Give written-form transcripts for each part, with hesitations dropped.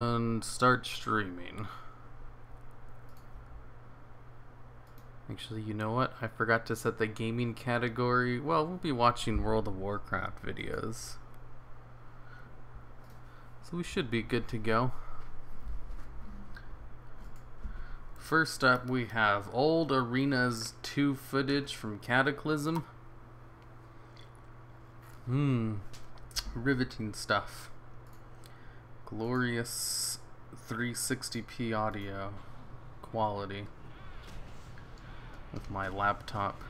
And start streaming. Actually, you know what? I forgot to set the gaming category. Well, we'll be watching World of Warcraft videos, so we should be good to go. First up, we have Old Arenas 2 footage from Cataclysm. Riveting stuff. Glorious 360p audio quality with my laptop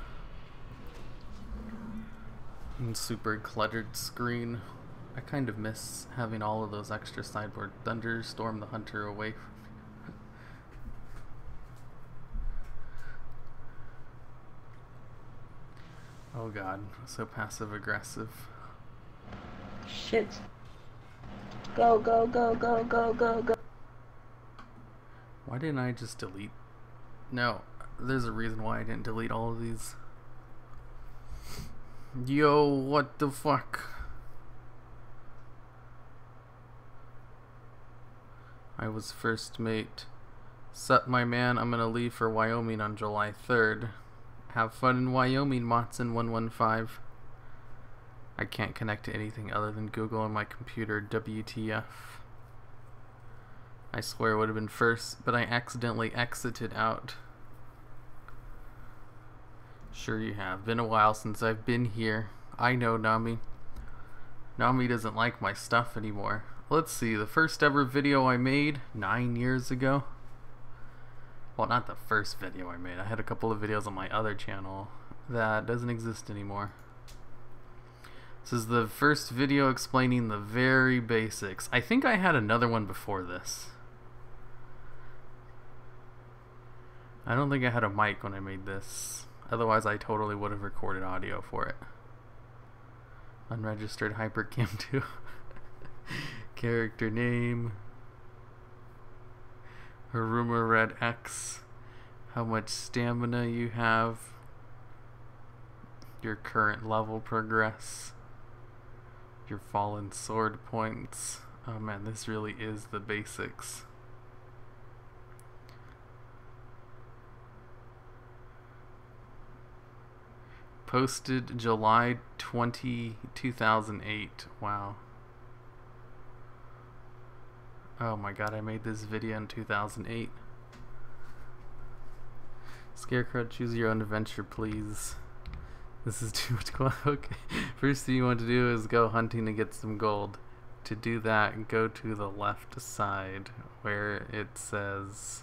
and super cluttered screen. I kind of miss having all of those extra sideboard Thunderstorm the Hunter away from me. Oh god, so passive aggressive. Shit. Go, go, go, go, go, go, go. Why didn't I just delete? No, there's a reason why I didn't delete all of these. Yo, what the fuck? I was first mate. Sup, my man, I'm gonna leave for Wyoming on July 3rd. Have fun in Wyoming, Motson115. I can't connect to anything other than Google on my computer. WTF. I swear it would have been first, but I accidentally exited out. Sure you have. Been a while since I've been here. I know, Nami. Nami doesn't like my stuff anymore. Let's see, the first ever video I made 9 years ago. Well, not the first video I made. I had a couple of videos on my other channel that doesn't exist anymore. This is the first video explaining the very basics. I think I had another one before this. I don't think I had a mic when I made this. Otherwise, I totally would have recorded audio for it. Unregistered Hypercam 2. Character name. Haruma Red X. How much stamina you have. Your current level progress. Your fallen sword points. Oh man, this really is the basics. Posted July 20, 2008. Wow. Oh my god, I made this video in 2008. Scarecrow, choose your own adventure, please. This is too much gold. Okay. First thing you want to do is go hunting to get some gold. To do that, go to the left side where it says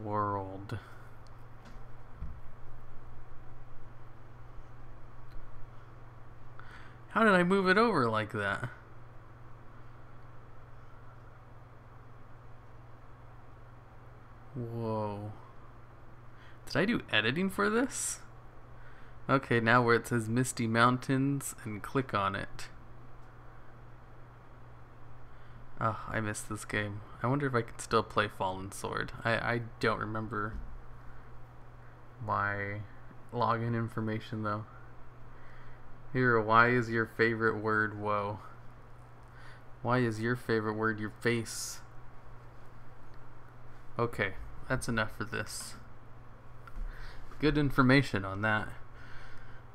World. How did I move it over like that? Whoa. Did I do editing for this? Okay, now where it says Misty Mountains and click on it. Oh, I missed this game. I wonder if I can still play Fallen Sword. I don't remember my login information though. Here, why is your favorite word whoa? Why is your favorite word your face? Okay, that's enough for this. Good information on that.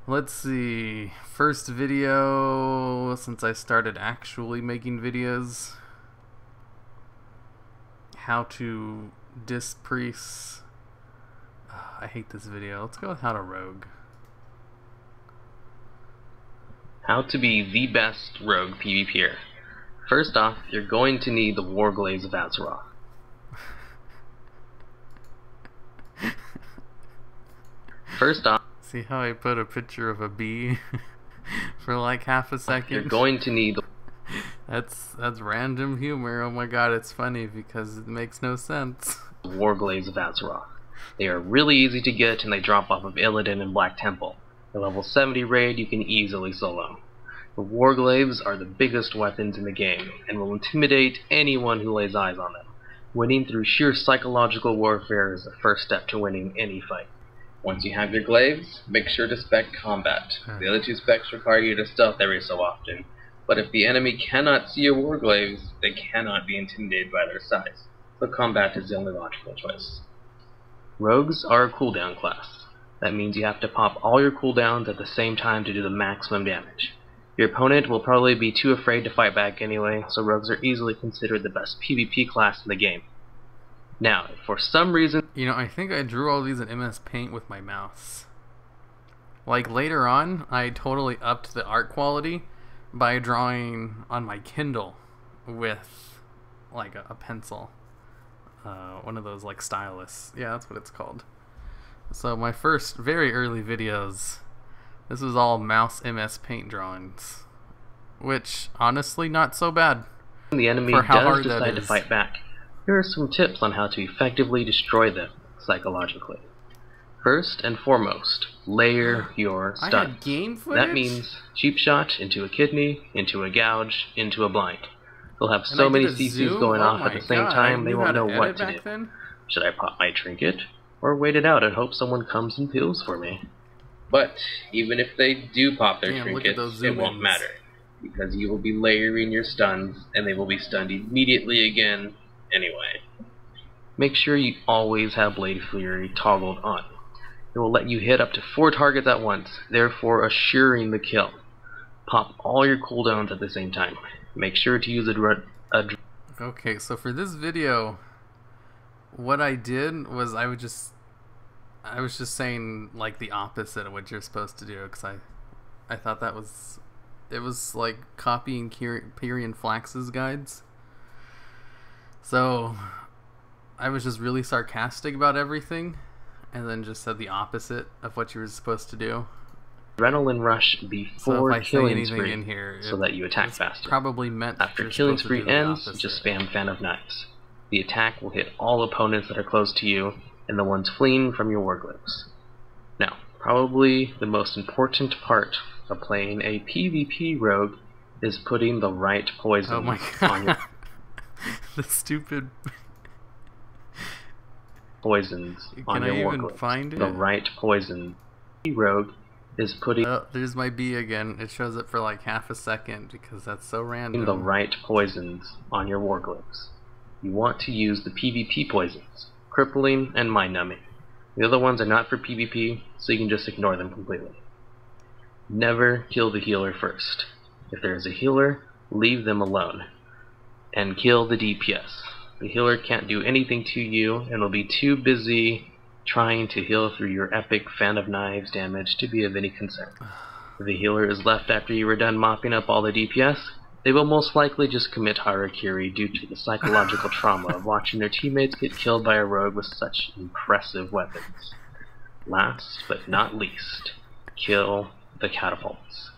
Let's see. First video since I started actually making videos. How to diss priests. I hate this video. Let's go with how to rogue. How to be the best rogue PvPer. First off, you're going to need the Warglaives of Azeroth. First off, see how I put a picture of a bee for like half a second? You're going to need the That's random humor. Oh my god, it's funny because it makes no sense. Warglaives of Azeroth. They are really easy to get and they drop off of Illidan and Black Temple. A level 70 raid you can easily solo. The Warglaives are the biggest weapons in the game and will intimidate anyone who lays eyes on them. Winning through sheer psychological warfare is the first step to winning any fight. Once you have your glaives, make sure to spec combat. The other two specs require you to stealth every so often. But if the enemy cannot see your Warglaves, they cannot be intimidated by their size, so combat is the only logical choice. Rogues are a cooldown class. That means you have to pop all your cooldowns at the same time to do the maximum damage. Your opponent will probably be too afraid to fight back anyway, so rogues are easily considered the best PvP class in the game. Now, if for some reason... You know, I think I drew all these in MS Paint with my mouse. Like, later on, I totally upped the art quality by drawing on my Kindle with, like, a pencil. One of those, like, stylus. Yeah, that's what it's called. So my first, very early videos, this was all mouse MS Paint drawings. Which, honestly, not so bad. The enemy does decide to fight back. Here are some tips on how to effectively destroy them psychologically. First and foremost, layer your stuns. I had game footage? That means cheap shot into a kidney, into a gouge, into a blind. They'll have so many CCs going off at the same time they won't know what to do. Then? Should I pop my trinket? Or wait it out and hope someone comes and peels for me? But even if they do pop their trinkets, it won't matter. Because you will be layering your stuns, and they will be stunned immediately again anyway. Make sure you always have Blade Fury toggled on. It will let you hit up to 4 targets at once, therefore assuring the kill. Pop all your cooldowns at the same time. Make sure to use a Okay, so for this video, what I did was I was just saying like the opposite of what you're supposed to do, because I thought it was like copying Pyrian Flax's guides. So I was just really sarcastic about everything, and then just said the opposite of what you were supposed to do. Adrenaline rush before killing spree, in here, so that you attack faster. Probably meant after killing spree ends, just spam Fan of Knives. The attack will hit all opponents that are close to you, and the ones fleeing from your Warglaves. Now, probably the most important part of playing a PvP rogue is putting the right poison on your... The stupid... poisons on your Warglaves. Can I even find it? The right poison. Rogue is putting... Oh, there's my B again. It shows it for like half a second because that's so random. The right poisons on your Warglaves. You want to use the PvP poisons, crippling and mind numbing. The other ones are not for PvP, so you can just ignore them completely. Never kill the healer first. If there is a healer, leave them alone. And kill the DPS. The healer can't do anything to you and will be too busy trying to heal through your epic Fan of Knives damage to be of any concern. If the healer is left after you are done mopping up all the DPS, they will most likely just commit harakiri due to the psychological trauma of watching their teammates get killed by a rogue with such impressive weapons. Last but not least, kill the catapults.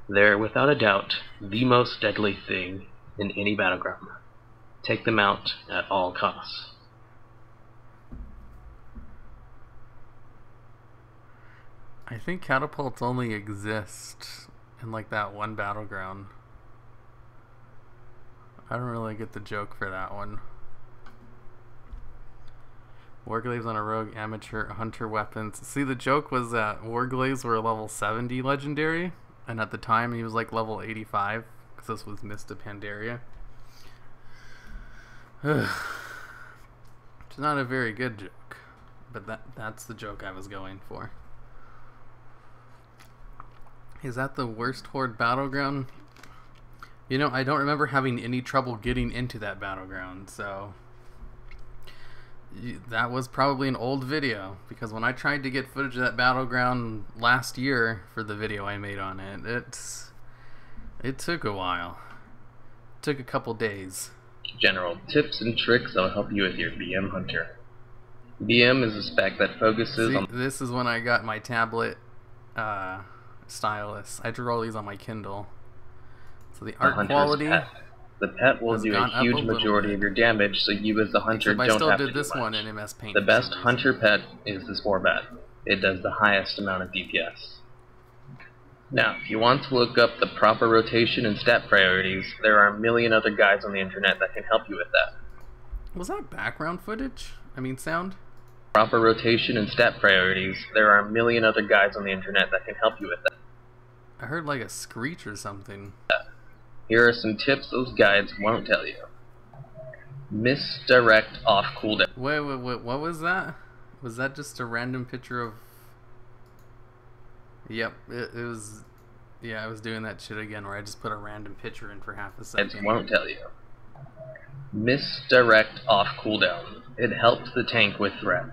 They're without a doubt the most deadly thing in any battleground. Take them out at all costs. I think catapults only exist in like that one battleground. I don't really get the joke for that one. Warglaves on a rogue, amateur, hunter weapons. See, the joke was that Warglaves were level 70 legendary, and at the time he was like level 85, because this was Mist of Pandaria. It's not a very good joke, but that's the joke I was going for. Is that the worst horde battleground? You know, I don't remember having any trouble getting into that battleground, so that was probably an old video, because when I tried to get footage of that battleground last year for the video I made on it, it took a while. It took a couple days. General tips and tricks that will help you with your BM Hunter. BM is a spec that focuses on... This is when I got my tablet stylus. I drew all these on my Kindle. So the art quality... Pet. The pet will do a huge majority of your damage, so you as the hunter don't have to do much. I still did this one in MS Paint. The best hunter pet is the Spore Bat. It does the highest amount of DPS. Now, if you want to look up the proper rotation and stat priorities, there are a million other guides on the internet that can help you with that. Was that background footage? I mean, sound? Proper rotation and stat priorities, there are a million other guides on the internet that can help you with that. I heard like a screech or something. Here are some tips those guides won't tell you. Misdirect off cooldown. Wait, what was that? Was that just a random picture of... Yep, it was... Yeah, I was doing that shit again where I just put a random picture in for half a second. Guides won't tell you. Misdirect off cooldown. It helps the tank with threat.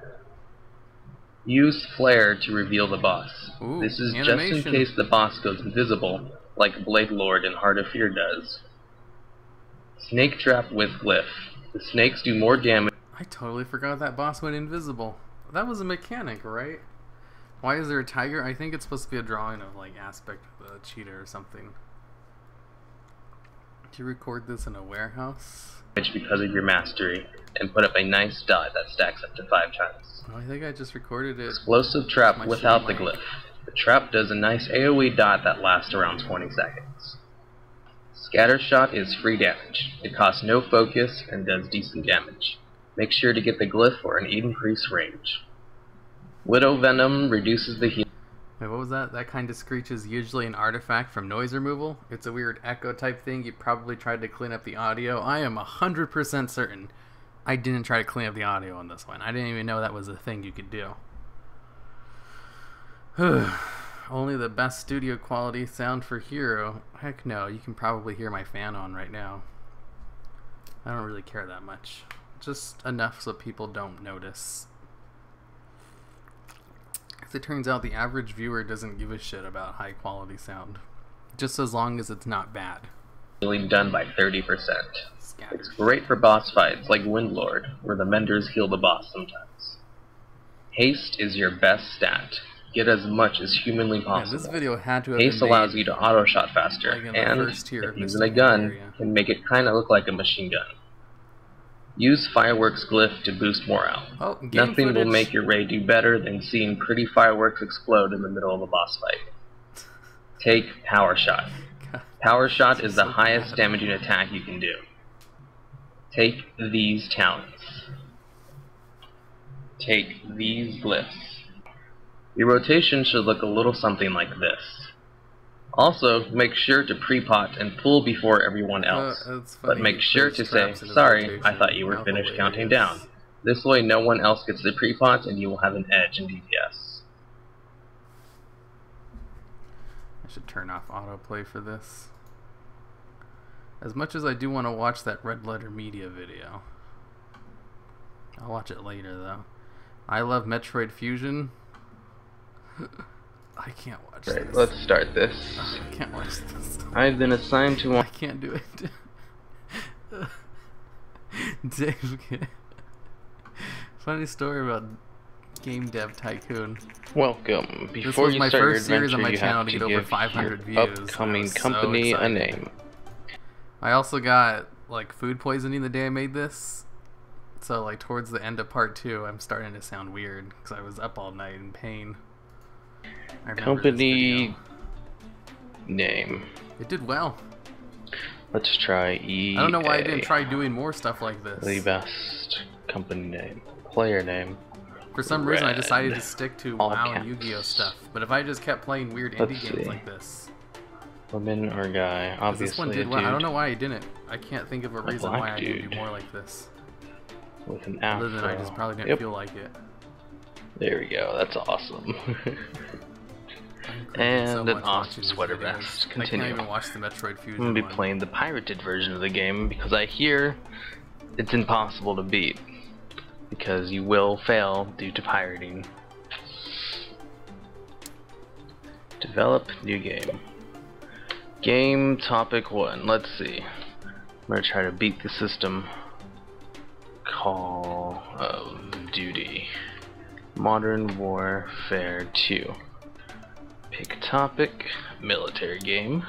Use flare to reveal the boss. Ooh, this is animation. just in case the boss goes invisible, like Blade Lord in Heart of Fear does. Snake trap with glyph. The snakes do more damage. I totally forgot that boss went invisible. That was a mechanic, right? Why is there a tiger? I think it's supposed to be a drawing of like aspect of the cheetah or something. Did you record this in a warehouse? Because of your mastery, and put up a nice dot that stacks up to 5 times. Oh, I think I just recorded it. Explosive trap without the glyph. The trap does a nice AoE dot that lasts around 20 seconds. Scatter shot is free damage. It costs no focus and does decent damage. Make sure to get the glyph for an increased range. Widow Venom reduces the heal. Wait, what was that? That kind of screech is usually an artifact from noise removal. It's a weird echo type thing. You probably tried to clean up the audio. I am 100% certain I didn't try to clean up the audio on this one. I didn't even know that was a thing you could do. Only the best studio quality sound for Hero. Heck no, you can probably hear my fan on right now. I don't really care that much. Just enough so people don't notice. As it turns out, the average viewer doesn't give a shit about high quality sound. Just as long as it's not bad. Healing done by 30%. Scatter. It's great for boss fights like Windlord, where the menders heal the boss sometimes. Haste is your best stat. Get as much as humanly possible. Yeah, this video had to have Haste been made allows you to auto shot faster, like in the and first tier of if using a gun, can make it kinda look like a machine gun. Use fireworks glyph to boost morale. Oh, game Nothing footage. will make your raid do better than seeing pretty fireworks explode in the middle of a boss fight. Take Power Shot. God, Power Shot is the so highest bad. damaging attack you can do. Take these talents. Take these glyphs. Your rotation should look a little something like this. Also, make sure to pre-pot and pull before everyone else. It's But funny, make he sure puts to say, traps in his sorry, rotation. I thought you were How finished counting hilarious. down. This way no one else gets the pre-pot and you will have an edge in DPS. I should turn off autoplay for this. As much as I do want to watch that Red Letter Media video. I'll watch it later though. I love Metroid Fusion. I can't watch Right, this. let's start this. I can't watch this. I've been assigned to I one. can't do it. Dave, funny story about Game Dev Tycoon. Welcome. This Before was you my start your first series adventure, on my you channel have to to get over give 500 your views. upcoming I was so company a excited. name. I also got like food poisoning the day I made this. So like towards the end of part 2, I'm starting to sound weird because I was up all night in pain. I remember Company this name. video. It did well. Let's try EA. I don't know why I didn't try doing more stuff like The this. best company name. Player name. For some reason, I decided to Red. stick to All WoW and caps. Yu-Gi-Oh stuff. But if I just kept playing weird Let's indie games see. like this, Woman or guy? 'cause Obviously this one a did well. I don't dude know why I didn't. I can't think of a reason black why I didn't dude. do more like this. with an Other afro. than I just probably didn't Yep. feel like it. There we go. That's awesome. I'm cringing And so an much awesome watching these sweater videos. vest. I Continue. can't even watch the Metroid Fusion I'm gonna be one. playing the pirated version of the game because I hear it's impossible to beat because you will fail due to pirating. Develop new game. Game topic 1. Let's see. I'm gonna try to beat the system. Call of Duty. Modern Warfare 2. Pick topic, military game.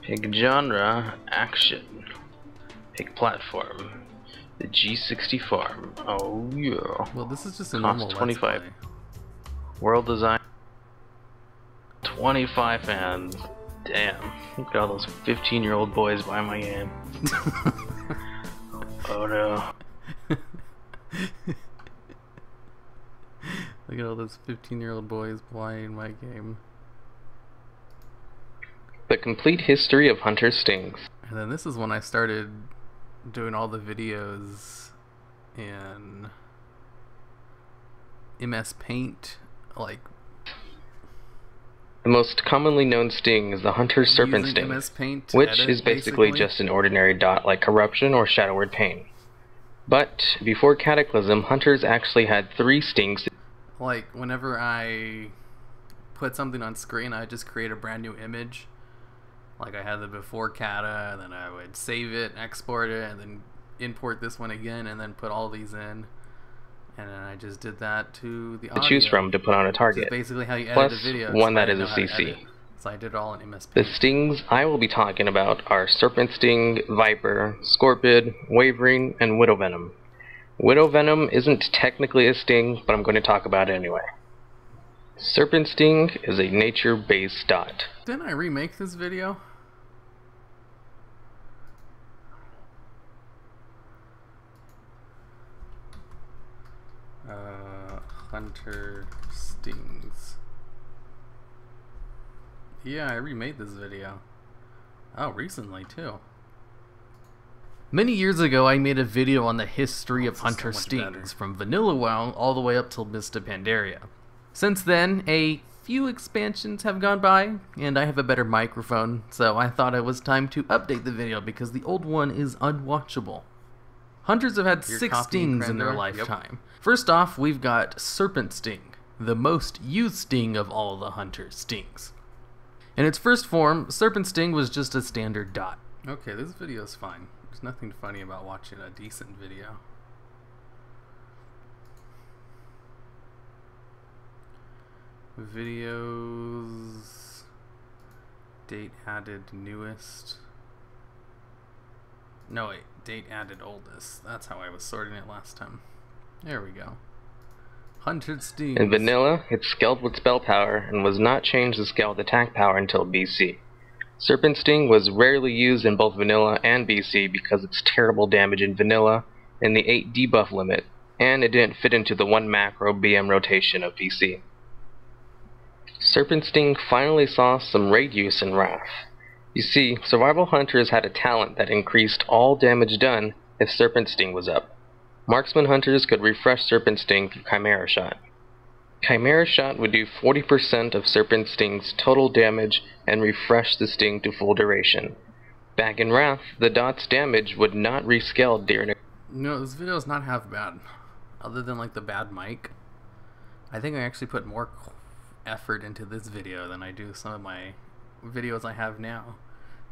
Pick genre, action. Pick platform, the G60 farm. Oh yeah. Well, this is just a Cost normal Let's 25. Play. World design, 25 fans. Damn. Look at all those 15-year-old boys buying my game. Oh no. Look at all those 15-year-old boys playing my game. The complete history of Hunter Stings. And then this is when I started doing all the videos in MS Paint, like the most commonly known sting is the Hunter's Serpent using Sting, MS Paint to which edit, is basically just an ordinary dot like Corruption or Shadow Word Pain. But before Cataclysm, Hunters actually had 3 stings. Like whenever I put something on screen, I just create a brand new image. Like I had the before Cata, and then I would save it, export it, and then import this one again, and then put all these in. And then I just did that to the audio. To choose from to put on a target. Basically how you edit Plus a video. one that is a CC. So I did it all in MS The Paint. stings I will be talking about are Serpent Sting, Viper, Scorpid, Wavering, and Widow Venom. Widow Venom isn't technically a sting, but I'm going to talk about it anyway. Serpent Sting is a nature-based dot. Didn't I remake this video? Hunter stings. Yeah, I remade this video. Oh, recently too. Many years ago, I made a video on the history of Hunter stings, from Vanilla WoW all the way up till Mist of Pandaria. Since then, a few expansions have gone by, and I have a better microphone, so I thought it was time to update the video because the old one is unwatchable. Hunters have had 6 stings in their lifetime. First off, we've got Serpent Sting, the most used sting of all the Hunter stings. In its first form, Serpent Sting was just a standard dot. Okay, this video's fine. There's nothing funny about watching a decent video. Videos, date added newest. No wait, date added oldest. That's how I was sorting it last time. There we go. Hunter stings. In Vanilla, it scaled with spell power and was not changed to scale with attack power until BC. Serpent Sting was rarely used in both Vanilla and BC because it's terrible damage in Vanilla and the 8 debuff limit, and it didn't fit into the 1 macro BM rotation of BC. Serpent Sting finally saw some raid use in Wrath. You see, Survival Hunters had a talent that increased all damage done if Serpent Sting was up. Marksman Hunters could refresh Serpent Sting through Chimera Shot. Chimera Shot would do 40% of Serpent Sting's total damage and refresh the sting to full duration. Back in Wrath, the dot's damage would not rescale during a... No, this video is not half bad. Other than like the bad mic. I think I actually put more effort into this video than I do some of my videos I have now.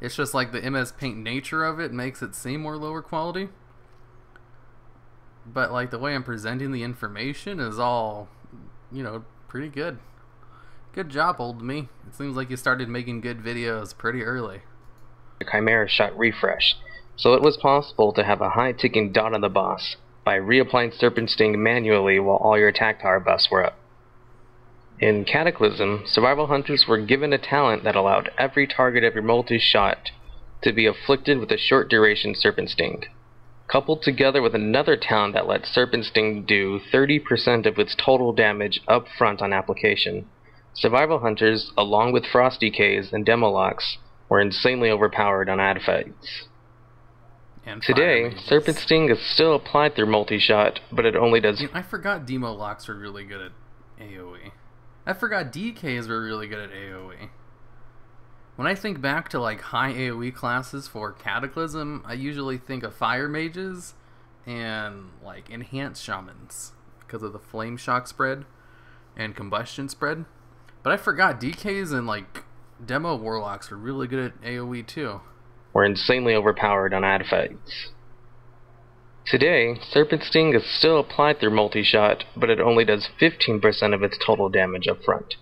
It's just like the MS Paint nature of it makes it seem more lower quality. But like the way I'm presenting the information is all, you know, pretty good. Good job, old me. It seems like you started making good videos pretty early. Chimera Shot refresh, so it was possible to have a high ticking dot on the boss by reapplying Serpent Sting manually while all your attack power buffs were up. In Cataclysm, Survival Hunters were given a talent that allowed every target of your multi-shot to be afflicted with a short duration Serpent Sting, coupled together with another talent that let Serpent Sting do 30% of its total damage up front on application. Survival Hunters, along with Frost Decays and Demolocks, were insanely overpowered on ad fights. Today, Serpent Sting is still applied through multi-shot, but it only does... I forgot Demolocks were really good at AoE. I forgot DKs were really good at AoE. When I think back to like high AoE classes for Cataclysm, I usually think of Fire Mages and like Enhanced Shamans because of the Flame Shock spread and Combustion spread. But I forgot DKs and like Demo Warlocks were really good at AoE too. Were insanely overpowered on ad fights. Today, Serpent Sting is still applied through multi-shot, but it only does 15% of its total damage up front.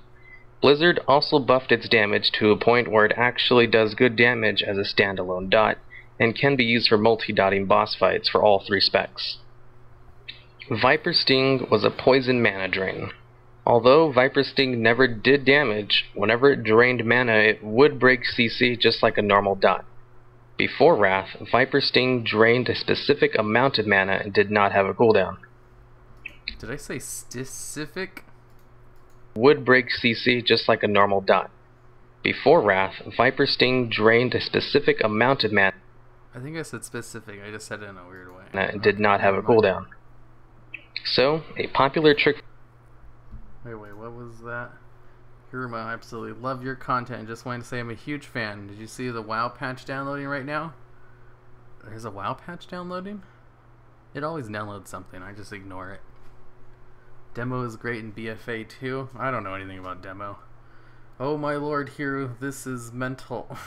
Blizzard also buffed its damage to a point where it actually does good damage as a standalone dot, and can be used for multi-dotting boss fights for all 3 specs. Viper Sting was a poison mana drain. Although Viper Sting never did damage, whenever it drained mana it would break CC just like a normal dot. Before Wrath, Viper Sting drained a specific amount of mana and did not have a cooldown. Did I say specific? Would break CC just like a normal dot. Before Wrath, Viper Sting drained a specific amount of mana. I think I said specific, I just said it in a weird way. It did not have a cooldown. So, a popular trick... Wait, what was that? Hiruma, I absolutely love your content and just wanted to say I'm a huge fan. Did you see the WoW patch downloading right now? There's a WoW patch downloading? It always downloads something, I just ignore it. Demo is great in BFA too. I don't know anything about demo. Oh my lord, Hero, this is mental.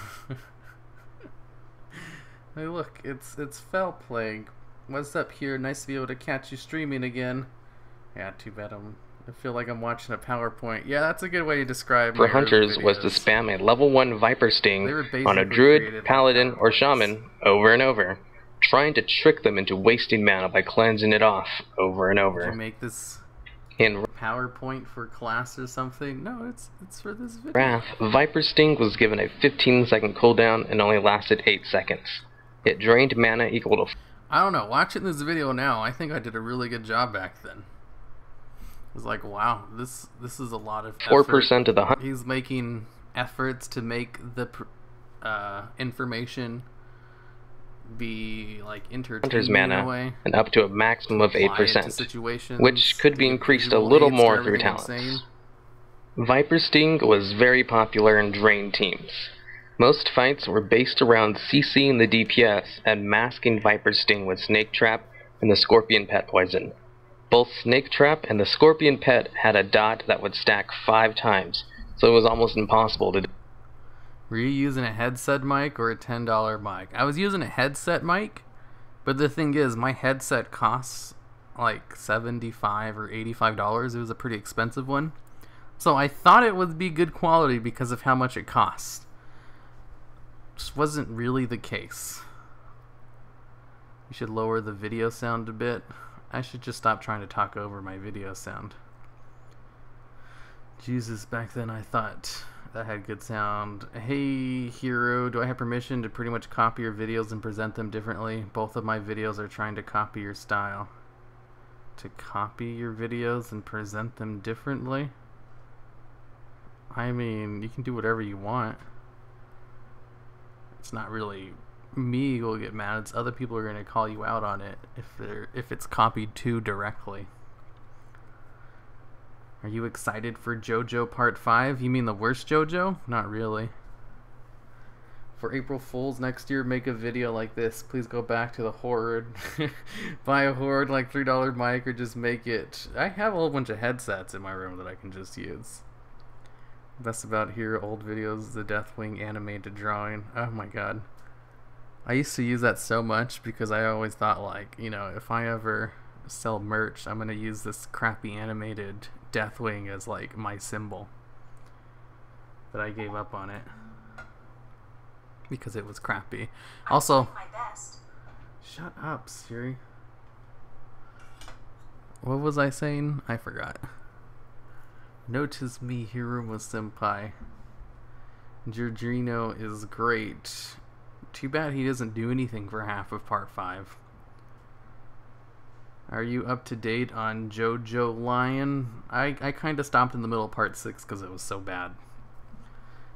Hey look, it's Fell Plague. What's up here? Nice to be able to catch you streaming again. Yeah, too bad I feel like I'm watching a PowerPoint. Yeah, that's a good way to describe for hunters was to spam a level 1 Viper Sting on a druid, paladin, or shaman over and over, trying to trick them into wasting mana by cleansing it off over and over. Did you make this in PowerPoint for class or something? No, it's for this video. Wrath, Viper Sting was given a 15-second cooldown and only lasted 8 seconds. It drained mana equal to... I don't know, watching this video now, I think I did a really good job back then. It was like, wow, this is a lot of effort. 4% of the He's making efforts to make the information be like hunter's entertaining mana in a way, and up to a maximum of 8%, which could be increased a little more through talents. Viper Sting was very popular in drain teams. Most fights were based around CCing the DPS and masking Viper Sting with Snake Trap and the Scorpion Pet Poison. Both Snake Trap and the Scorpion Pet had a dot that would stack 5 times, so it was almost impossible to do. Were you using a headset mic or a $10 mic? I was using a headset mic, but the thing is, my headset costs like $75 or $85. It was a pretty expensive one. So I thought it would be good quality because of how much it costs. Just wasn't really the case. You should lower the video sound a bit. I should just stop trying to talk over my video sound. Jesus, back then I thought that had good sound. Hey, Hero, do I have permission to pretty much copy your videos and present them differently? Both of my videos are trying to copy your style. To copy your videos and present them differently? I mean, you can do whatever you want. It's not really me who will get mad. It's other people who are going to call you out on it if it's copied too directly. Are you excited for JoJo Part 5? You mean the worst JoJo? Not really. For April Fools next year, make a video like this. Please go back to the Horde. Buy a Horde like $3 mic or just make it. I have a whole bunch of headsets in my room that I can just use. Best about here, old videos, the Deathwing animated drawing. Oh my god. I used to use that so much because I always thought, like, you know, if I ever sell merch, I'm gonna use this crappy animated Deathwing as like my symbol. But I gave up on it because it was crappy. Also, shut up, Siri. What was I saying? I forgot. Notice me, Hiruma Senpai. Giorgino is great. Too bad he doesn't do anything for half of Part 5. Are you up to date on JoJo Lion? I kind of stopped in the middle of Part 6 because it was so bad.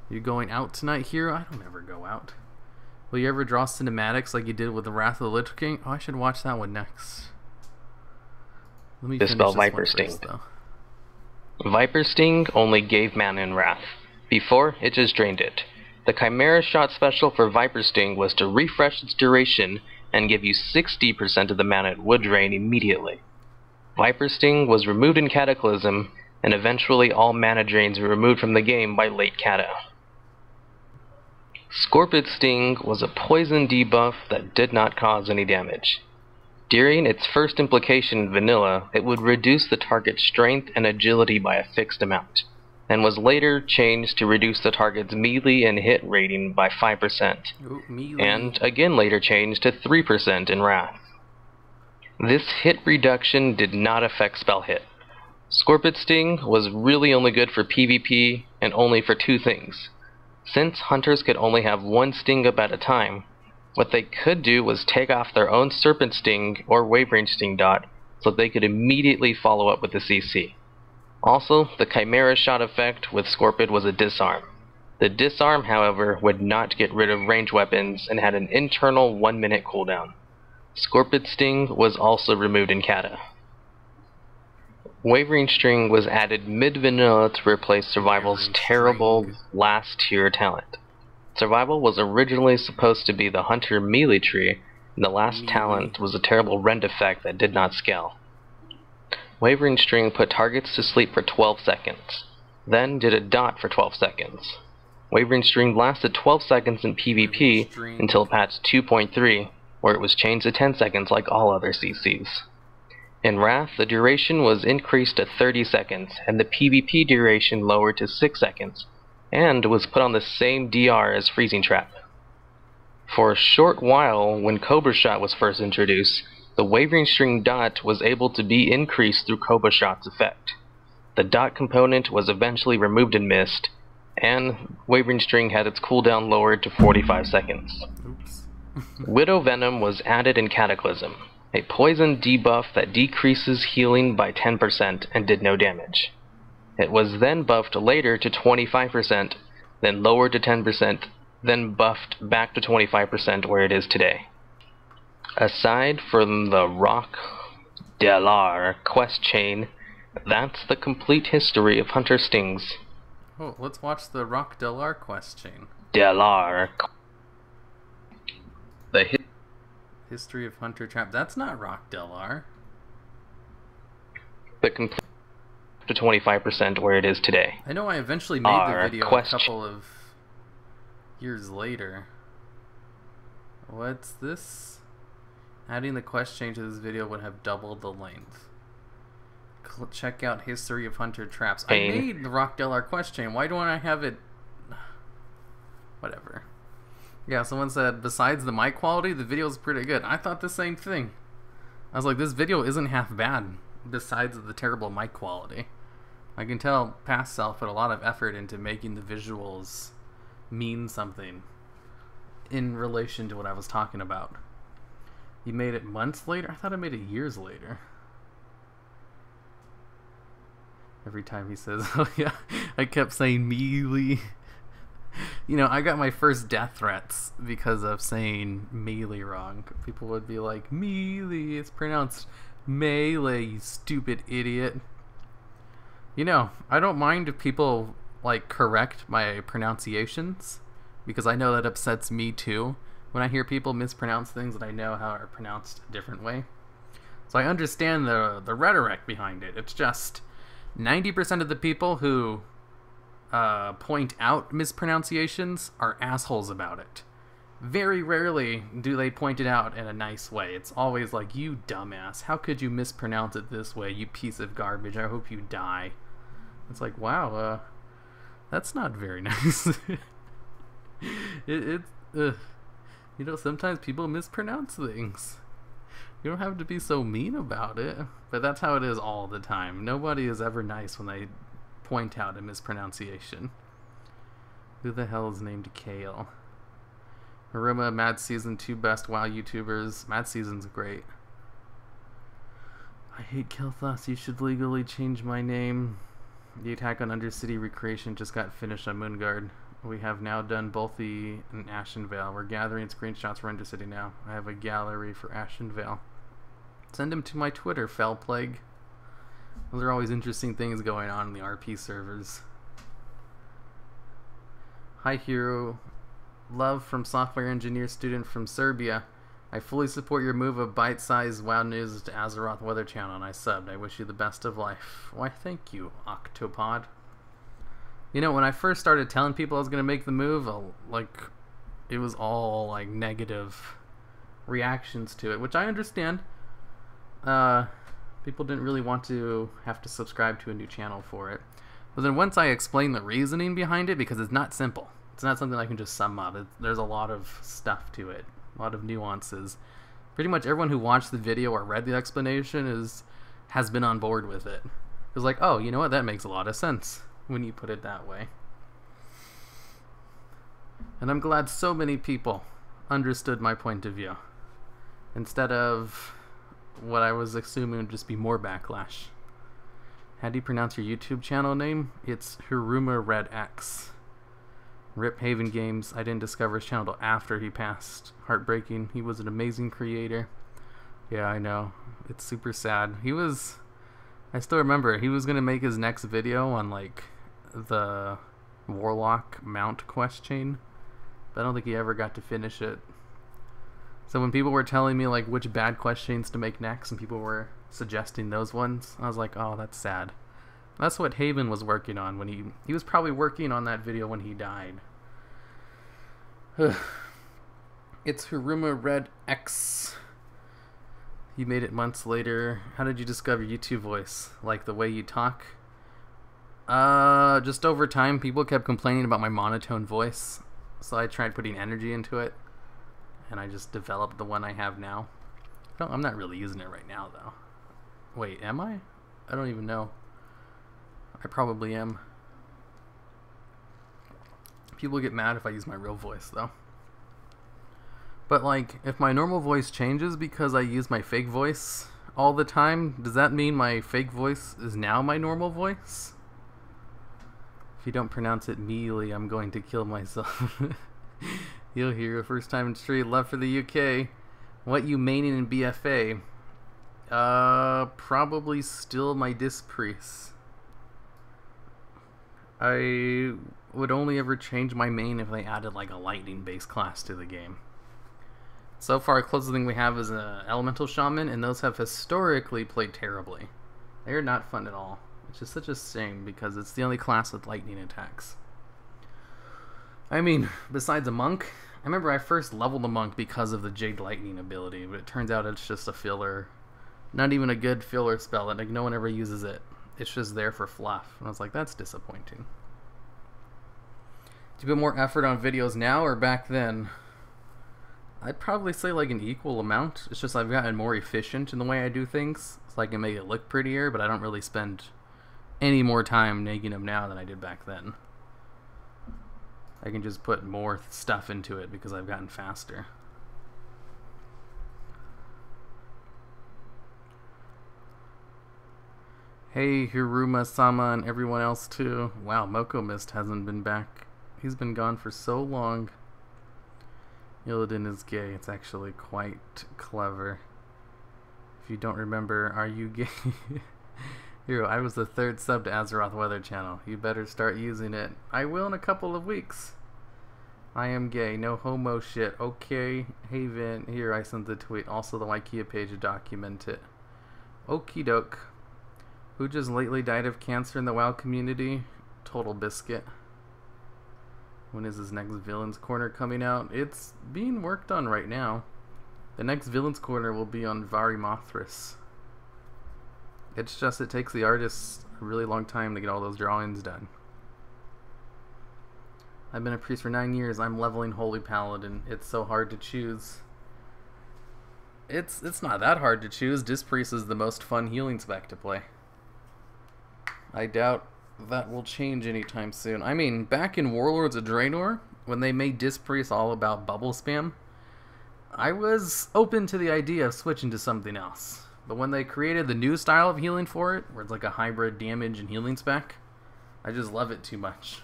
You going out tonight, Hero? I don't ever go out. Will you ever draw cinematics like you did with the Wrath of the Lich King? Oh, I should watch that one next. Let me dispel Viper Sting. Viper Sting only gave mana in Wrath. Before, it just drained it. The Chimera Shot special for Viper Sting was to refresh its duration and give you 60% of the mana it would drain immediately. Viper Sting was removed in Cataclysm, and eventually all mana drains were removed from the game by late Cata. Scorpion Sting was a poison debuff that did not cause any damage. During its first implication in vanilla, it would reduce the target's strength and agility by a fixed amount, and was later changed to reduce the target's melee and hit rating by 5%, and again later changed to 3% in Wrath. This hit reduction did not affect spell hit. Scorpion Sting was really only good for PvP and only for 2 things. Since hunters could only have 1 sting up at a time, what they could do was take off their own Serpent Sting or Wavering Sting dot so they could immediately follow up with the CC. Also, the Chimera Shot effect with Scorpion was a disarm. The disarm, however, would not get rid of range weapons and had an internal 1-minute cooldown. Scorpion Sting was also removed in Kata. Wavering String was added mid-vanilla to replace Survival's terrible last tier talent. Survival was originally supposed to be the Hunter melee tree, and the last talent was a terrible rend effect that did not scale. Wavering String put targets to sleep for 12 seconds, then did a dot for 12 seconds. Wavering String lasted 12 seconds in PvP until patch 2.3, where it was changed to 10 seconds like all other CCs. In Wrath, the duration was increased to 30 seconds, and the PvP duration lowered to 6 seconds, and was put on the same DR as Freezing Trap. For a short while, when Cobra Shot was first introduced, the Wavering String dot was able to be increased through Cobra Shot's effect. The dot component was eventually removed in Mist, and Wavering String had its cooldown lowered to 45 seconds. Oops. Widow Venom was added in Cataclysm, a poison debuff that decreases healing by 10% and did no damage. It was then buffed later to 25%, then lowered to 10%, then buffed back to 25% where it is today. Aside from the Rock Delar quest chain, that's the complete history of Hunter Stings. Oh, let's watch the Rock Delar quest chain. Delar. The History of Hunter Trap. That's not Rock Delar. The complete to 25% where it is today. I know I eventually made the video a couple of years later. What's this? Adding the quest chain to this video would have doubled the length. Check out History of Hunter Traps. I made the Rock Delar quest chain. Why don't I have it? Whatever. Yeah, someone said, besides the mic quality, the video is pretty good. I thought the same thing. I was like, this video isn't half bad, besides the terrible mic quality. I can tell Past Self put a lot of effort into making the visuals mean something in relation to what I was talking about. You made it months later? I thought I made it years later. Every time he says, oh yeah, I kept saying melee. You know, I got my first death threats because of saying melee wrong. People would be like, melee, it's pronounced melee, you stupid idiot. You know, I don't mind if people, like, correct my pronunciations, because I know that upsets me too when I hear people mispronounce things that I know how are pronounced a different way. So I understand the rhetoric behind it. It's just 90% of the people who point out mispronunciations are assholes about it. Very rarely do they point it out in a nice way. It's always like, you dumbass, how could you mispronounce it this way, you piece of garbage, I hope you die. It's like, wow, that's not very nice. You know, sometimes people mispronounce things. You don't have to be so mean about it, but that's how it is all the time. Nobody is ever nice when they point out a mispronunciation. Who the hell is named Kale? Haruma, Mad Season 2 best WoW YouTubers. Mad Season's great. I hate Kilthos, you should legally change my name. The attack on Undercity Recreation just got finished on Moonguard. We have now done Bolthy and Ashen Vale. We're gathering screenshots for Undercity now. I have a gallery for Ashen Vale. Send them to my Twitter, Fell Plague. Those are always interesting things going on in the RP servers. Hi Hero. Love from software engineer student from Serbia. I fully support your move of bite-sized WoW news to Azeroth Weather Channel, and I subbed. I wish you the best of life. Why, thank you, Octopod. You know, when I first started telling people I was going to make the move, like, it was all, like, negative reactions to it, which I understand. People didn't really want to have to subscribe to a new channel for it. But then once I explained the reasoning behind it, because it's not simple. It's not something I can just sum up. There's a lot of stuff to it. A lot of nuances. Pretty much everyone who watched the video or read the explanation has been on board with it. It was like, oh, you know what? That makes a lot of sense when you put it that way. And I'm glad so many people understood my point of view, instead of what I was assuming would just be more backlash. How do you pronounce your YouTube channel name? It's Hiruma Red X. Rip Haven Games. I didn't discover his channel till after he passed. Heartbreaking. He was an amazing creator. Yeah, I know. It's super sad. He was... I still remember, he was going to make his next video on, like, the Warlock mount quest chain. But I don't think he ever got to finish it. So when people were telling me, like, which bad quest chains to make next, and people were suggesting those ones, I was like, oh, that's sad. That's what Haven was working on when he was probably working on that video when he died. It's Hiruma Red X. You made it months later. How did you discover YouTube voice? Like the way you talk? Just over time, people kept complaining about my monotone voice, so I tried putting energy into it, and I just developed the one I have now. No, I'm not really using it right now, though. Wait, am I? I don't even know. I probably am. People get mad if I use my real voice, though. But, like, if my normal voice changes because I use my fake voice all the time, does that mean my fake voice is now my normal voice? If you don't pronounce it mealy, I'm going to kill myself. You'll hear first time in street, love for the UK. What you maining in BFA? Probably still my Disc Priest. I would only ever change my main if they added like a lightning based class to the game. So far, the closest thing we have is an Elemental Shaman, and those have historically played terribly. They are not fun at all, which is such a shame because it's the only class with lightning attacks. I mean, besides a monk, I remember I first leveled a monk because of the Jade Lightning ability, but it turns out it's just a filler. Not even a good filler spell, and like no one ever uses it. It's just there for fluff. And I was like, that's disappointing. Do you put more effort on videos now or back then? I'd probably say like an equal amount. It's just I've gotten more efficient in the way I do things, so I can make it look prettier, but I don't really spend any more time making them now than I did back then. I can just put more stuff into it because I've gotten faster. Hey, Hiruma-sama and everyone else too. Wow, Moko Mist hasn't been back. He's been gone for so long. Illidan is gay. It's actually quite clever. If you don't remember, are you gay? Hero, I was the third sub to Azeroth Weather Channel. You better start using it. I will in a couple of weeks. I am gay. No homo shit. Okay, Haven. Here, I sent the tweet. Also the Wikia page to document it. Okie doke. Who just lately died of cancer in the WoW community? Total Biscuit. When is his next Villains Corner coming out? It's being worked on right now. The next Villains Corner will be on Vari Mothras. It's just, it takes the artists a really long time to get all those drawings done. I've been a priest for 9 years. I'm leveling Holy Paladin. It's so hard to choose. It's not that hard to choose. Disc Priest is the most fun healing spec to play. I doubt that will change anytime soon. I mean, back in Warlords of Draenor, when they made Disc Priest all about bubble spam, I was open to the idea of switching to something else. But when they created the new style of healing for it, where it's like a hybrid damage and healing spec, I just love it too much.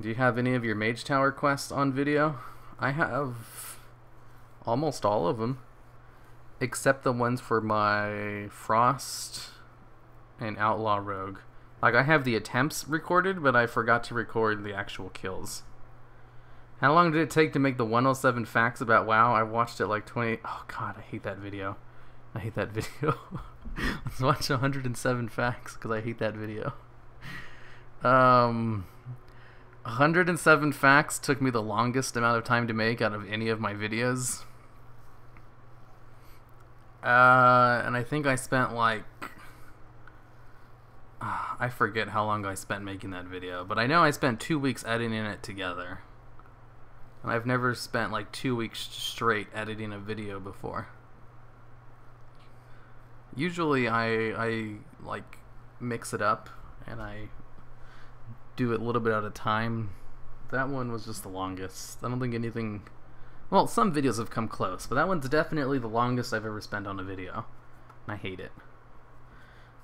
Do you have any of your Mage Tower quests on video? I have almost all of them, except the ones for my Frost and Outlaw Rogue. Like, I have the attempts recorded, but I forgot to record the actual kills. How long did it take to make the 107 facts about WoW? I watched it like 20... Oh god, I hate that video. I hate that video. Let's watch 107 facts, because I hate that video. 107 facts took me the longest amount of time to make out of any of my videos. And I think I spent like... I forget how long I spent making that video, but I know I spent 2 weeks editing it together. And I've never spent like 2 weeks straight editing a video before. Usually I like mix it up and I do it a little bit at a time. That one was just the longest. I don't think anything... Well, some videos have come close, but that one's definitely the longest I've ever spent on a video. And I hate it.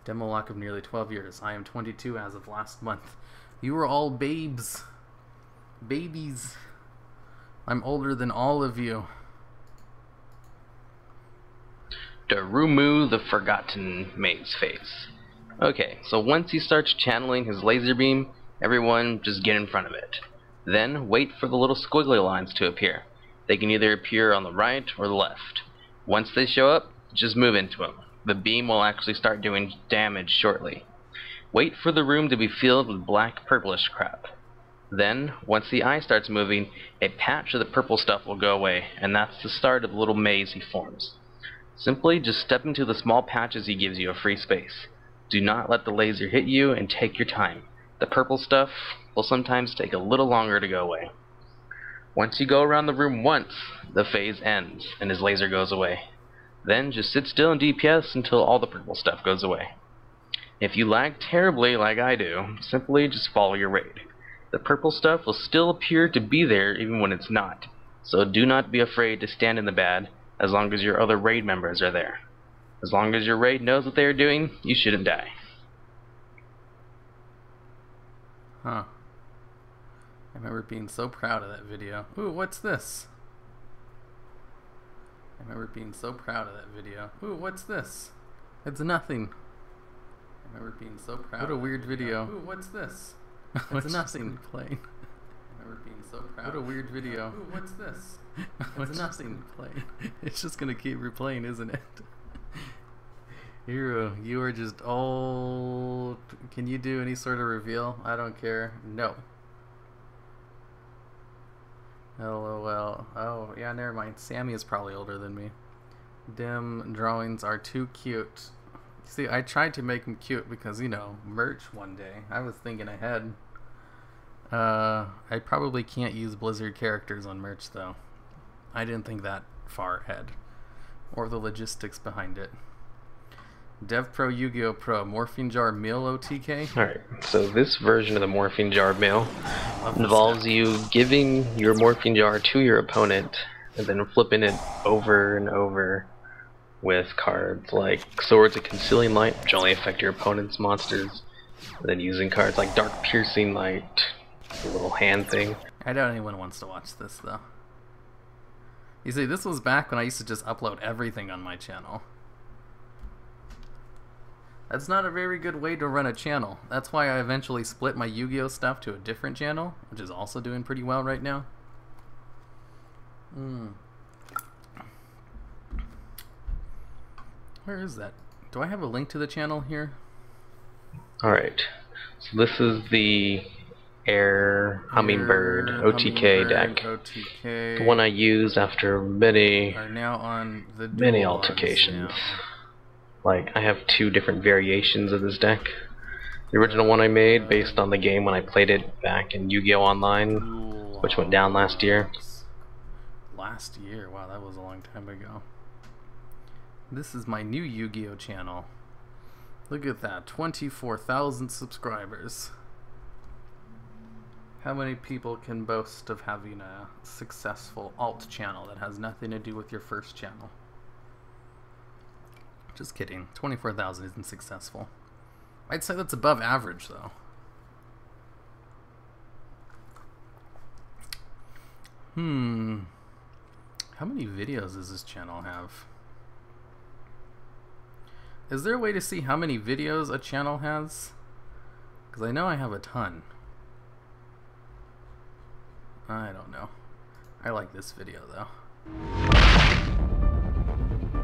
Demo lock of nearly 12 years. I am 22 as of last month. You were all babes. Babies. I'm older than all of you. Darumu the Forgotten Maze Face. Okay, so once he starts channeling his laser beam, everyone just get in front of it. Then wait for the little squiggly lines to appear. They can either appear on the right or the left. Once they show up, just move into them. The beam will actually start doing damage shortly. Wait for the room to be filled with black purplish crap. Then, once the eye starts moving, a patch of the purple stuff will go away, and that's the start of the little maze he forms. Simply just step into the small patches he gives you of free space. Do not let the laser hit you, and take your time. The purple stuff will sometimes take a little longer to go away. Once you go around the room once, the phase ends, and his laser goes away. Then just sit still in DPS until all the purple stuff goes away. If you lag terribly like I do, simply just follow your raid. The purple stuff will still appear to be there even when it's not, so do not be afraid to stand in the bad as long as your other raid members are there. As long as your raid knows what they are doing, you shouldn't die. Huh. I remember being so proud of that video. Ooh, what's this? I remember being so proud of that video. Ooh, what's this? It's nothing. I remember being so proud. What a weird video. Ooh, what's this? It's nothing. Playing. I remember being so proud. What a weird video. Ooh, what's this? It's nothing. Playing. It's just gonna keep replaying, isn't it? Hero, you are just old. Can you do any sort of reveal? I don't care. No. LOL. Oh, yeah, never mind. Sammy is probably older than me. Dim drawings are too cute. See, I tried to make them cute because, you know, merch one day. I was thinking ahead. I probably can't use Blizzard characters on merch, though. I didn't think that far ahead. Or the logistics behind it. DevPro Yu-Gi-Oh! Pro Morphine Jar Meal OTK. Alright, so this version of the Morphine Jar Meal involves you giving your Morphine Jar to your opponent and then flipping it over and over with cards like Swords of Concealing Light, which only affect your opponent's monsters, and then using cards like Dark Piercing Light, the little hand thing. I doubt anyone wants to watch this, though. You see, this was back when I used to just upload everything on my channel. That's not a very good way to run a channel. That's why I eventually split my Yu-Gi-Oh stuff to a different channel, which is also doing pretty well right now. Where is that? Do I have a link to the channel here? Alright, so this is the Air Hummingbird OTK deck. OTK. The one I used after many altercations. Now. Like, I have two different variations of this deck. The original one I made based on the game when I played it back in Yu-Gi-Oh! Online, which went down last year. Last year? Wow, that was a long time ago. This is my new Yu-Gi-Oh! Channel. Look at that, 24,000 subscribers. How many people can boast of having a successful alt channel that has nothing to do with your first channel? Just kidding. 24,000 isn't successful. I'd say that's above average, though. How many videos does this channel have? Is there a way to see how many videos a channel has? Because I know I have a ton. I don't know. I like this video, though.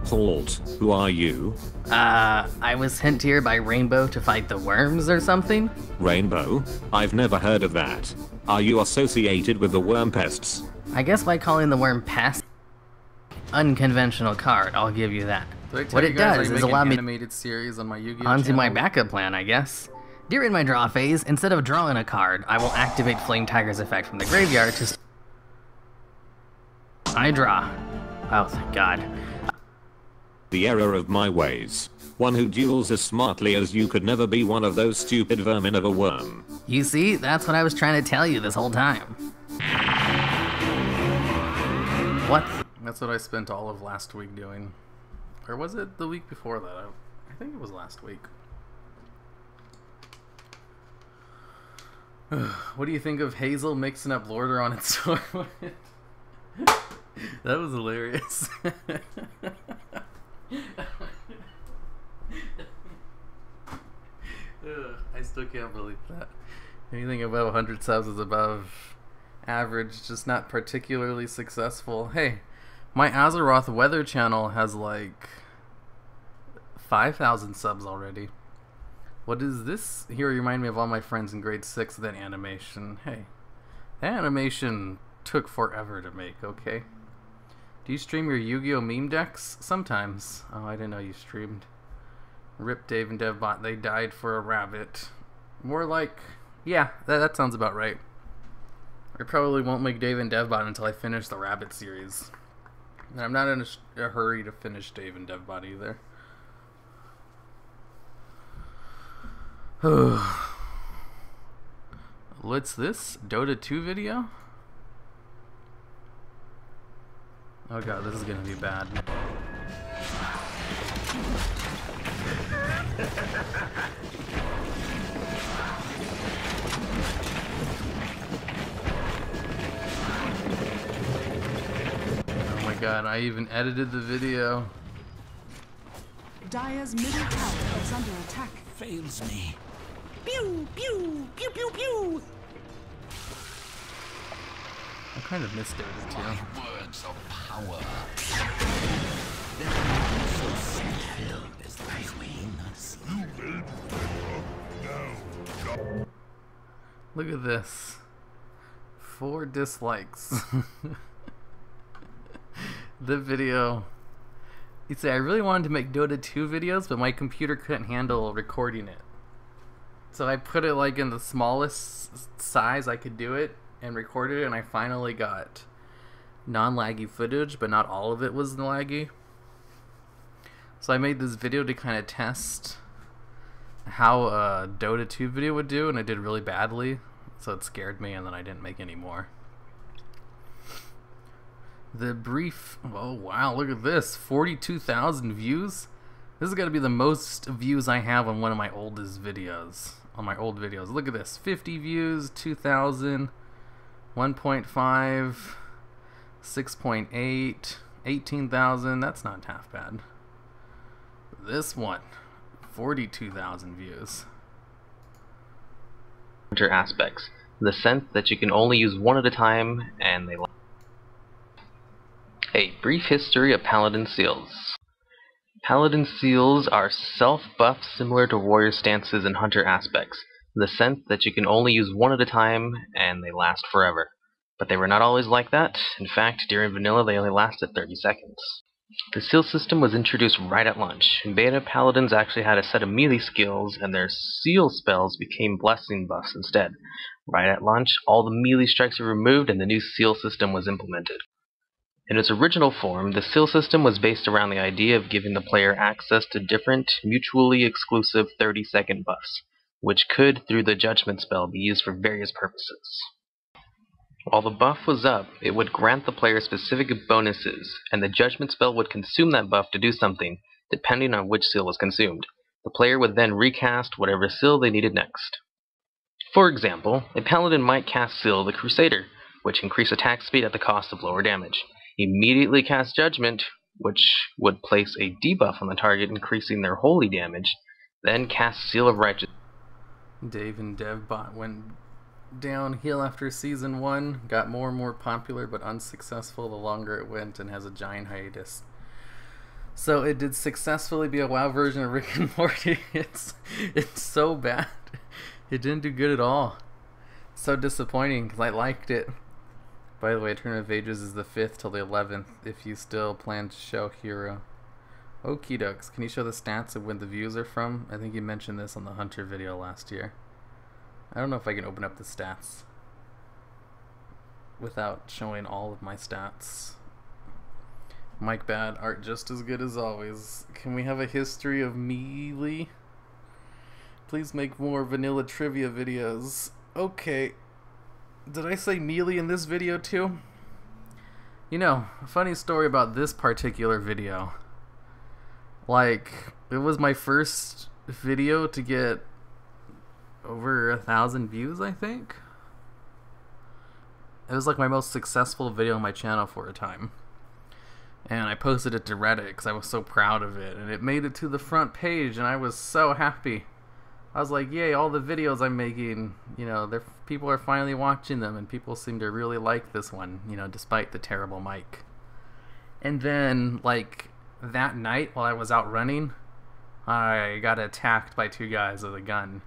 Halt, who are you? I was sent here by Rainbow to fight the worms or something? Rainbow? I've never heard of that. Are you associated with the worm pests? I guess by calling the worm pest unconventional card, I'll give you that. What it does is allow me animated series on my Yu-Gi-Oh! onto channel. my backup plan, I guess. During my draw phase, instead of drawing a card, I will activate Flame Tiger's effect from the graveyard to... I draw. Oh, thank God. The error of my ways. One who duels as smartly as you could never be one of those stupid vermin of a worm. You see, that's what I was trying to tell you this whole time. What? That's what I spent all of last week doing. Or was it the week before that? I think it was last week. What do you think of Hazel mixing up Lorder on its sword? That was hilarious. I still can't believe that. Anything above 100 subs is above average, just not particularly successful. Hey, my Azeroth Weather channel has like 5,000 subs already. What is this? Here, remind me of all my friends in grade 6 with that animation. Hey, that animation took forever to make, okay? Do you stream your Yu-Gi-Oh! Meme decks? Sometimes. Oh, I didn't know you streamed. Rip Dave and DevBot, they died for a rabbit. More like, yeah, that sounds about right. I probably won't make Dave and DevBot until I finish the rabbit series. And I'm not in a hurry to finish Dave and DevBot either. What's this? Dota 2 video? Oh god, this is gonna be bad. Oh my god, I even edited the video. Dire's middle tower is under attack. Fails me. Pew, pew, pew, pew, pew. I kind of missed Dota 2. Words of power. So sad as the wings. Look at this. 4 dislikes. The video. You see, I really wanted to make Dota 2 videos, but my computer couldn't handle recording it. So I put it like in the smallest size I could do it and recorded it, and I finally got non-laggy footage, but not all of it was laggy. So I made this video to kind of test how a Dota 2 video would do, and it did really badly, so it scared me, and then I didn't make any more. The brief, oh wow, look at this, 42,000 views. This is gonna be the most views I have on one of my oldest videos, on my old videos. Look at this, 50 views, 2,000, 1.5, 6.8, 18,000. That's not half bad. This one, 42,000 views. Aspects. The sense that you can only use one at a time, and they. A brief history of Paladin Seals. Paladin Seals are self-buffs similar to warrior stances and hunter aspects, in the sense that you can only use one at a time, and they last forever. But they were not always like that. In fact, during vanilla they only lasted 30 seconds. The seal system was introduced right at launch. In beta, Paladins actually had a set of melee skills, and their seal spells became blessing buffs instead. Right at launch, all the melee strikes were removed and the new seal system was implemented. In its original form, the seal system was based around the idea of giving the player access to different, mutually exclusive 30-second buffs, which could, through the judgment spell, be used for various purposes. While the buff was up, it would grant the player specific bonuses, and the judgment spell would consume that buff to do something, depending on which seal was consumed. The player would then recast whatever seal they needed next. For example, a paladin might cast Seal the Crusader, which increased attack speed at the cost of lower damage. Immediately cast Judgment, which would place a debuff on the target, increasing their holy damage, then cast Seal of Righteousness. Dave and DevBot went downhill after Season 1, got more and more popular but unsuccessful the longer it went, and has a giant hiatus. So it did successfully be a WoW version of Rick and Morty. It's so bad. It didn't do good at all. So disappointing, because I liked it. By the way, Tournament of Ages is the 5th till the 11th, if you still plan to show Hero. Okie dokes, can you show the stats of when the views are from? I think you mentioned this on the Hunter video last year. I don't know if I can open up the stats without showing all of my stats. Mike Bad, art just as good as always. Can we have a history of Melee? Please make more vanilla trivia videos. Okay. Did I say Melee in this video too? You know, a funny story about this particular video. Like, it was my first video to get over 1,000 views, I think. It was like my most successful video on my channel for a time. And I posted it to Reddit because I was so proud of it. And it made it to the front page, and I was so happy. I was like, yay, all the videos I'm making, you know, people are finally watching them, and people seem to really like this one, you know, despite the terrible mic. And then, like, that night while I was out running, I got attacked by 2 guys with a gun.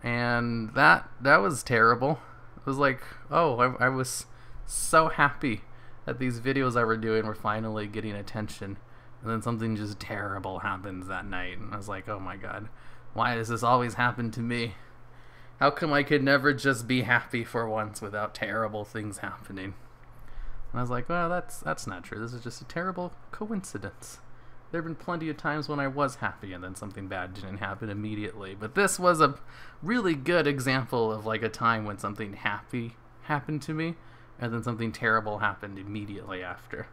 And that was terrible. It was like, oh, I was so happy that these videos I were doing were finally getting attention. And then something just terrible happens that night. And I was like, oh my god, why does this always happen to me? How come I could never just be happy for once without terrible things happening? And I was like, well, that's not true. This is just a terrible coincidence. There have been plenty of times when I was happy and then something bad didn't happen immediately. But this was a really good example of like a time when something happy happened to me and then something terrible happened immediately after.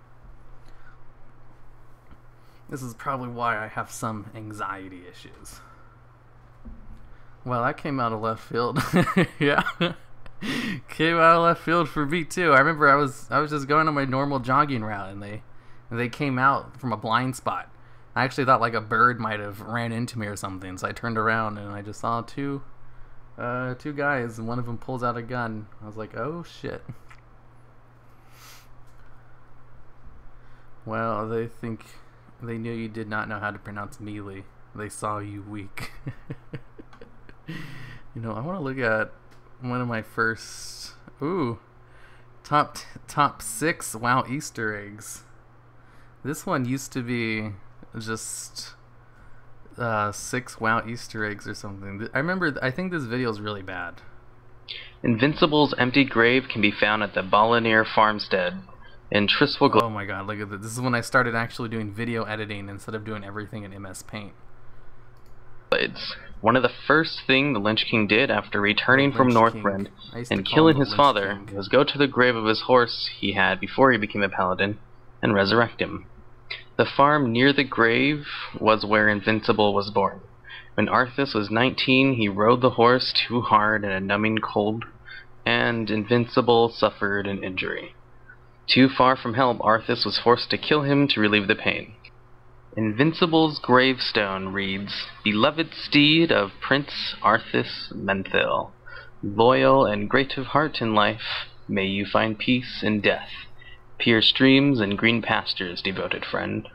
This is probably why I have some anxiety issues. Well, that came out of left field. Yeah. Came out of left field for me too. I remember I was just going on my normal jogging route and they came out from a blind spot. I actually thought like a bird might have ran into me or something, so I turned around and I just saw two guys, and one of them pulls out a gun. I was like, oh shit. Well, they knew you did not know how to pronounce melee. They saw you weak. You know, I want to look at one of my first top 6 WoW Easter eggs. This one used to be just 6 WoW Easter eggs or something. I think this video is really bad. Invincible's empty grave can be found at the Balanier farmstead in Triswell. Oh my god, look at this. This is when I started actually doing video editing instead of doing everything in MS Paint. One of the first things the Lynch King did after returning from Northrend and killing his father was go to the grave of his horse he had before he became a paladin and resurrect him. The farm near the grave was where Invincible was born. When Arthas was 19, he rode the horse too hard in a numbing cold, and Invincible suffered an injury. Too far from help, Arthas was forced to kill him to relieve the pain. Invincible's gravestone reads, "Beloved steed of Prince Arthas Menthil, loyal and great of heart in life, may you find peace in death. Pure streams and green pastures, devoted friend."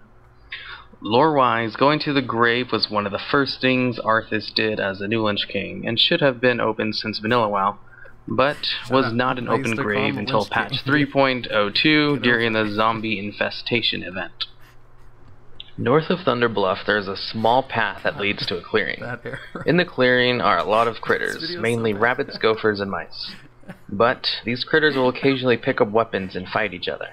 Lore-wise, going to the grave was one of the first things Arthas did as the new Lynch King, and should have been open since Vanilla WoW, but was not an open grave until patch 3.02 during the zombie infestation event. North of Thunderbluff, there is a small path that leads to a clearing. In the clearing are a lot of critters, mainly rabbits, gophers, and mice. But these critters will occasionally pick up weapons and fight each other.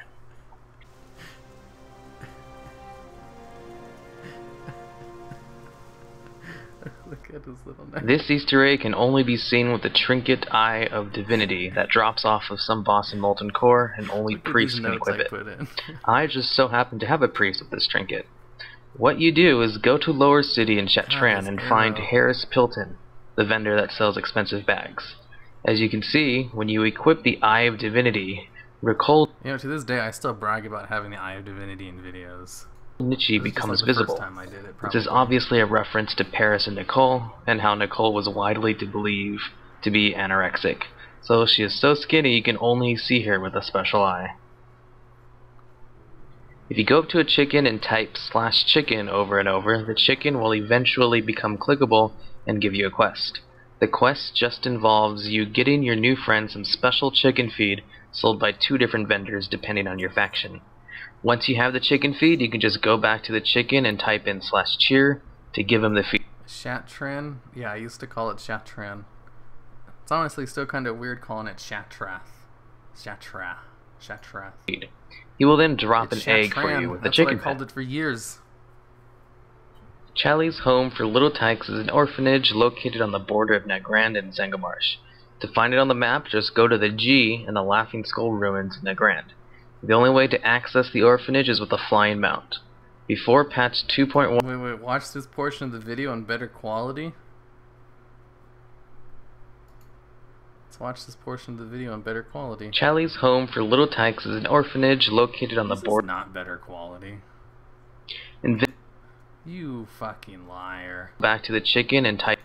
Look at his little neck. This Easter egg can only be seen with the trinket Eye of Divinity that drops off of some boss in Molten Core, and only priests can equip it. I just so happen to have a priest with this trinket. What you do is go to Lower City in Shatran and find Harris Pilton, the vendor that sells expensive bags. As you can see, when you equip the Eye of Divinity, Recall, you know, to this day I still brag about having the Eye of Divinity in videos. Nietzsche becomes visible. This is obviously a reference to Paris and Nicole, and how Nicole was widely believed to be anorexic. So she is so skinny you can only see her with a special eye. If you go up to a chicken and type /chicken over and over, the chicken will eventually become clickable and give you a quest. The quest just involves you getting your new friend some special chicken feed sold by 2 different vendors depending on your faction. Once you have the chicken feed, you can just go back to the chicken and type in /cheer to give him the feed. Shatran? Yeah, I used to call it Shatran. It's honestly still kind of weird calling it Shatrath. Shatrath. He will then drop an egg for you with the chicken. That's what I called it for years. Chally's home for little tykes is an orphanage located on the border of Nagrand and Zangamarsh. To find it on the map, just go to the G and the Laughing Skull ruins in Nagrand. The only way to access the orphanage is with a flying mount. Before patch 2.1... Wait, watch this portion of the video in better quality? Let's watch this portion of the video in better quality. Charlie's home for little tykes is an orphanage located on the This is border. not better quality. And You fucking liar. back to the chicken and type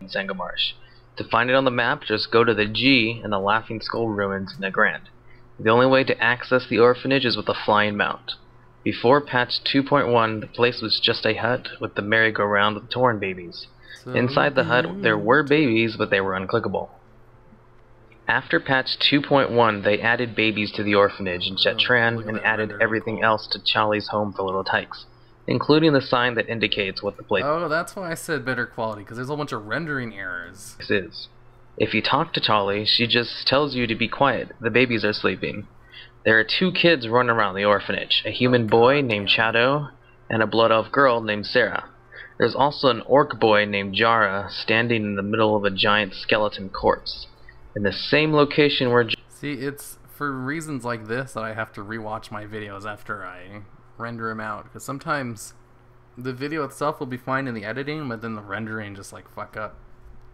in Zangamarsh. To find it on the map, just go to the G and the Laughing Skull Ruins in the Grand. The only way to access the orphanage is with a flying mount. Before patch 2.1, the place was just a hut with the merry-go-round with torn babies. So Inside the hut, there were babies, but they were unclickable. After patch 2.1, they added babies to the orphanage in Chetran look at and that added rendering everything quality. else to Charlie's home for little tykes, including the sign that indicates what the place Oh, that's why I said better quality, because there's a whole bunch of rendering errors. is. If you talk to Charlie, she just tells you to be quiet. The babies are sleeping. There are 2 kids running around the orphanage, a human boy named Shadow and a blood elf girl named Sarah. There's also an orc boy named Jara standing in the middle of a giant skeleton corpse, in the same location where See, it's for reasons like this that I have to rewatch my videos after I render them out, because sometimes the video itself will be fine in the editing, but then the rendering just like fuck up.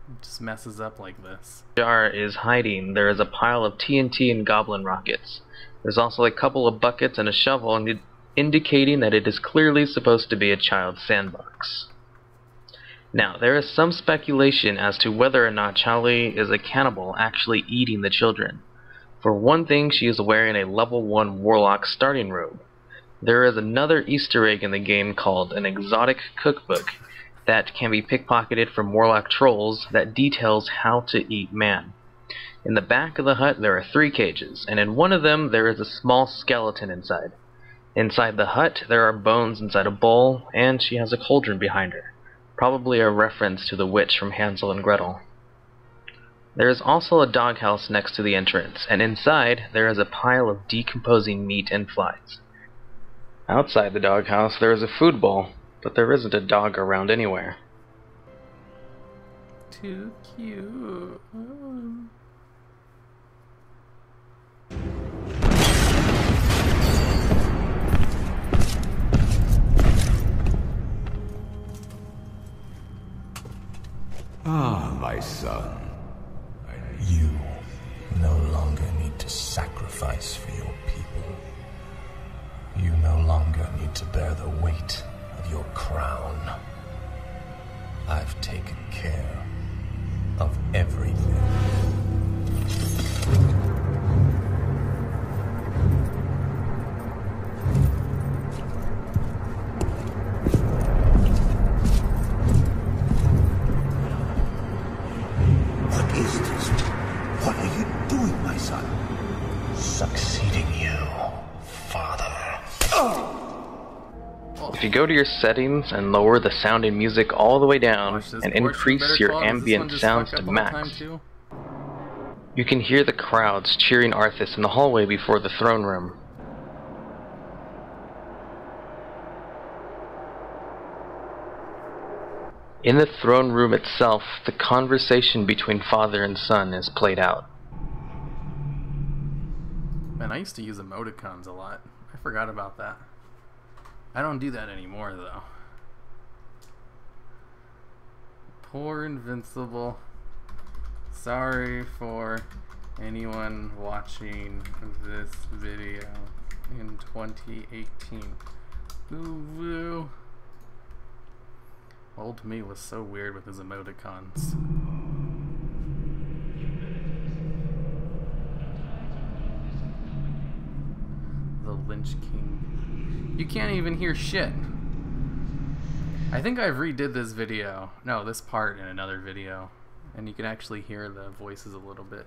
It just messes up like this. Jara is hiding. There is a pile of TNT and goblin rockets. There's also a couple of buckets and a shovel, indicating that it is clearly supposed to be a child's sandbox. Now, there is some speculation as to whether or not Charlie is a cannibal actually eating the children. For one thing, she is wearing a level 1 warlock starting robe. There is another Easter egg in the game called an exotic cookbook that can be pickpocketed from warlock trolls that details how to eat man. In the back of the hut there are 3 cages, and in one of them there is a small skeleton inside. Inside the hut there are bones inside a bowl, and she has a cauldron behind her. Probably a reference to the witch from Hansel and Gretel. There is also a doghouse next to the entrance, and inside there is a pile of decomposing meat and flies. Outside the doghouse there is a food bowl, but there isn't a dog around anywhere. Too cute. Ah, my son. You no longer need to sacrifice for your people. You no longer need to bear the weight of your crown. I've taken care of everything. What is this? What are you doing, my son? Succeeding you, father. If you go to your settings and lower the sound and music all the way down Watch this and portion increase better your quality. Does this one ambient just sounds fuck to up all the time max, too? you can hear the crowds cheering Arthas in the hallway before the throne room. In the throne room itself, the conversation between father and son is played out. Man, I used to use emoticons a lot. I forgot about that. I don't do that anymore, though. Poor Invincible. Sorry for anyone watching this video in 2018. Ooh, woo. Old me was so weird with his emoticons. The Lynch King. You can't even hear shit. I think I've redid this video. No, this part in another video. And you can actually hear the voices a little bit.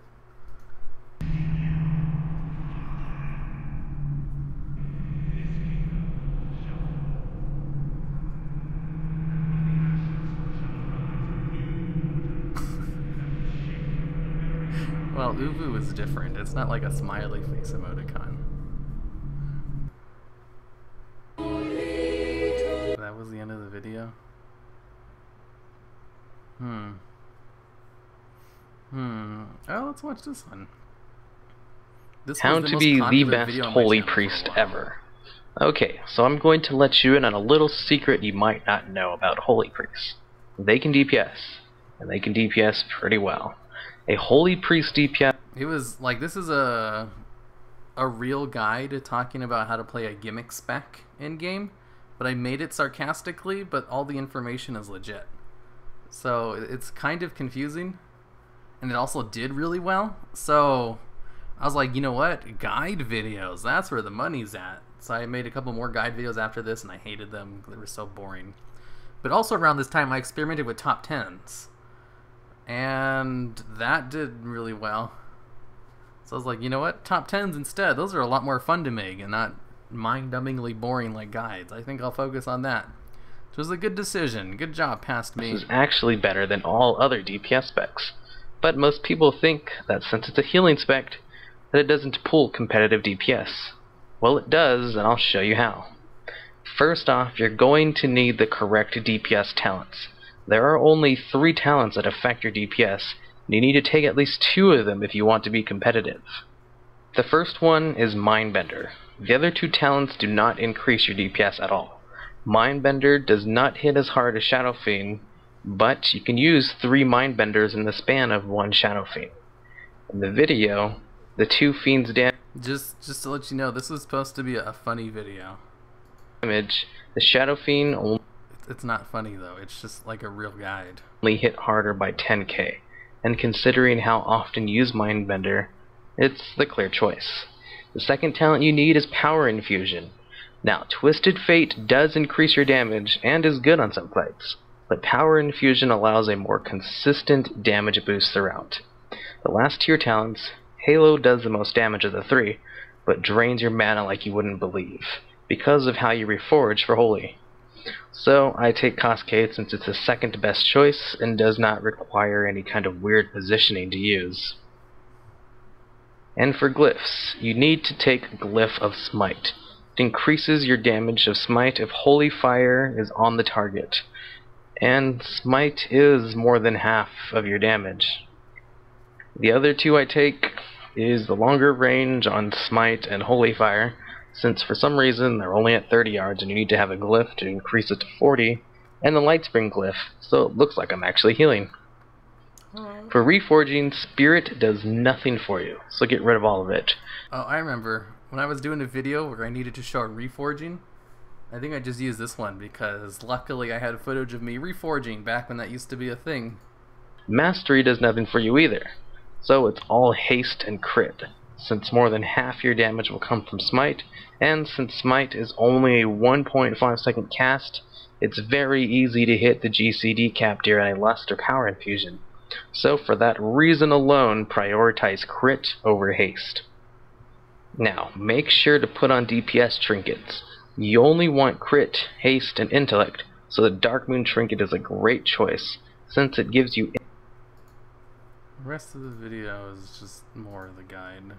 Well, Uvu is different. It's not like a smiley face emoticon. That was the end of the video? Oh, let's watch this one. This How was to most be the popular best video on my holy channel for a priest while. ever. Okay, so I'm going to let you in on a little secret you might not know about holy priests. They can DPS, and they can DPS pretty well. A Holy Priest DPS. It was like, this is a real guide talking about how to play a gimmick spec in game, but I made it sarcastically, but all the information is legit. So it's kind of confusing, and it also did really well. So I was like, you know what? Guide videos, that's where the money's at. So I made a couple more guide videos after this, and I hated them. They were so boring. But also around this time, I experimented with top 10s. And that did really well. So I was like, you know what? Top 10s instead. Those are a lot more fun to make and not mind-numbingly boring like guides. I think I'll focus on that. It was a good decision. Good job, past me. This is actually better than all other DPS specs. But most people think that since it's a healing spec, that it doesn't pull competitive DPS. Well, it does, and I'll show you how. First off, you're going to need the correct DPS talents. There are only 3 talents that affect your DPS, and you need to take at least 2 of them if you want to be competitive. The first one is Mindbender. The other 2 talents do not increase your DPS at all. Mindbender does not hit as hard as Shadow Fiend, but you can use 3 Mindbenders in the span of 1 Shadow Fiend. In the video, the 2 Fiends damage. Just to let you know, this was supposed to be a funny video. The Shadow Fiend only It's not funny though, it's just like a real guide. hit harder by 10k, and considering how often you use Mindbender, it's the clear choice. The second talent you need is Power Infusion. Now, Twisted Fate does increase your damage and is good on some fights, but Power Infusion allows a more consistent damage boost throughout. The last tier talents, Halo does the most damage of the 3, but drains your mana like you wouldn't believe, because of how you reforge for Holy. So I take Cascade since it's the second best choice and does not require any kind of weird positioning to use. And for glyphs, you need to take Glyph of Smite. It increases your damage of Smite if Holy Fire is on the target, and Smite is more than half of your damage. The other 2 I take is the longer range on Smite and Holy Fire, since for some reason they're only at 30 yards and you need to have a glyph to increase it to 40, and the Lightspring glyph, so it looks like I'm actually healing. For reforging, Spirit does nothing for you, so get rid of all of it. Oh, I remember. When I was doing a video where I needed to show reforging, I think I just used this one because luckily I had footage of me reforging back when that used to be a thing. Mastery does nothing for you either, so it's all haste and crit, since more than half your damage will come from Smite, and since Smite is only a 1.5 second cast, it's very easy to hit the GCD cap during a Lust or Power Infusion. So for that reason alone, prioritize crit over haste. Now, make sure to put on DPS trinkets. You only want crit, haste, and intellect, so the Dark Moon trinket is a great choice, since it gives you. The rest of the video is just more of the guide.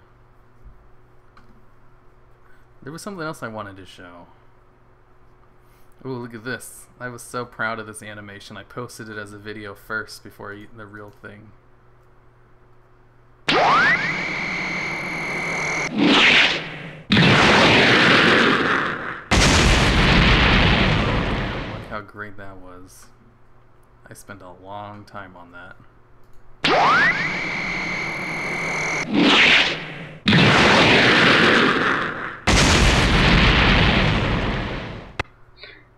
There was something else I wanted to show. Ooh, look at this. I was so proud of this animation. I posted it as a video first before the real thing. Look how great that was. I spent a long time on that.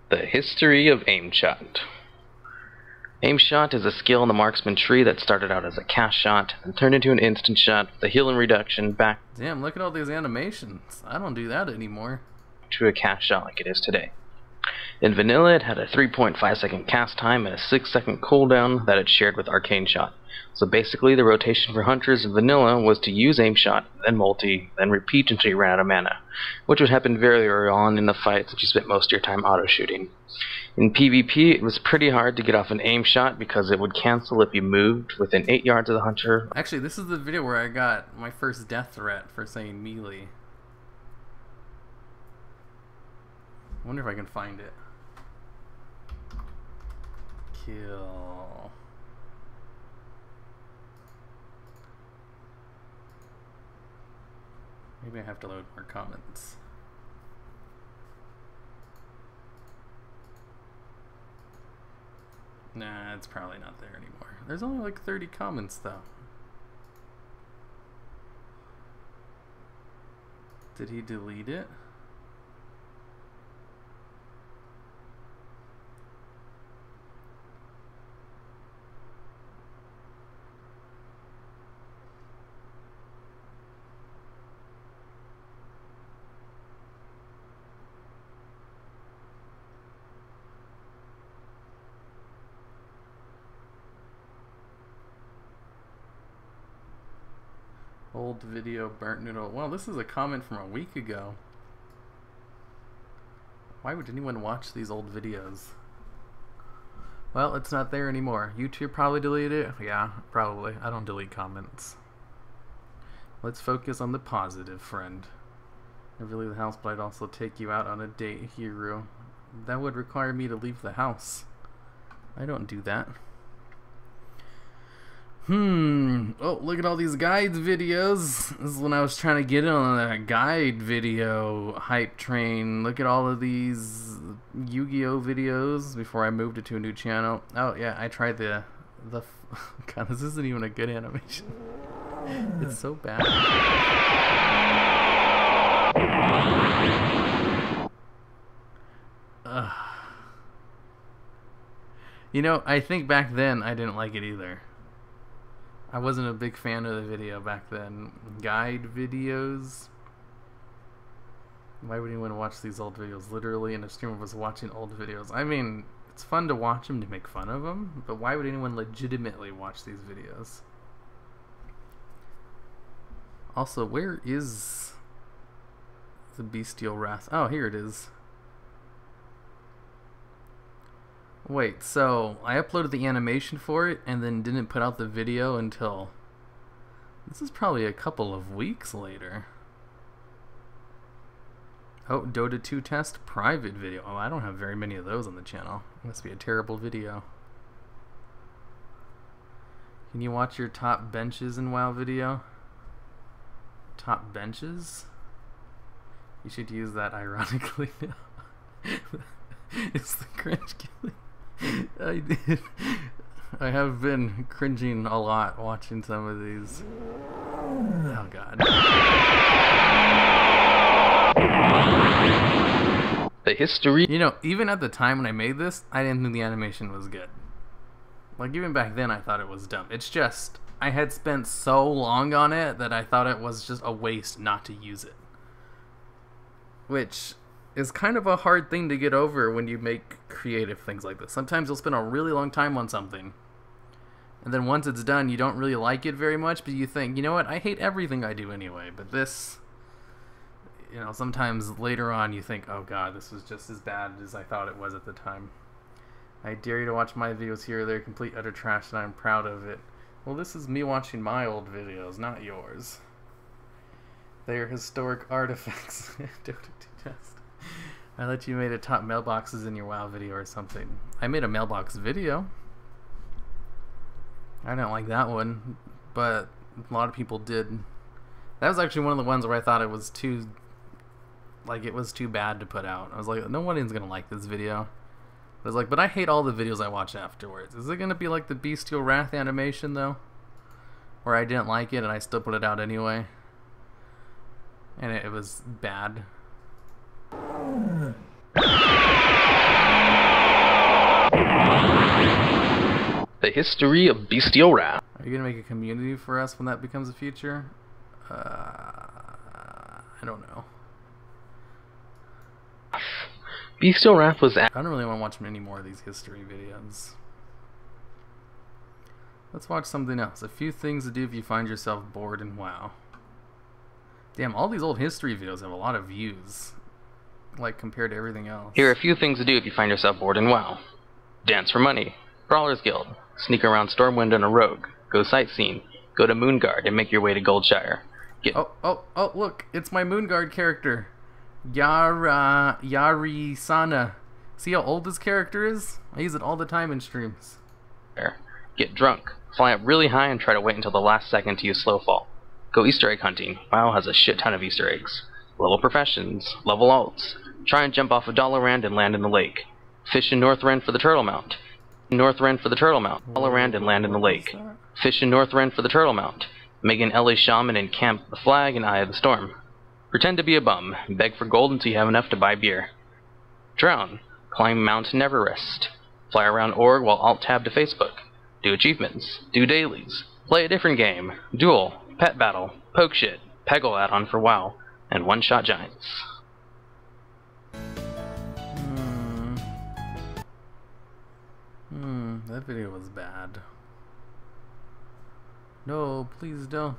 The history of aim shot. Aim shot is a skill in the marksman tree that started out as a cast shot and turned into an instant shot with a healing reduction back Damn, look at all these animations. I don't do that anymore. to a cast shot like it is today. In vanilla, it had a 3.5 second cast time and a 6 second cooldown that it shared with Arcane Shot. So basically, the rotation for hunters in vanilla was to use aim shot, then multi, then repeat until you ran out of mana, which would happen very early on in the fight since you spent most of your time auto shooting. In PvP, it was pretty hard to get off an aim shot because it would cancel if you moved within 8 yards of the hunter. Actually, this is the video where I got my first death threat for saying melee. I wonder if I can find it. Kill. Maybe I have to load more comments. Nah, it's probably not there anymore. There's only like 30 comments though. Did he delete it? Old video burnt noodle. Well, this is a comment from a week ago. Why would anyone watch these old videos? Well, it's not there anymore. YouTube probably deleted it. Yeah, probably. I don't delete comments. Let's focus on the positive, friend. Never leave the house, but I'd also take you out on a date, Hero. That would require me to leave the house. I don't do that. Oh, look at all these guides videos. This is when I was trying to get in on that guide video hype train. Look at all of these Yu-Gi-Oh videos before I moved it to a new channel. Oh yeah, I tried the God, this isn't even a good animation. It's so bad. You know, I think back then I didn't like it either. I wasn't a big fan of the video back then. Guide videos. Why would anyone watch these old videos? Literally, and a streamer was watching old videos. I mean, it's fun to watch them to make fun of them, but why would anyone legitimately watch these videos? Also, where is the Bestial Wrath? Oh, here it is. Wait, so I uploaded the animation for it and then didn't put out the video until... This is probably a couple of weeks later. Oh, Dota 2 test private video. Oh, I don't have very many of those on the channel. It must be a terrible video. Can you watch your top benches in WoW video? Top benches? You should use that ironically now. It's the cringe killing. I did. I have been cringing a lot watching some of these. Oh god. The history. You know, even at the time when I made this, I didn't think the animation was good. Like, even back then I thought it was dumb. It's just, I had spent so long on it that I thought it was just a waste not to use it. Which is kind of a hard thing to get over when you make creative things like this. Sometimes you'll spend a really long time on something, and then once it's done, you don't really like it very much, but you think, you know what, I hate everything I do anyway. But this, you know, sometimes later on you think, oh god, this was just as bad as I thought it was at the time. I dare you to watch my videos here. They're complete utter trash and I'm proud of it. Well, this is me watching my old videos, not yours. They are historic artifacts. Dota 2 test. I thought you made a top mailboxes in your WoW video or something. I made a mailbox video. I didn't like that one, but a lot of people did. That was actually one of the ones where I thought it was too, like, it was too bad to put out. I was like, no one's gonna like this video. I was like, but I hate all the videos I watch afterwards. Is it gonna be like the Bestial Wrath animation though, where I didn't like it and I still put it out anyway, and it was bad? The history of Bestial Wrath. Are you gonna make a community for us when that becomes a feature? I don't know. Bestial Wrath was. I don't really want to watch many more of these history videos. Let's watch something else. A few things to do if you find yourself bored in WoW. Damn, all these old history videos have a lot of views, like, compared to everything else. Here are a few things to do if you find yourself bored in WoW. Dance for money. Brawlers Guild. Sneak around Stormwind on a rogue. Go sightseeing. Go to Moonguard and make your way to Goldshire. Oh, look, it's my Moonguard character. Yarisana. See how old this character is? I use it all the time in streams. Get drunk. Fly up really high and try to wait until the last second to use Slowfall. Go Easter egg hunting. WoW has a shit ton of Easter eggs. Level professions. Level alts. Try and jump off of Dalaran and land in the lake. Fish in Northrend for the Turtle Mount. Northrend for the Turtle Mount. Dalaran and land in the lake. Fish in Northrend for the Turtle Mount. Make an LA Shaman and camp the flag in Eye of the Storm. Pretend to be a bum. Beg for gold until you have enough to buy beer. Drown. Climb Mount Everest. Fly around org while alt-tab to Facebook. Do achievements. Do dailies. Play a different game. Duel. Pet battle. Poke shit. Peggle add-on for WoW. And one-shot giants. That video was bad. No, please don't.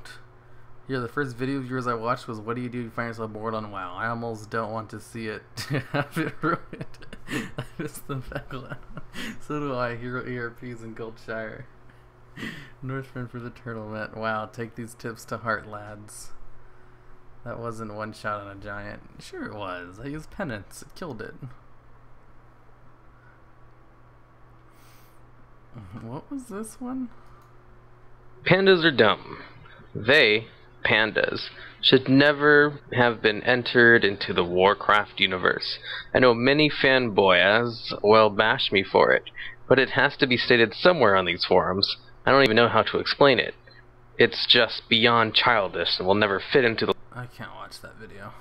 Yeah, the first video of yours I watched was what do you do if you find yourself bored on WoW? I almost don't want to see it to have it ruined. I miss the Peggle. So do I. Hero ERPs in Goldshire. Northman for the tournament. Wow, take these tips to heart, lads. That wasn't one shot on a giant. Sure it was. I used penance. It killed it. What was this one? Pandas are dumb. They, pandas, should never have been entered into the Warcraft universe. I know many fanboyas will bash me for it, but it has to be stated somewhere on these forums. I don't even know how to explain it. It's just beyond childish and will never fit into the... I can't watch that video.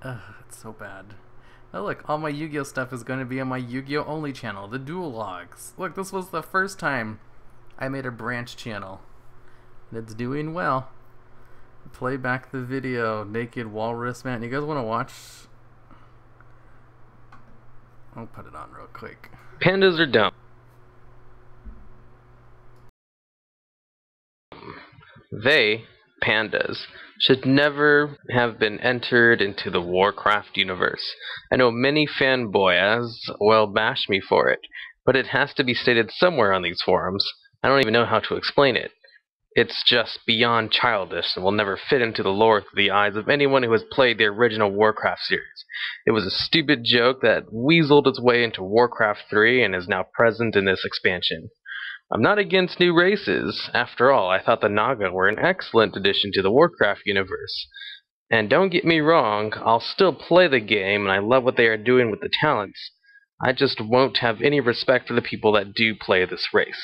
It's so bad. Oh look, all my Yu-Gi-Oh stuff is going to be on my Yu-Gi-Oh only channel, the Duel Logs. Look, this was the first time I made a branch channel. And it's doing well. Play back the video, Naked Walrus Man. You guys want to watch? I'll put it on real quick. Pandas are dumb. They, pandas, should never have been entered into the Warcraft universe. I know many fanboyas will bash me for it, but it has to be stated somewhere on these forums. I don't even know how to explain it. It's just beyond childish and will never fit into the lore through the eyes of anyone who has played the original Warcraft series. It was a stupid joke that weaseled its way into Warcraft 3 and is now present in this expansion. I'm not against new races. After all, I thought the Naga were an excellent addition to the Warcraft universe. And don't get me wrong, I'll still play the game and I love what they are doing with the talents. I just won't have any respect for the people that do play this race.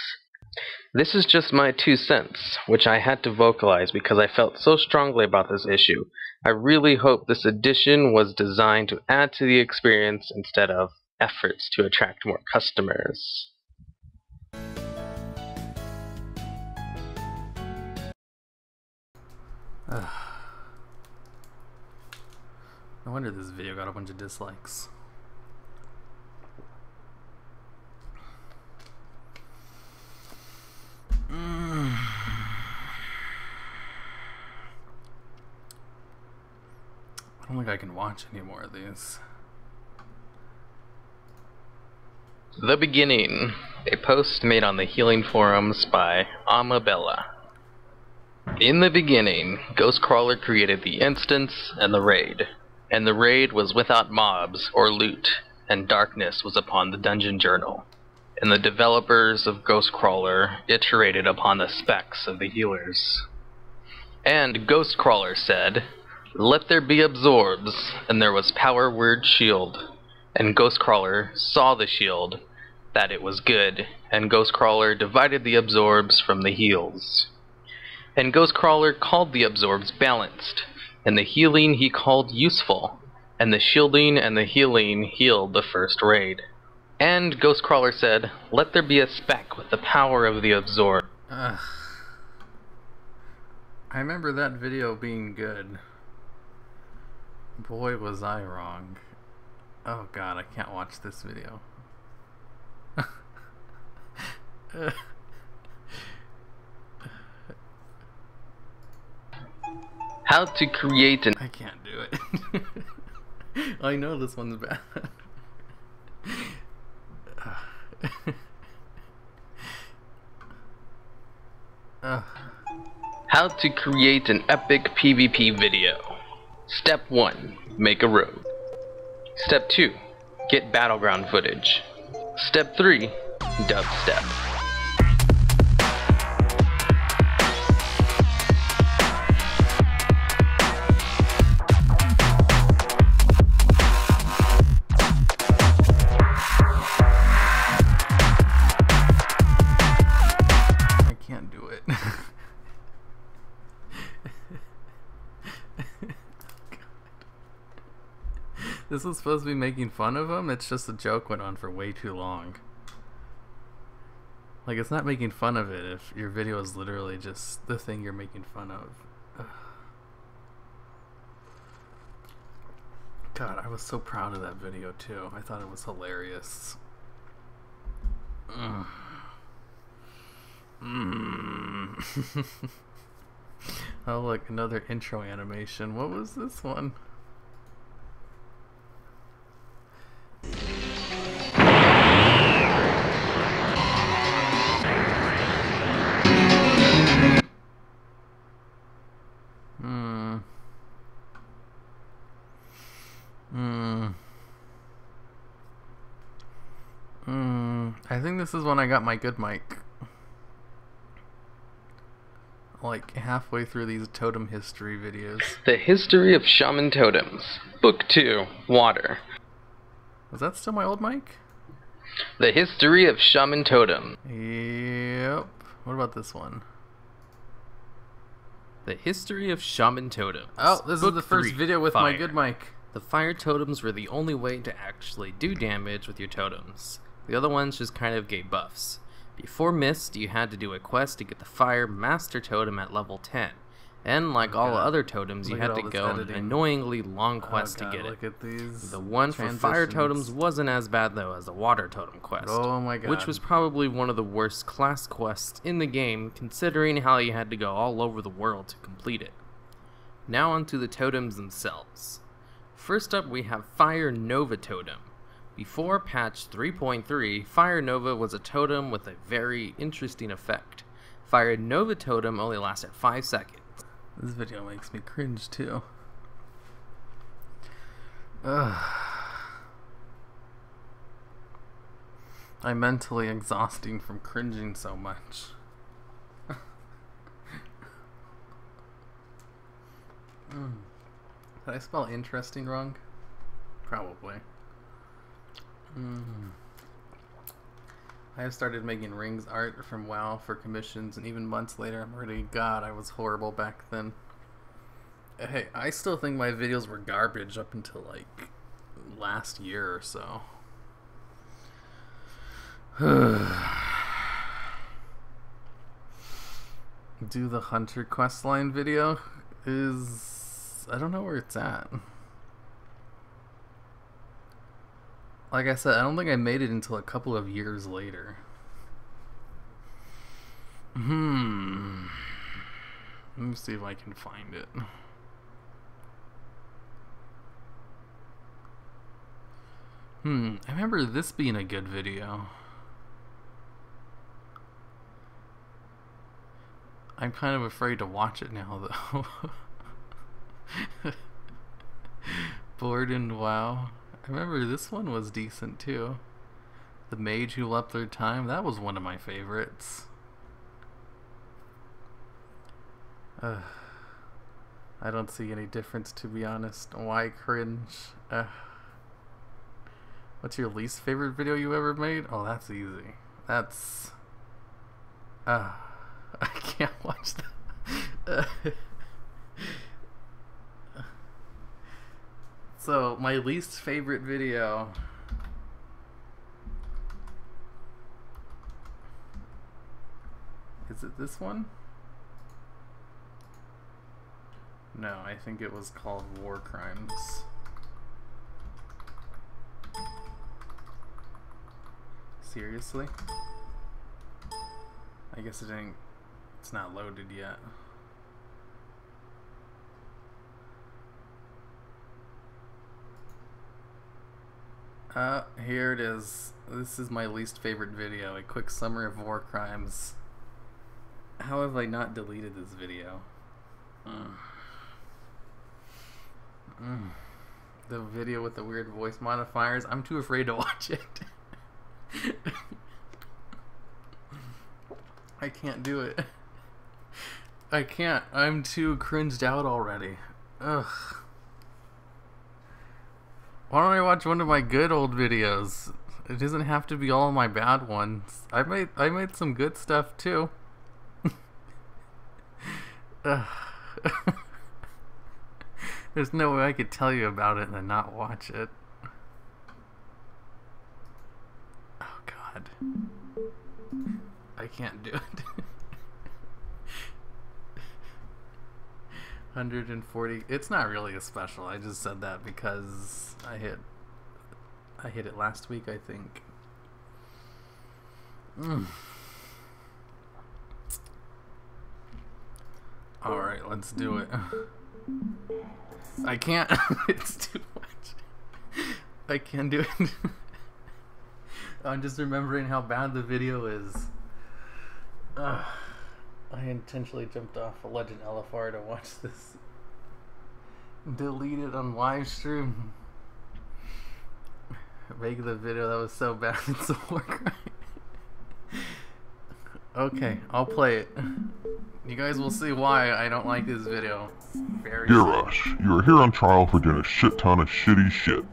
This is just my 2 cents, which I had to vocalize because I felt so strongly about this issue. I really hope this edition was designed to add to the experience instead of efforts to attract more customers. No wonder this video got a bunch of dislikes. I don't think I can watch any more of these. The Beginning, a post made on the healing forums by Amabella. In the beginning, Ghostcrawler created the instance and the raid was without mobs or loot, and darkness was upon the dungeon journal. And the developers of Ghostcrawler iterated upon the specs of the healers. And Ghostcrawler said, "Let there be absorbs," and there was power word shield. And Ghostcrawler saw the shield, that it was good, and Ghostcrawler divided the absorbs from the heals. And Ghostcrawler called the absorbs balanced, and the healing he called useful, and the shielding and the healing healed the first raid. And Ghostcrawler said, "Let there be a spec with the power of the absorb." I remember that video being good. Boy, was I wrong. Oh god, I can't watch this video. How to create an... I can't do it. I know this one's bad. How to create an epic PvP video. Step 1. Make a road. Step 2. Get battleground footage. Step 3. Dubstep. This is supposed to be making fun of him? It's just a joke went on for way too long. Like, it's not making fun of it if your video is literally just the thing you're making fun of. Ugh. God, I was so proud of that video too. I thought it was hilarious. Oh look, another intro animation. What was this one? I think this is when I got my good mic. Like halfway through these totem history videos. The History of Shaman Totems. Book 2, Water. Was that still my old mic? The History of Shaman Totem. Yep. What about this one? The History of Shaman Totems. Oh, this Book is the first 3, video with Fire. my good mic. The fire totems were the only way to actually do damage with your totems. The other ones just kind of gave buffs. Before Mist, you had to do a quest to get the Fire Master Totem at level 10. And like all other totems, you Look at had to all this go on an editing. annoyingly long quest to get it. Look at these The one for fire transitions. totems wasn't as bad though as the water totem quest. Oh my god. Which was probably one of the worst class quests in the game, considering how you had to go all over the world to complete it. Now onto the totems themselves. First up we have Fire Nova Totem. Before patch 3.3, Fire Nova was a totem with a very interesting effect. Fire Nova Totem only lasted 5 seconds. This video makes me cringe too. Ugh. I'm mentally exhausting from cringing so much. Did I spell interesting wrong? Probably. I have started making rings art from WoW for commissions, and even months later I'm already, God, I was horrible back then. Hey, I still think my videos were garbage up until like last year or so. Do the Hunter questline video is... I don't know where it's at. Like I said, I don't think I made it until a couple of years later. Let me see if I can find it. I remember this being a good video. I'm kind of afraid to watch it now, though. Bored and WoW. I remember this one was decent too. The Mage Who Leapt Through Time, that was one of my favorites. I don't see any difference, to be honest. Why cringe? What's your least favorite video you ever made? Oh, that's easy. That's... I can't watch that. So, my least favorite video... Is it this one? No, I think it was called War Crimes. Seriously? I guess it ain't... It's not loaded yet. Here it is. This is my least favorite video. A quick summary of War Crimes. How have I not deleted this video? The video with the weird voice modifiers. I'm too afraid to watch it. I can't do it. I can't. I'm too cringed out already. Ugh. Why don't I watch one of my good old videos? It doesn't have to be all my bad ones. I made some good stuff too. There's no way I could tell you about it and then not watch it. god. I can't do it. 140. It's not really a special. I just said that because I hit it last week, I think. Alright, let's do it. I can't. It's too much. I can't do it. I'm just remembering how bad the video is. I intentionally jumped off a Legend LFR to watch this. Delete it on live stream. Make the video that was so bad it's a war crime. Okay, I'll play it. You guys will see why I don't like this video. Very Garrosh, you are here on trial for doing a shit ton of shitty shit.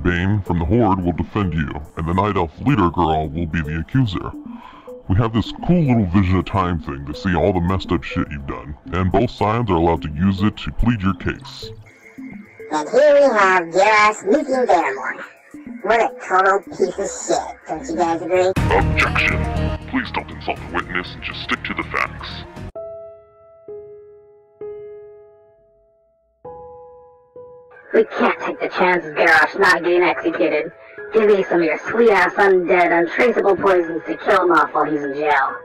Bane from the Horde will defend you, and the Night Elf leader girl will be the accuser. We have this cool little vision of time thing to see all the messed up shit you've done, and both sides are allowed to use it to plead your case. And here we have Garrosh meeting Barrymore. What a total piece of shit, don't you guys agree? Objection! Please don't insult the witness and just stick to the facts. We can't take the chance of Garrosh not getting executed. Give me some of your sweet-ass undead, untraceable poisons to kill him off while he's in jail.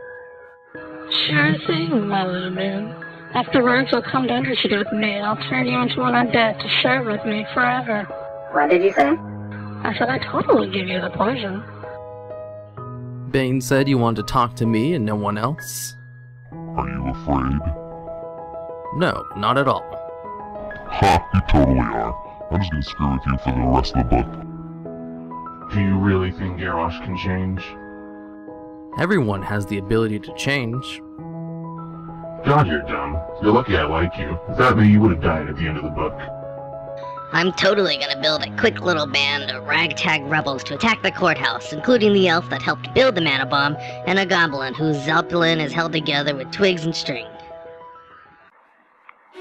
Sure thing, my little man. Afterwards, you'll come to execute with me, and I'll turn you into an undead to share with me forever. What did you say? I said I'd totally give you the poison. Bane said you wanted to talk to me and no one else. Are you afraid? No, not at all. Ha, you totally are. I'm just gonna screw with you for the rest of the book. Do you really think Garrosh can change? Everyone has the ability to change. God, you're dumb. You're lucky I like you. If that meant you would have died at the end of the book. I'm totally gonna build a quick little band of ragtag rebels to attack the courthouse, including the elf that helped build the mana bomb, and a goblin whose zeppelin is held together with twigs and string.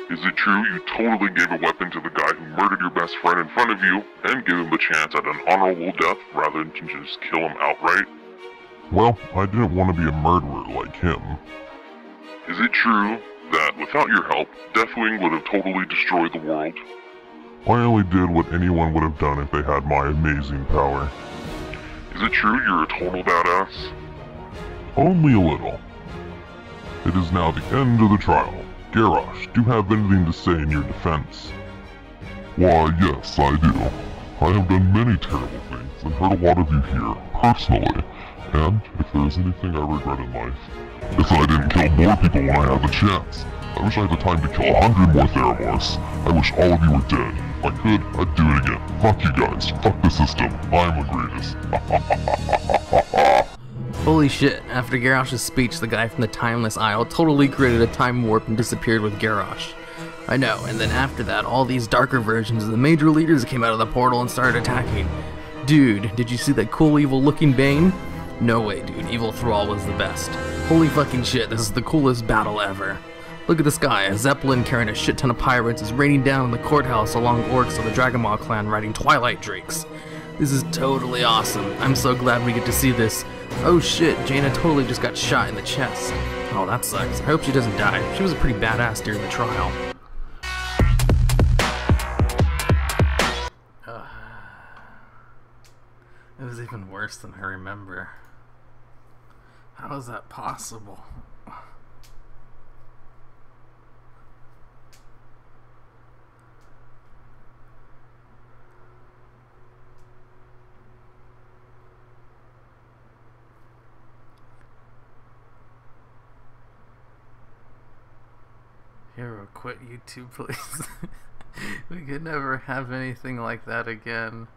Is it true you totally gave a weapon to the guy who murdered your best friend in front of you, and gave him the chance at an honorable death rather than to just kill him outright? Well, I didn't want to be a murderer like him. Is it true that without your help, Deathwing would have totally destroyed the world? I only did what anyone would have done if they had my amazing power. Is it true you're a total badass? Only a little. It is now the end of the trial. Garrosh, do you have anything to say in your defense? Why, yes, I do. I have done many terrible things and hurt a lot of you here, personally. And if there is anything I regret in life, it's that I didn't kill more people when I had the chance. I wish I had the time to kill 100 more Theramorphs. I wish all of you were dead. If I could, I'd do it again. Fuck you guys. Fuck the system. I'm the greatest. Holy shit, after Garrosh's speech, the guy from the Timeless Isle totally created a time warp and disappeared with Garrosh. I know, and then after that, all these darker versions of the major leaders came out of the portal and started attacking. Dude, did you see that cool evil looking Bane? No way, dude, Evil Thrall was the best. Holy fucking shit, this is the coolest battle ever. Look at this guy, a zeppelin carrying a shit ton of pirates is raining down on the courthouse along orcs of the Dragonmaw clan riding Twilight Drakes. This is totally awesome. I'm so glad we get to see this. Oh shit, Jaina totally just got shot in the chest. Oh, that sucks. I hope she doesn't die. She was a pretty badass during the trial. It was even worse than I remember. How is that possible? Hero, quit YouTube, please. We could never have anything like that again.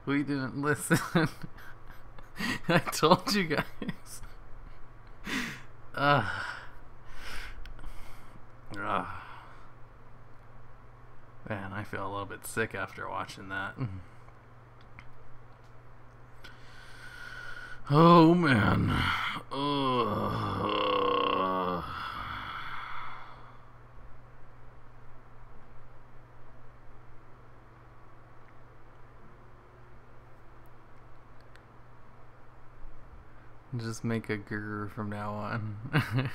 We didn't listen. I told you guys. Man, I feel a little bit sick after watching that. Oh man. Just make a grr from now on.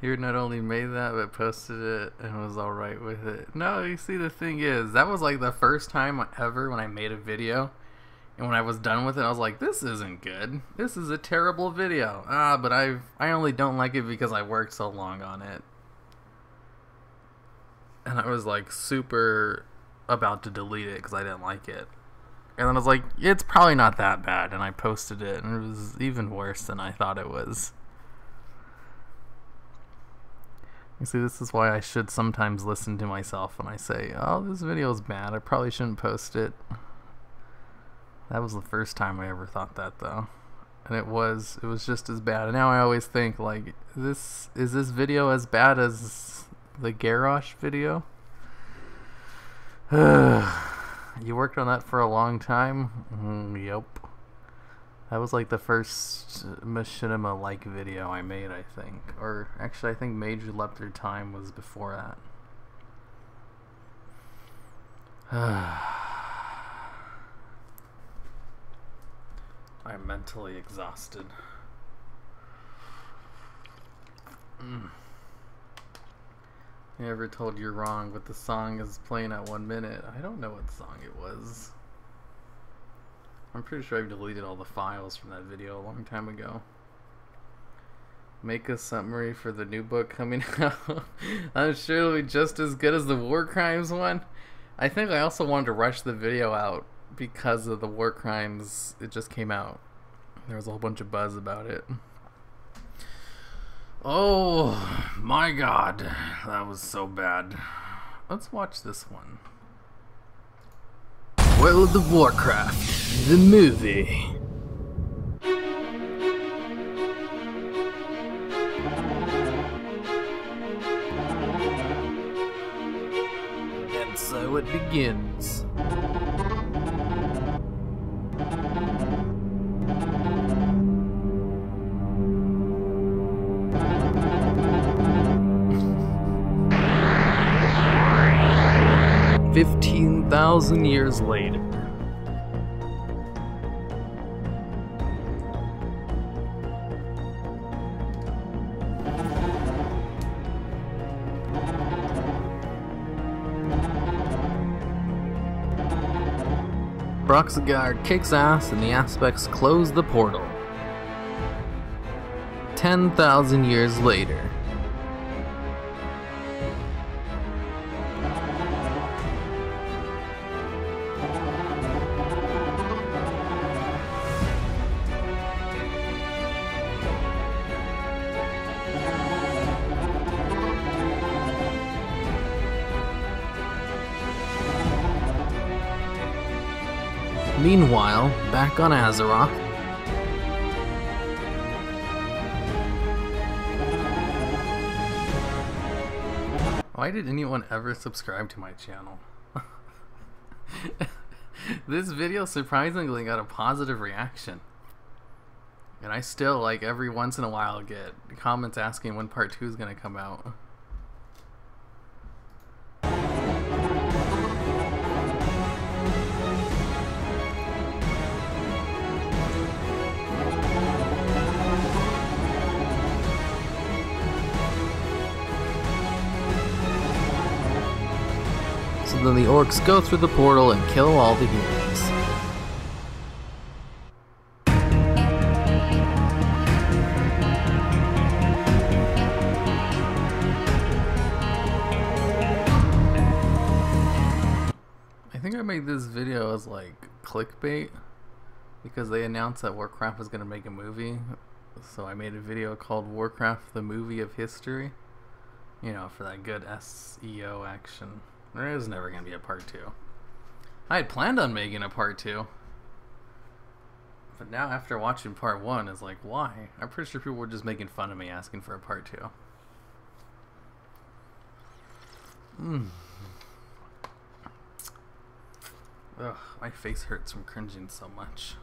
He not only made that, but posted it and was alright with it. No, you see, the thing is, that was like the first time ever when I made a video. And when I was done with it, I was like, this isn't good. This is a terrible video. But I only don't like it because I worked so long on it. And I was like super about to delete it because I didn't like it. And then I was like, it's probably not that bad. And I posted it, and it was even worse than I thought it was. You see, this is why I should sometimes listen to myself when I say, oh, this video is bad. I probably shouldn't post it. That was the first time I ever thought that, though. And it was just as bad. And now I always think, like, is this video as bad as the Garrosh video? You worked on that for a long time? Yep. That was like the first machinima-like video I made, I think. Or, actually, I think Major Leapt Through Time was before that. I'm mentally exhausted. You ever told you're wrong, but the song is playing at 1 minute? I don't know what song it was. I'm pretty sure I've deleted all the files from that video a long time ago. Make a summary for the new book coming out. I'm sure it'll be just as good as the War Crimes one. I think I also wanted to rush the video out because of the War Crimes. It just came out. There was a whole bunch of buzz about it. Oh my god, that was so bad. Let's watch this one. World of Warcraft, the movie. And so it begins. "15,000 years later. Zygor kicks ass and the aspects close the portal. 10,000 years later. Meanwhile, back on Azeroth, why did anyone ever subscribe to my channel? This video surprisingly got a positive reaction. And I still, like, every once in a while get comments asking when part 2 is going to come out. So then the orcs go through the portal and kill all the humans. I think I made this video as like clickbait because they announced that Warcraft was going to make a movie. So I made a video called Warcraft, the Movie of History. You know, for that good SEO action. There is never going to be a part 2. I had planned on making a part 2. But now after watching part 1, it's like, why? I'm pretty sure people were just making fun of me asking for a part 2. Ugh, my face hurts from cringing so much.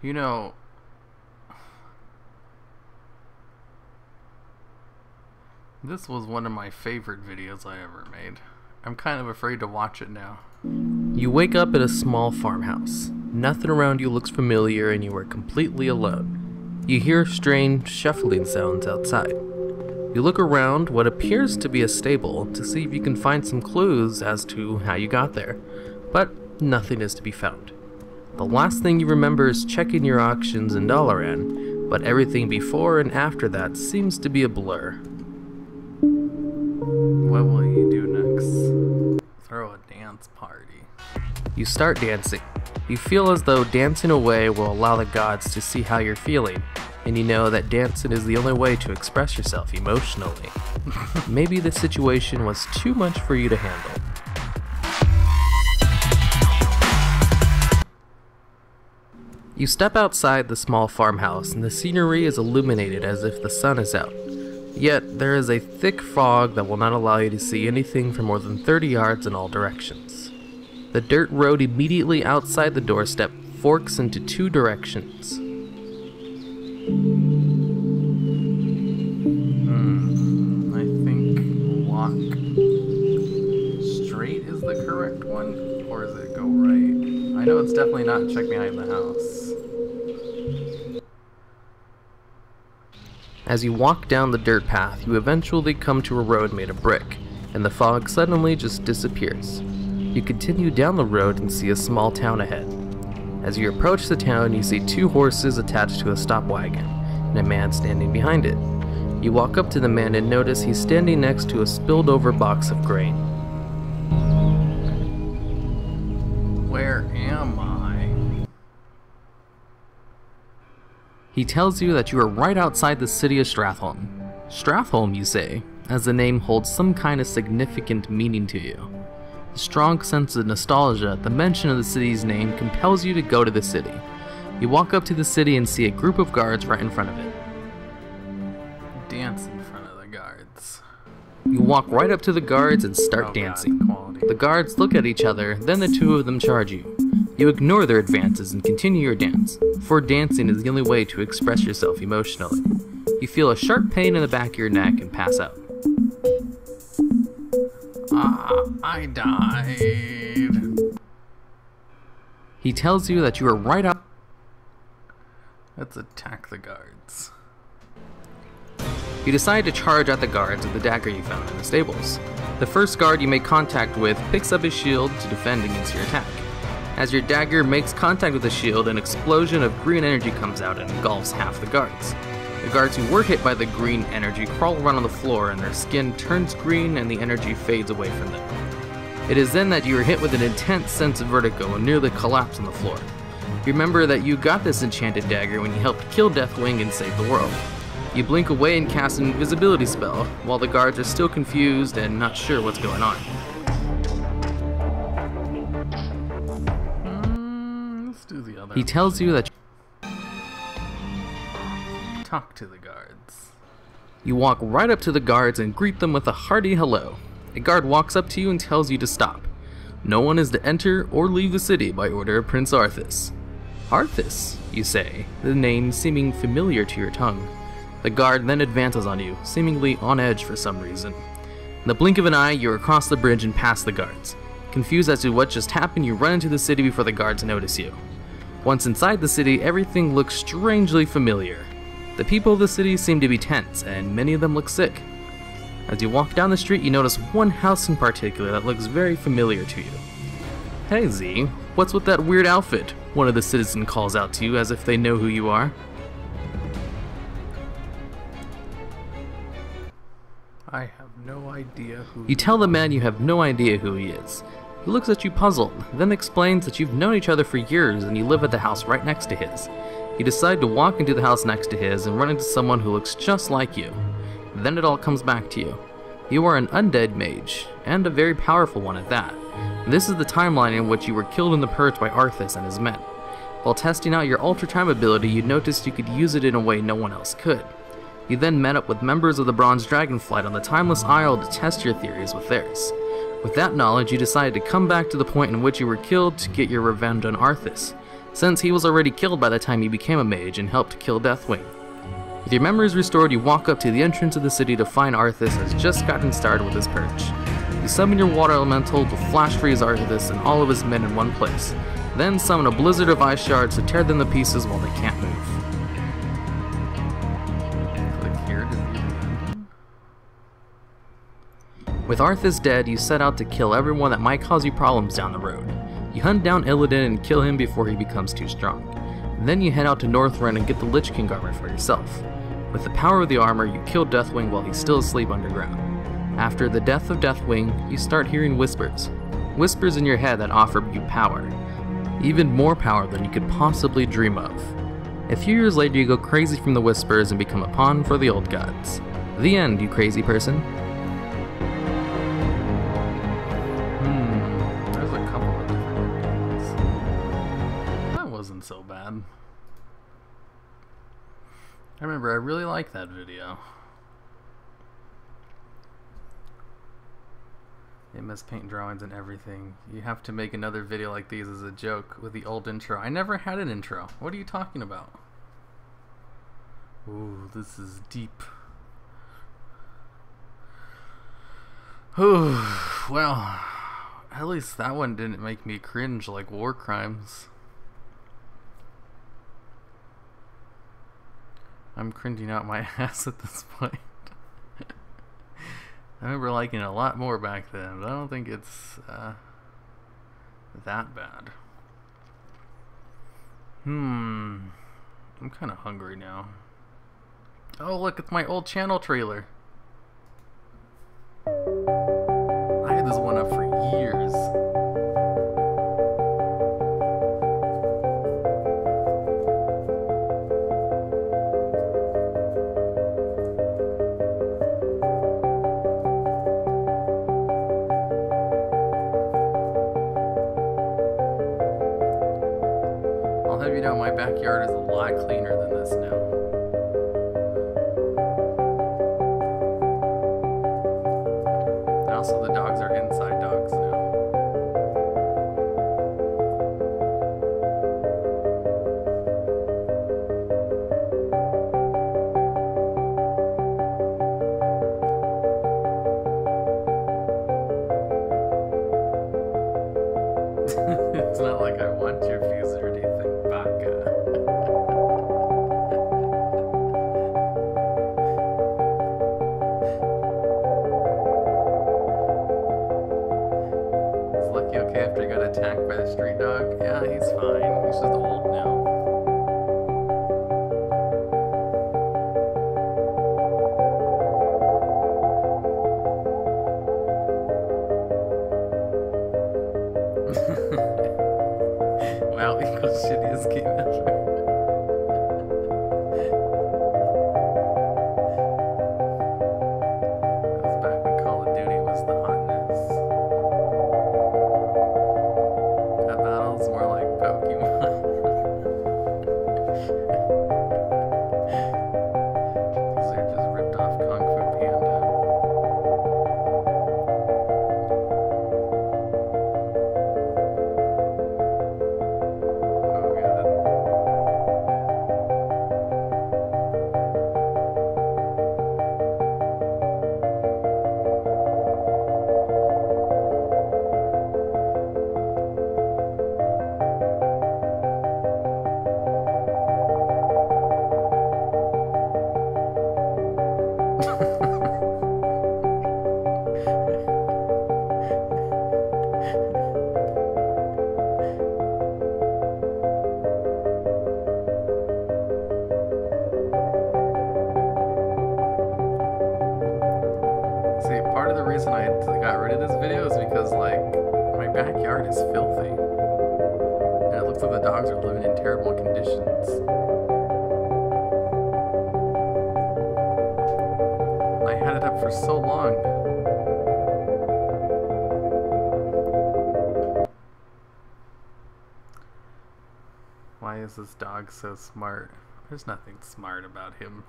You know, this was one of my favorite videos I ever made. I'm kind of afraid to watch it now. You wake up at a small farmhouse. Nothing around you looks familiar and you are completely alone. You hear strange shuffling sounds outside. You look around what appears to be a stable to see if you can find some clues as to how you got there, but nothing is to be found. The last thing you remember is checking your auctions in Dalaran, but everything before and after that seems to be a blur. What will you do next? Throw a dance party. You start dancing. You feel as though dancing away will allow the gods to see how you're feeling, and you know that dancing is the only way to express yourself emotionally. Maybe the situation was too much for you to handle. You step outside the small farmhouse and the scenery is illuminated as if the sun is out. Yet there is a thick fog that will not allow you to see anything for more than 30 yards in all directions. The dirt road immediately outside the doorstep forks into two directions. I think walk straight is the correct one, or is it go right? I know it's definitely not check behind the house. As you walk down the dirt path, you eventually come to a road made of brick, and the fog suddenly just disappears. You continue down the road and see a small town ahead. As you approach the town, you see two horses attached to a stop wagon, and a man standing behind it. You walk up to the man and notice he's standing next to a spilled over box of grain. Where am I? He tells you that you are right outside the city of Stratholm. Stratholm, you say, as the name holds some kind of significant meaning to you. A strong sense of nostalgia at the mention of the city's name compels you to go to the city. You walk up to the city and see a group of guards right in front of it. Dance in front of the guards. You walk right up to the guards and start dancing. The guards look at each other, then the two of them charge you. You ignore their advances and continue your dance, for dancing is the only way to express yourself emotionally. You feel a sharp pain in the back of your neck and pass out. I died. He tells you that you are right out. Let's attack the guards. You decide to charge at the guards with the dagger you found in the stables. The first guard you make contact with picks up his shield to defend against your attack. As your dagger makes contact with the shield, an explosion of green energy comes out and engulfs half the guards. The guards who were hit by the green energy crawl around on the floor and their skin turns green and the energy fades away from them. It is then that you are hit with an intense sense of vertigo and nearly collapse on the floor. You remember that you got this enchanted dagger when you helped kill Deathwing and save the world. You blink away and cast an invisibility spell, while the guards are still confused and not sure what's going on. Let's do the other. He tells you that talk to the guards. You walk right up to the guards and greet them with a hearty hello. A guard walks up to you and tells you to stop. No one is to enter or leave the city by order of Prince Arthas. Arthas, you say, the name seeming familiar to your tongue. The guard then advances on you, seemingly on edge for some reason. In the blink of an eye, you're across the bridge and past the guards. Confused as to what just happened, you run into the city before the guards notice you. Once inside the city, everything looks strangely familiar. The people of the city seem to be tense, and many of them look sick. As you walk down the street, you notice one house in particular that looks very familiar to you. Hey Z, what's with that weird outfit? One of the citizens calls out to you as if they know who you are. I have no idea who. You tell the man you have no idea who he is. He looks at you puzzled, then explains that you've known each other for years and you live at the house right next to his. You decide to walk into the house next to his and run into someone who looks just like you. Then it all comes back to you. You are an undead mage, and a very powerful one at that. This is the timeline in which you were killed in the Purge by Arthas and his men. While testing out your Ultra Time ability, you noticed you could use it in a way no one else could. You then met up with members of the Bronze Dragonflight on the Timeless Isle to test your theories with theirs. With that knowledge, you decided to come back to the point in which you were killed to get your revenge on Arthas, since he was already killed by the time you became a mage and helped kill Deathwing. With your memories restored, you walk up to the entrance of the city to find Arthas has just gotten started with his purge. You summon your water elemental to flash freeze Arthas and all of his men in one place. Then summon a blizzard of ice shards to tear them to pieces while they can't move. Click here to view the ending. With Arthas dead, you set out to kill everyone that might cause you problems down the road. You hunt down Illidan and kill him before he becomes too strong. Then you head out to Northrend and get the Lich King armor for yourself. With the power of the armor, you kill Deathwing while he's still asleep underground. After the death of Deathwing, you start hearing whispers. Whispers in your head that offer you power. Even more power than you could possibly dream of. A few years later, you go crazy from the whispers and become a pawn for the old gods. The end, you crazy person. There's a couple of different endings. That wasn't so bad. I remember I really liked that video. MS Paint drawings and everything. You have to make another video like these as a joke with the old intro. I never had an intro. What are you talking about? Ooh, this is deep. Ooh, well, at least that one didn't make me cringe like War Crimes. I'm cringing out my ass at this point. I remember liking it a lot more back then, but I don't think it's that bad. I'm kind of hungry now. Oh look, it's my old channel trailer. I had this one up for years. I'll have you know my backyard is a lot cleaner than this now. And also the dogs are inside dogs now. It's not like I want your views or anything, Baka. Is Lucky okay after he got attacked by the street dog? Yeah, he's fine. He's just old now. Wow, equals shittiest game ever. That was back when Call of Duty was the hotness. Pet battles more like Pokemon. These are just ripped off Kung Fu Panda. See, part of the reason I got rid of this video is because, like, my backyard is filthy. And it looks like the dogs are living in terrible conditions. I had it up for so long. Why is this dog so smart? There's nothing smart about him.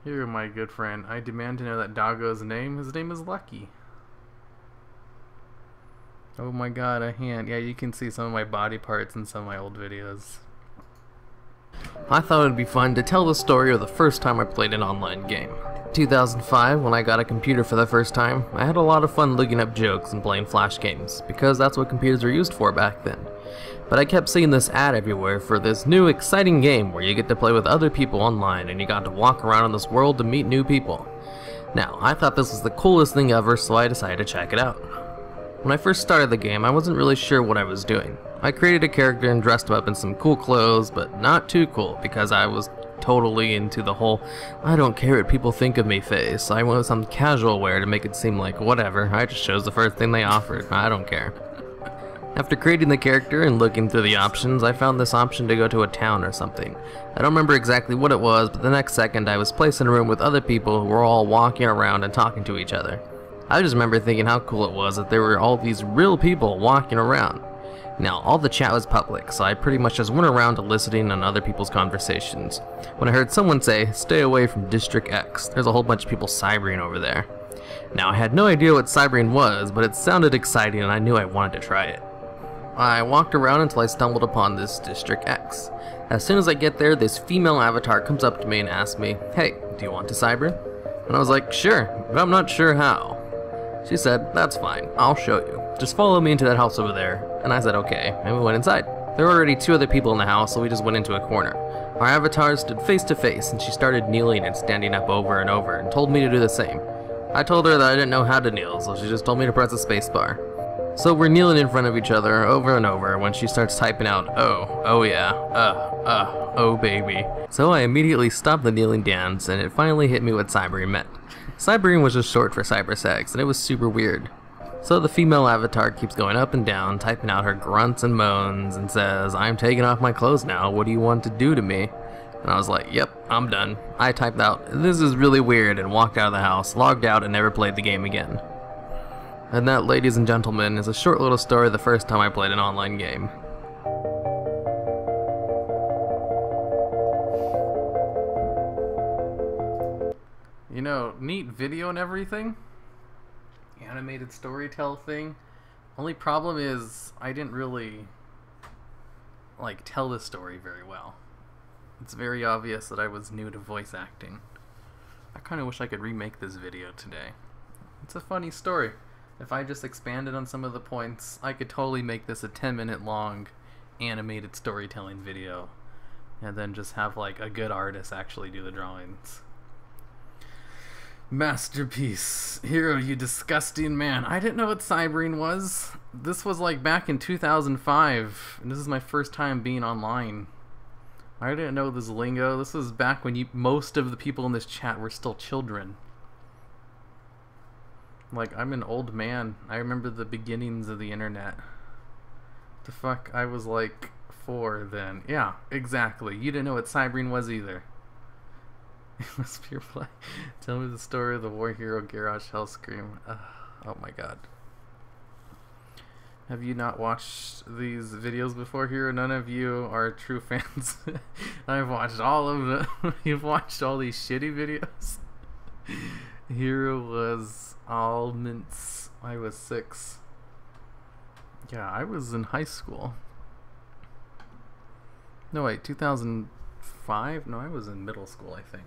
Here, my good friend, I demand to know that doggo's name. His name is Lucky. Oh my god, a hand. Yeah, you can see some of my body parts in some of my old videos. I thought it would be fun to tell the story of the first time I played an online game. 2005, when I got a computer for the first time, I had a lot of fun looking up jokes and playing flash games, because that's what computers were used for back then. But I kept seeing this ad everywhere for this new exciting game where you get to play with other people online and you got to walk around in this world to meet new people. Now, I thought this was the coolest thing ever, so I decided to check it out. When I first started the game, I wasn't really sure what I was doing. I created a character and dressed him up in some cool clothes, but not too cool, because I was totally into the whole I don't care what people think of me phase. I wanted some casual wear to make it seem like whatever, I just chose the first thing they offered, I don't care. After creating the character and looking through the options, I found this option to go to a town or something. I don't remember exactly what it was, but the next second I was placed in a room with other people who were all walking around and talking to each other. I just remember thinking how cool it was that there were all these real people walking around. Now, all the chat was public, so I pretty much just went around listening on other people's conversations. When I heard someone say, "Stay away from District X, there's a whole bunch of people cybering over there." Now, I had no idea what cybering was, but it sounded exciting and I knew I wanted to try it. I walked around until I stumbled upon this District X. As soon as I get there, this female avatar comes up to me and asks me, "Hey, do you want to cyber?" And I was like, "Sure, but I'm not sure how." She said, "That's fine, I'll show you. Just follow me into that house over there." And I said, "Okay," and we went inside. There were already two other people in the house, so we just went into a corner. Our avatars stood face to face, and she started kneeling and standing up over and over, and told me to do the same. I told her that I didn't know how to kneel, so she just told me to press the space bar. So we're kneeling in front of each other over and over when she starts typing out, oh yeah, oh baby. So I immediately stopped the kneeling dance, and it finally hit me what cybering meant. Cybering was just short for cybersex, and it was super weird. So the female avatar keeps going up and down, typing out her grunts and moans, and says, "I'm taking off my clothes now, what do you want to do to me?" And I was like, "Yep, I'm done." I typed out, "This is really weird," and walked out of the house, logged out, and never played the game again. And that, ladies and gentlemen, is a short little story of the first time I played an online game. You know, neat video and everything. Animated storytell thing. Only problem is I didn't really tell the story very well. It's very obvious that I was new to voice acting. I kind of wish I could remake this video today. It's a funny story. If I just expanded on some of the points, I could totally make this a 10-minute long animated storytelling video and then just have a good artist actually do the drawings. Masterpiece. Hero, you disgusting man. I didn't know what cybering was. This was back in 2005, and this is my first time being online. I didn't know this lingo. This was back when most of the people in this chat were still children. I'm an old man. I remember the beginnings of the internet. The fuck? I was 4 then. Yeah, exactly. You didn't know what cybering was either. It was pure play. Tell me the story of the war hero Garrosh Hellscream. Oh my god. Have you not watched these videos before here? None of you are true fans. I've watched all of them. You've watched all these shitty videos. Hero was all mints. I was 6. Yeah, I was in high school. No wait, 2005? No, I was in middle school, I think.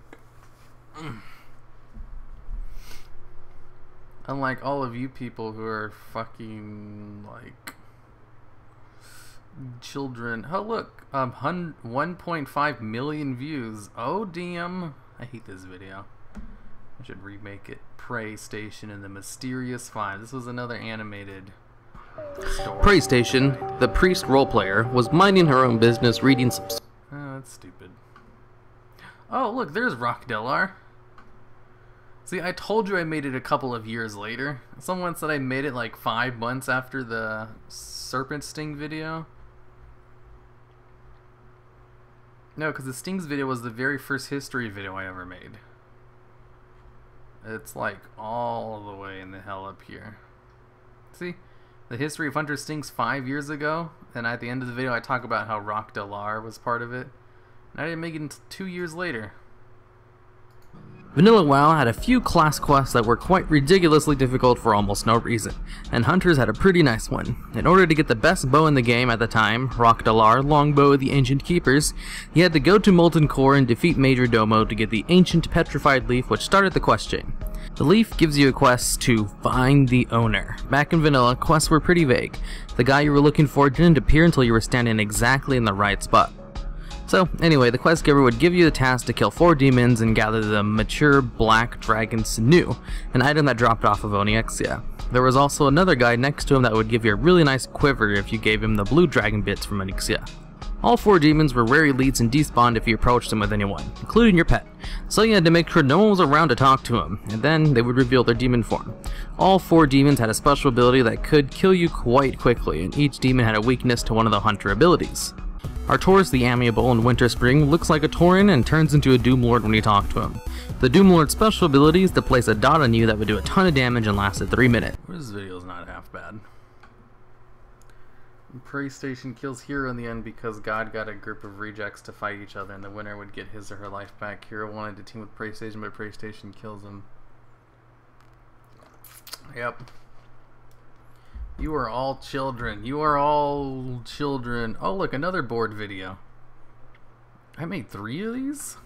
Unlike all of you people who are fucking children. Oh look, 1.5 million views. Oh damn! I hate this video. I should remake it. Prey Station and the Mysterious Five. This was another animated story. Prey Station, the priest roleplayer, was minding her own business reading some... Oh, that's stupid. Oh look, there's Rock Delar. See, I told you I made it a couple of years later. Someone said I made it 5 months after the Serpent Sting video. No, because the Stings video was the very first history video I ever made. It's all the way in the hell up here. See? The history of Hunter Stings 5 years ago, and at the end of the video I talk about how Rock Delar was part of it. And I didn't make it until 2 years later. Vanilla WoW had a few class quests that were quite ridiculously difficult for almost no reason, and Hunters had a pretty nice one. In order to get the best bow in the game at the time, Rockdalar, Longbow of the Ancient Keepers, you had to go to Molten Core and defeat Major Domo to get the Ancient Petrified Leaf, which started the quest chain. The leaf gives you a quest to find the owner. Back in Vanilla, quests were pretty vague. The guy you were looking for didn't appear until you were standing exactly in the right spot. So, anyway, the quest giver would give you the task to kill 4 demons and gather the mature black dragon sinew, an item that dropped off of Onyxia. There was also another guy next to him that would give you a really nice quiver if you gave him the blue dragon bits from Onyxia. All 4 demons were rare elites and despawned if you approached them with anyone, including your pet, so you had to make sure no one was around to talk to them, and then they would reveal their demon form. All 4 demons had a special ability that could kill you quite quickly, and each demon had a weakness to one of the hunter abilities. Artoris the Amiable in Winter Spring looks like a Tauren and turns into a Doomlord when you talk to him. The Doomlord's special ability is to place a dot on you that would do a ton of damage and lasted 3 minutes. This video's not half bad. PlayStation kills Hero in the end because God got a group of rejects to fight each other and the winner would get his or her life back. Hero wanted to team with PlayStation, but PlayStation kills him. Yep. You are all children. You are all children. Oh, look, another board video. I made 3 of these?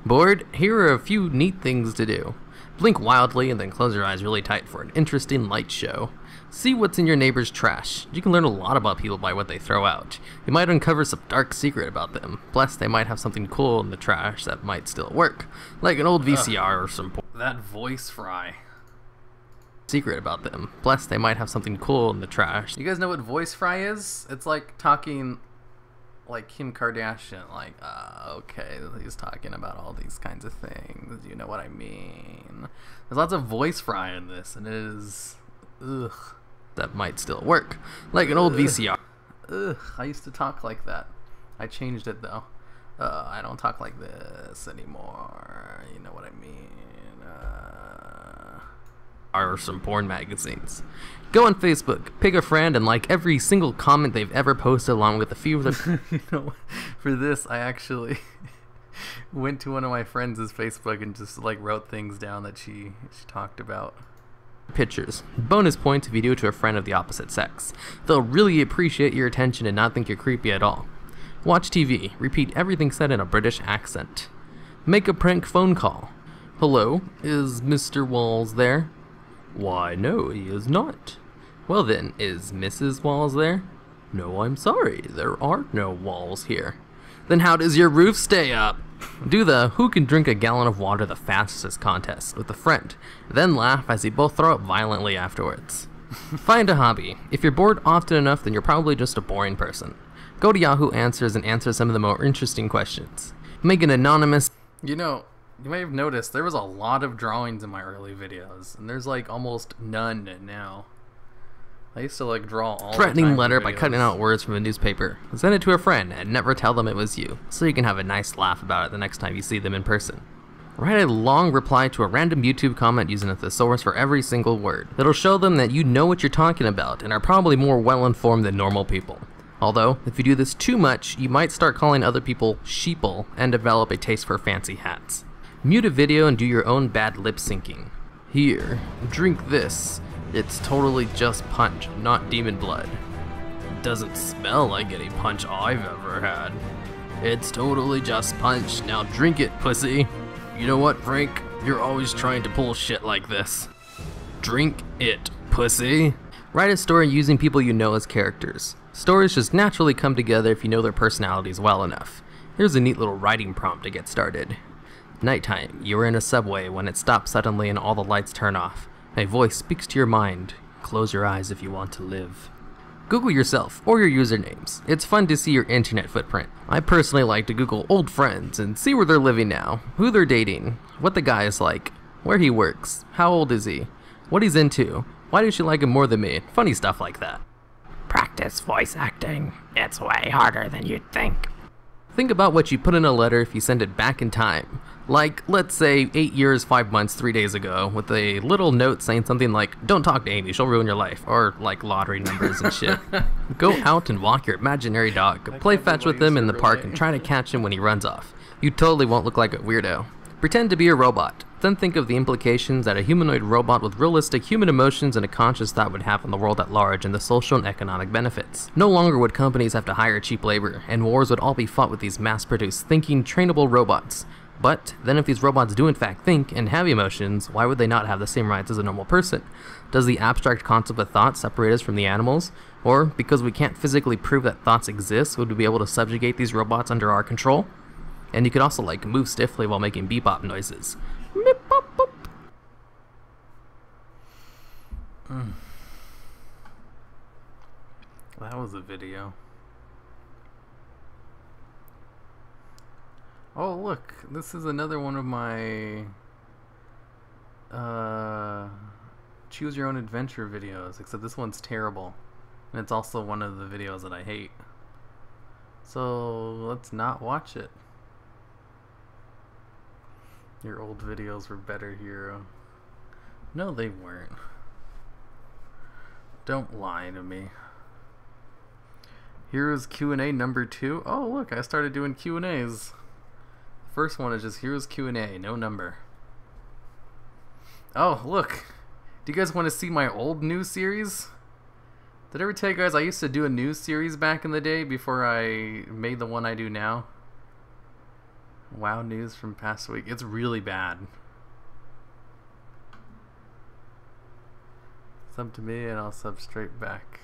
Bored, here are a few neat things to do. Blink wildly and then close your eyes really tight for an interesting light show. See what's in your neighbor's trash. You can learn a lot about people by what they throw out. You might uncover some dark secret about them. Plus, they might have something cool in the trash that might still work. Like an old VCR or some... That voice fry. Secret about them. Plus, they might have something cool in the trash. You guys know what voice fry is? It's like talking like Kim Kardashian. Like, okay, he's talking about all these kinds of things. You know what I mean? There's lots of voice fry in this, and it is... Ugh. That might still work. Like an old VCR. Ugh, I used to talk like that. I changed it, though. I don't talk like this anymore. You know what I mean? Or some porn magazines. Go on Facebook, pick a friend, and like every single comment they've ever posted along with a few of them. You know, for this, I actually went to one of my friends' Facebook and just like wrote things down that she talked about. Pictures. Bonus points if you do it to a friend of the opposite sex. They'll really appreciate your attention and not think you're creepy at all. Watch TV. Repeat everything said in a British accent. Make a prank phone call. Hello, is Mr. Walls there? Why, no, he is not. Well then, is Mrs. Walls there? No, I'm sorry, there are no walls here. Then how does your roof stay up? Do the who can drink a gallon of water the fastest contest with a friend, then laugh as you both throw up violently afterwards. Find a hobby. If you're bored often enough, then you're probably just a boring person. Go to Yahoo Answers and answer some of the more interesting questions. Make an anonymous... You know, you may have noticed there was a lot of drawings in my early videos, and there's like almost none now. I used to like draw all threatening the time letter in by videos. cutting out words from a newspaper. Send it to a friend and never tell them it was you, so you can have a nice laugh about it the next time you see them in person. Write a long reply to a random YouTube comment using a thesaurus for every single word. It'll show them that you know what you're talking about and are probably more well-informed than normal people. Although, if you do this too much, you might start calling other people sheeple and develop a taste for fancy hats. Mute a video and do your own bad lip syncing. Here, drink this. It's totally just punch, not demon blood. Doesn't smell like any punch I've ever had. It's totally just punch, now drink it, pussy. You know what, Frank? You're always trying to pull shit like this. Drink it, pussy. Write a story using people you know as characters. Stories just naturally come together if you know their personalities well enough. Here's a neat little writing prompt to get started. Nighttime, you are in a subway when it stops suddenly and all the lights turn off. A voice speaks to your mind. Close your eyes if you want to live. Google yourself or your usernames. It's fun to see your internet footprint. I personally like to Google old friends and see where they're living now, who they're dating, what the guy is like, where he works, how old is he, what he's into, why does she like him more than me, funny stuff like that. Practice voice acting. It's way harder than you'd think. Think about what you put in a letter if you send it back in time. Like, let's say 8 years, 5 months, 3 days ago, with a little note saying something like, don't talk to Amy, she'll ruin your life, or like lottery numbers and shit. Go out and walk your imaginary dog, play fetch with him in the park and try to catch him when he runs off. You totally won't look like a weirdo. Pretend to be a robot. Then think of the implications that a humanoid robot with realistic human emotions and a conscious thought would have on the world at large and the social and economic benefits. No longer would companies have to hire cheap labor, and wars would all be fought with these mass-produced, thinking, trainable robots. But then if these robots do in fact think and have emotions, why would they not have the same rights as a normal person? Does the abstract concept of thought separate us from the animals? Or, because we can't physically prove that thoughts exist, would we be able to subjugate these robots under our control? And you could also, like, move stiffly while making bebop noises. Beep, bop, bop. That was a video. Oh look, this is another one of my choose your own adventure videos, except this one's terrible. And it's also one of the videos that I hate. So let's not watch it. Your old videos were better, hero. No, they weren't. Don't lie to me. Heroes Q&A number 2. Oh look, I started doing Q&As. First one is just Heroes Q&A, no number. Oh, look. Do you guys want to see my old news series? Did I ever tell you guys I used to do a news series back in the day before I made the one I do now? WoW news from past week. It's really bad. Sub to me and I'll sub straight back.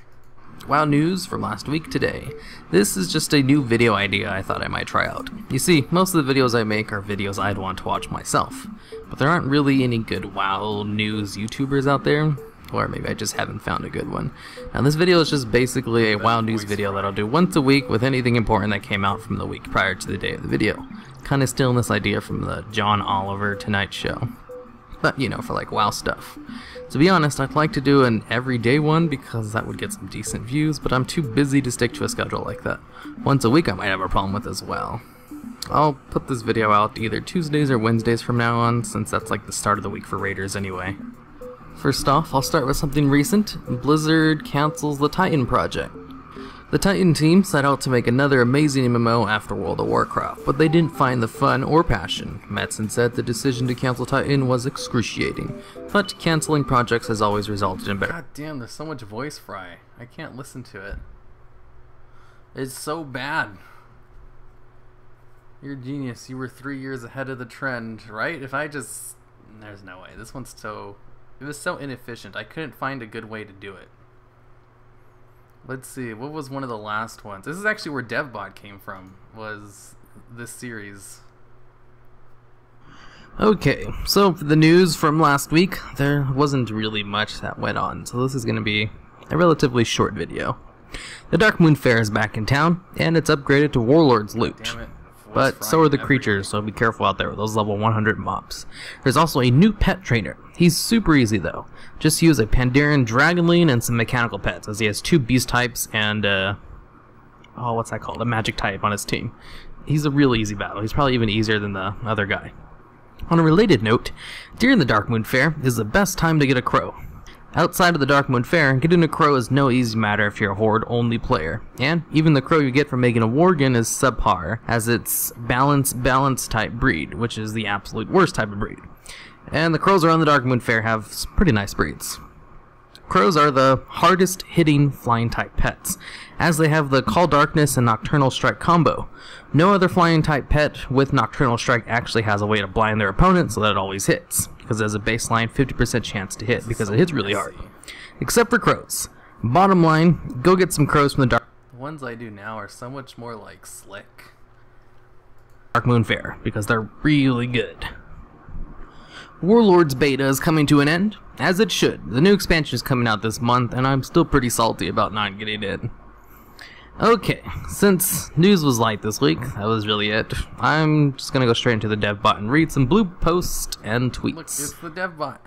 WoW news from last week today. This is just a new video idea I thought I might try out. You see, most of the videos I make are videos I'd want to watch myself, but there aren't really any good WoW news YouTubers out there, or maybe I just haven't found a good one. Now this video is just basically a WoW news video that I'll do once a week with anything important that came out from the week prior to the day of the video. Kinda stealing this idea from the John Oliver Tonight Show. But, you know, for like WoW stuff. To be honest, I'd like to do an everyday one because that would get some decent views, but I'm too busy to stick to a schedule like that. Once a week I might have a problem with as well. I'll put this video out either Tuesdays or Wednesdays from now on, since that's like the start of the week for Raiders anyway. First off, I'll start with something recent. Blizzard cancels the Titan project. The Titan team set out to make another amazing MMO after World of Warcraft, but they didn't find the fun or passion. Metzen said the decision to cancel Titan was excruciating, but canceling projects has always resulted in better. God damn, there's so much voice fry. I can't listen to it. It's so bad. You're a genius. You were 3 years ahead of the trend, right? If I just... There's no way. This one's so... It was so inefficient. I couldn't find a good way to do it. Let's see, what was one of the last ones? This is actually where DevBot came from, was this series. Okay, so for the news from last week, there wasn't really much that went on, so this is going to be a relatively short video. The Darkmoon Fair is back in town, and it's upgraded to Warlord's Loot. Damn it. But so are the creatures, so be careful out there with those level 100 mobs. There's also a new pet trainer. He's super easy though. Just use a Pandaren Dragonling and some mechanical pets, as he has 2 beast types and what's that called? A magic type on his team. He's a really easy battle. He's probably even easier than the other guy. On a related note, during the Darkmoon Fair is the best time to get a crow. Outside of the Darkmoon Fair, getting a crow is no easy matter if you're a horde-only player, and even the crow you get from making a worgen is subpar, as it's balance type breed, which is the absolute worst type of breed. And the crows around the Darkmoon Fair have some pretty nice breeds. Crows are the hardest hitting flying type pets, as they have the Call Darkness and Nocturnal Strike combo. No other flying type pet with Nocturnal Strike actually has a way to blind their opponent so that it always hits, because there's a baseline 50% chance to hit because it hits really hard. Except for crows. Bottom line, go get some crows from the The ones I do now are so much more like slick. Darkmoon Fair, because they're really good. Warlords beta is coming to an end, as it should. The new expansion is coming out this month, and I'm still pretty salty about not getting it. Okay, since news was light this week, that was really it. I'm just gonna go straight into the DevBot and read some blue posts and tweets. Look, it's the DevBot.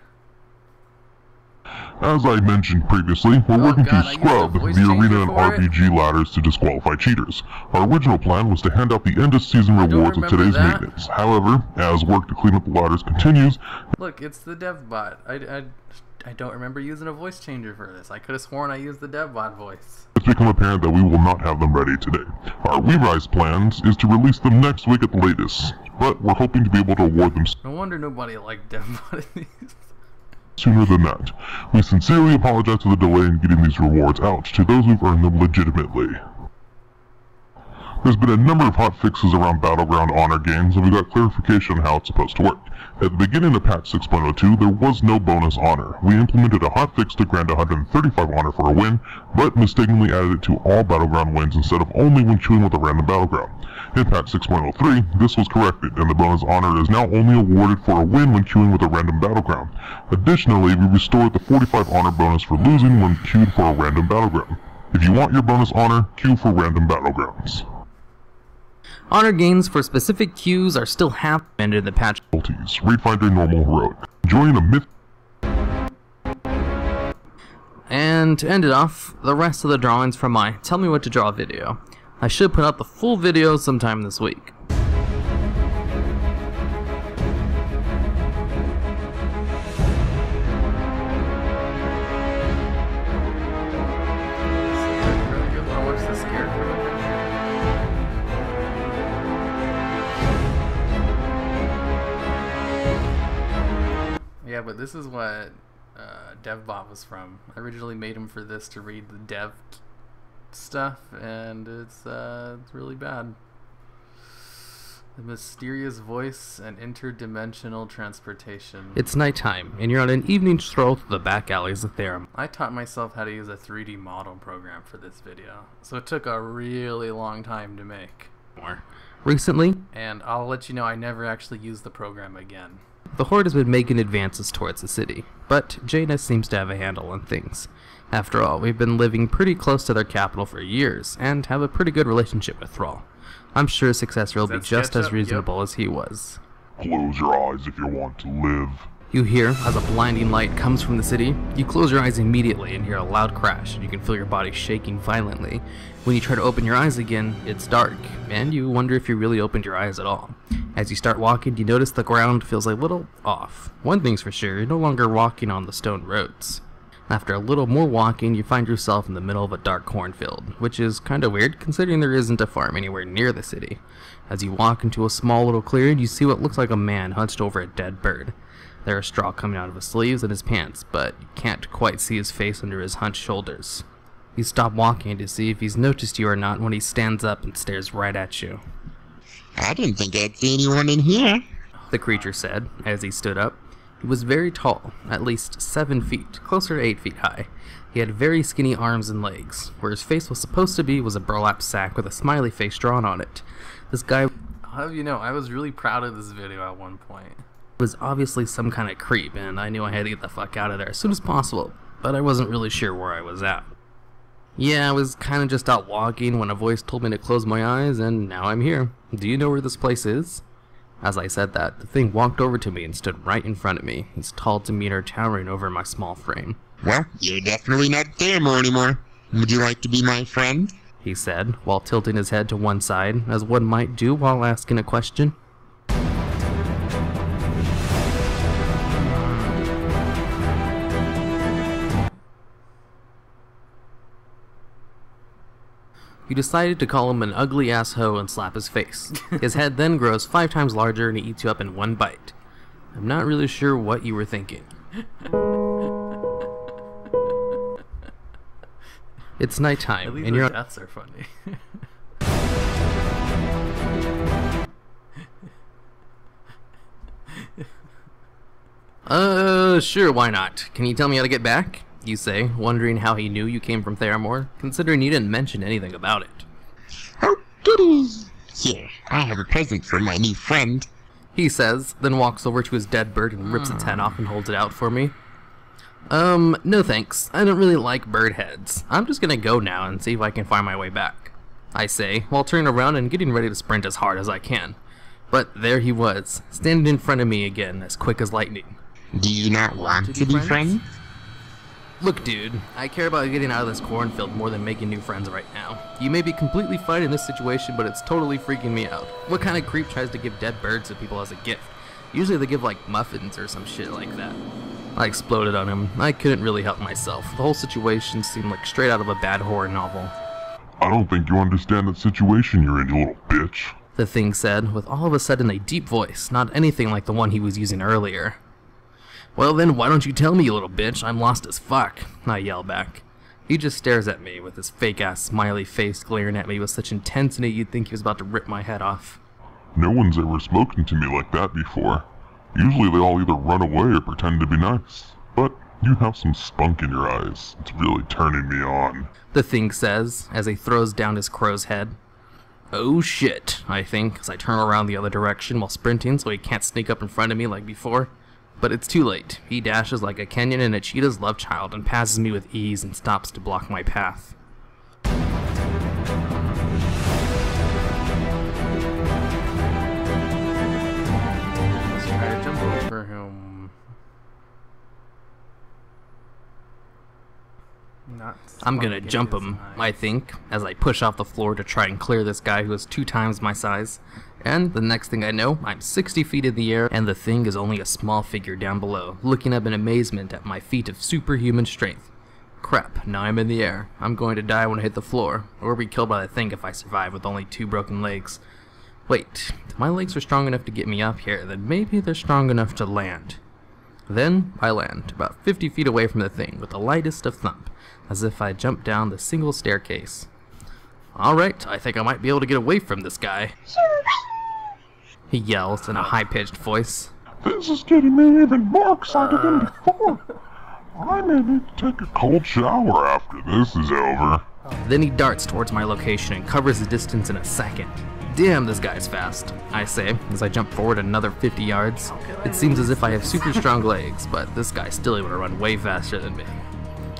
As I mentioned previously, we're working to scrub the arena and RPG ladders to disqualify cheaters. Our original plan was to hand out the end of season rewards with today's maintenance. However, as work to clean up the ladders continues... Look, it's the DevBot. I don't remember using a voice changer for this. I could have sworn I used the DevBot voice. It's become apparent that we will not have them ready today. Our WeRise plans is to release them next week at the latest. but we're hoping to be able to award them No wonder nobody liked DevBot in these. Sooner than that. We sincerely apologize for the delay in getting these rewards out to those who've earned them legitimately. There's been a number of hot fixes around Battleground honor games, and we got clarification on how it's supposed to work. At the beginning of patch 6.02, there was no bonus honor. We implemented a hotfix to grant 135 honor for a win, but mistakenly added it to all Battleground wins instead of only when queuing with a random Battleground. In patch 6.03, this was corrected, and the bonus honor is now only awarded for a win when queuing with a random Battleground. Additionally, we restored the 45 honor bonus for losing when queued for a random Battleground. If you want your bonus honor, queue for random Battlegrounds. Honor gains for specific queues are still happening in the patch. Read Finder Normal Heroic. Join a myth. And to end it off, the rest of the drawings from my Tell Me What to Draw video. I should put out the full video sometime this week. Yeah, but this is what DevBot was from. I originally made him for this to read the dev stuff, and it's really bad. The mysterious voice and interdimensional transportation. It's nighttime, and you're on an evening stroll through the back alleys of Therum. I taught myself how to use a 3D model program for this video, so it took a really long time to make. Recently, and I'll let you know I never actually used the program again. The Horde has been making advances towards the city, but Jaina seems to have a handle on things. After all, we've been living pretty close to their capital for years, and have a pretty good relationship with Thrall. I'm sure Successor will be just as reasonable as he was. Close your eyes if you want to live. You hear, as a blinding light comes from the city, you close your eyes immediately and hear a loud crash, and you can feel your body shaking violently. When you try to open your eyes again, it's dark, and you wonder if you really opened your eyes at all. As you start walking, you notice the ground feels a little off. One thing's for sure, you're no longer walking on the stone roads. After a little more walking, you find yourself in the middle of a dark cornfield, which is kinda weird considering there isn't a farm anywhere near the city. As you walk into a small little clearing, you see what looks like a man hunched over a dead bird. There is straw coming out of his sleeves and his pants, but you can't quite see his face under his hunched shoulders. You stop walking to see if he's noticed you or not when he stands up and stares right at you. I didn't think I'd see anyone in here, the creature said as he stood up. He was very tall, at least 7 feet, closer to 8 feet high. He had very skinny arms and legs. Where his face was supposed to be was a burlap sack with a smiley face drawn on it. This guy... I'll have you know, I was really proud of this video at one point. Was obviously some kind of creep, and I knew I had to get the fuck out of there as soon as possible, but I wasn't really sure where I was at. Yeah, I was kind of just out walking when a voice told me to close my eyes, and now I'm here. Do you know where this place is? As I said that, the thing walked over to me and stood right in front of me, his tall demeanor towering over my small frame. Well, you're definitely not Theramore anymore. Would you like to be my friend? He said, while tilting his head to one side, as one might do while asking a question. You decided to call him an ugly ass hoe and slap his face. His head then grows 5 times larger and he eats you up in one bite. I'm not really sure what you were thinking. It's nighttime, At least and the your deaths are funny. Sure, why not? Can you tell me how to get back? You say, wondering how he knew you came from Theramore, considering you didn't mention anything about it. Oh, goody! Here, I have a present for my new friend. He says, then walks over to his dead bird and rips its head off and holds it out for me. No thanks. I don't really like bird heads. I'm just gonna go now and see if I can find my way back, I say, while turning around and getting ready to sprint as hard as I can. But there he was, standing in front of me again, as quick as lightning. Do you not want to be friends? Look, dude, I care about getting out of this cornfield more than making new friends right now. You may be completely fine in this situation, but it's totally freaking me out. What kind of creep tries to give dead birds to people as a gift? Usually they give, like, muffins or some shit like that. I exploded on him. I couldn't really help myself. The whole situation seemed like straight out of a bad horror novel. I don't think you understand the situation you're in, you little bitch. the thing said, with all of a sudden a deep voice, not anything like the one he was using earlier. "Well then, why don't you tell me, you little bitch? I'm lost as fuck," I yell back. He just stares at me with his fake-ass smiley face glaring at me with such intensity you'd think he was about to rip my head off. No one's ever spoken to me like that before. Usually they all either run away or pretend to be nice. But you have some spunk in your eyes. It's really turning me on. The thing says, as he throws down his crow's head. "Oh shit," I think, as I turn around the other direction while sprinting so he can't sneak up in front of me like before. But it's too late. He dashes like a Kenyan in a cheetah's love child and passes me with ease and stops to block my path. Let's try to jump over him. I'm gonna jump him, I think, as I push off the floor to try and clear this guy who is 2 times my size. And the next thing I know, I'm 60 feet in the air, and the thing is only a small figure down below, looking up in amazement at my feat of superhuman strength. Crap, now I'm in the air. I'm going to die when I hit the floor, or be killed by the thing if I survive with only 2 broken legs. Wait, if my legs are strong enough to get me up here, then maybe they're strong enough to land. Then I land, about 50 feet away from the thing, with the lightest of thump, as if I jumped down the single staircase. Alright, I think I might be able to get away from this guy. He yells in a high-pitched voice. This is getting me even more excited than before. I may need to take a cold shower after this is over. Then he darts towards my location and covers the distance in a second. Damn, this guy's fast, I say, as I jump forward another 50 yards. It seems as if I have super strong legs, but this guy's still able to run way faster than me.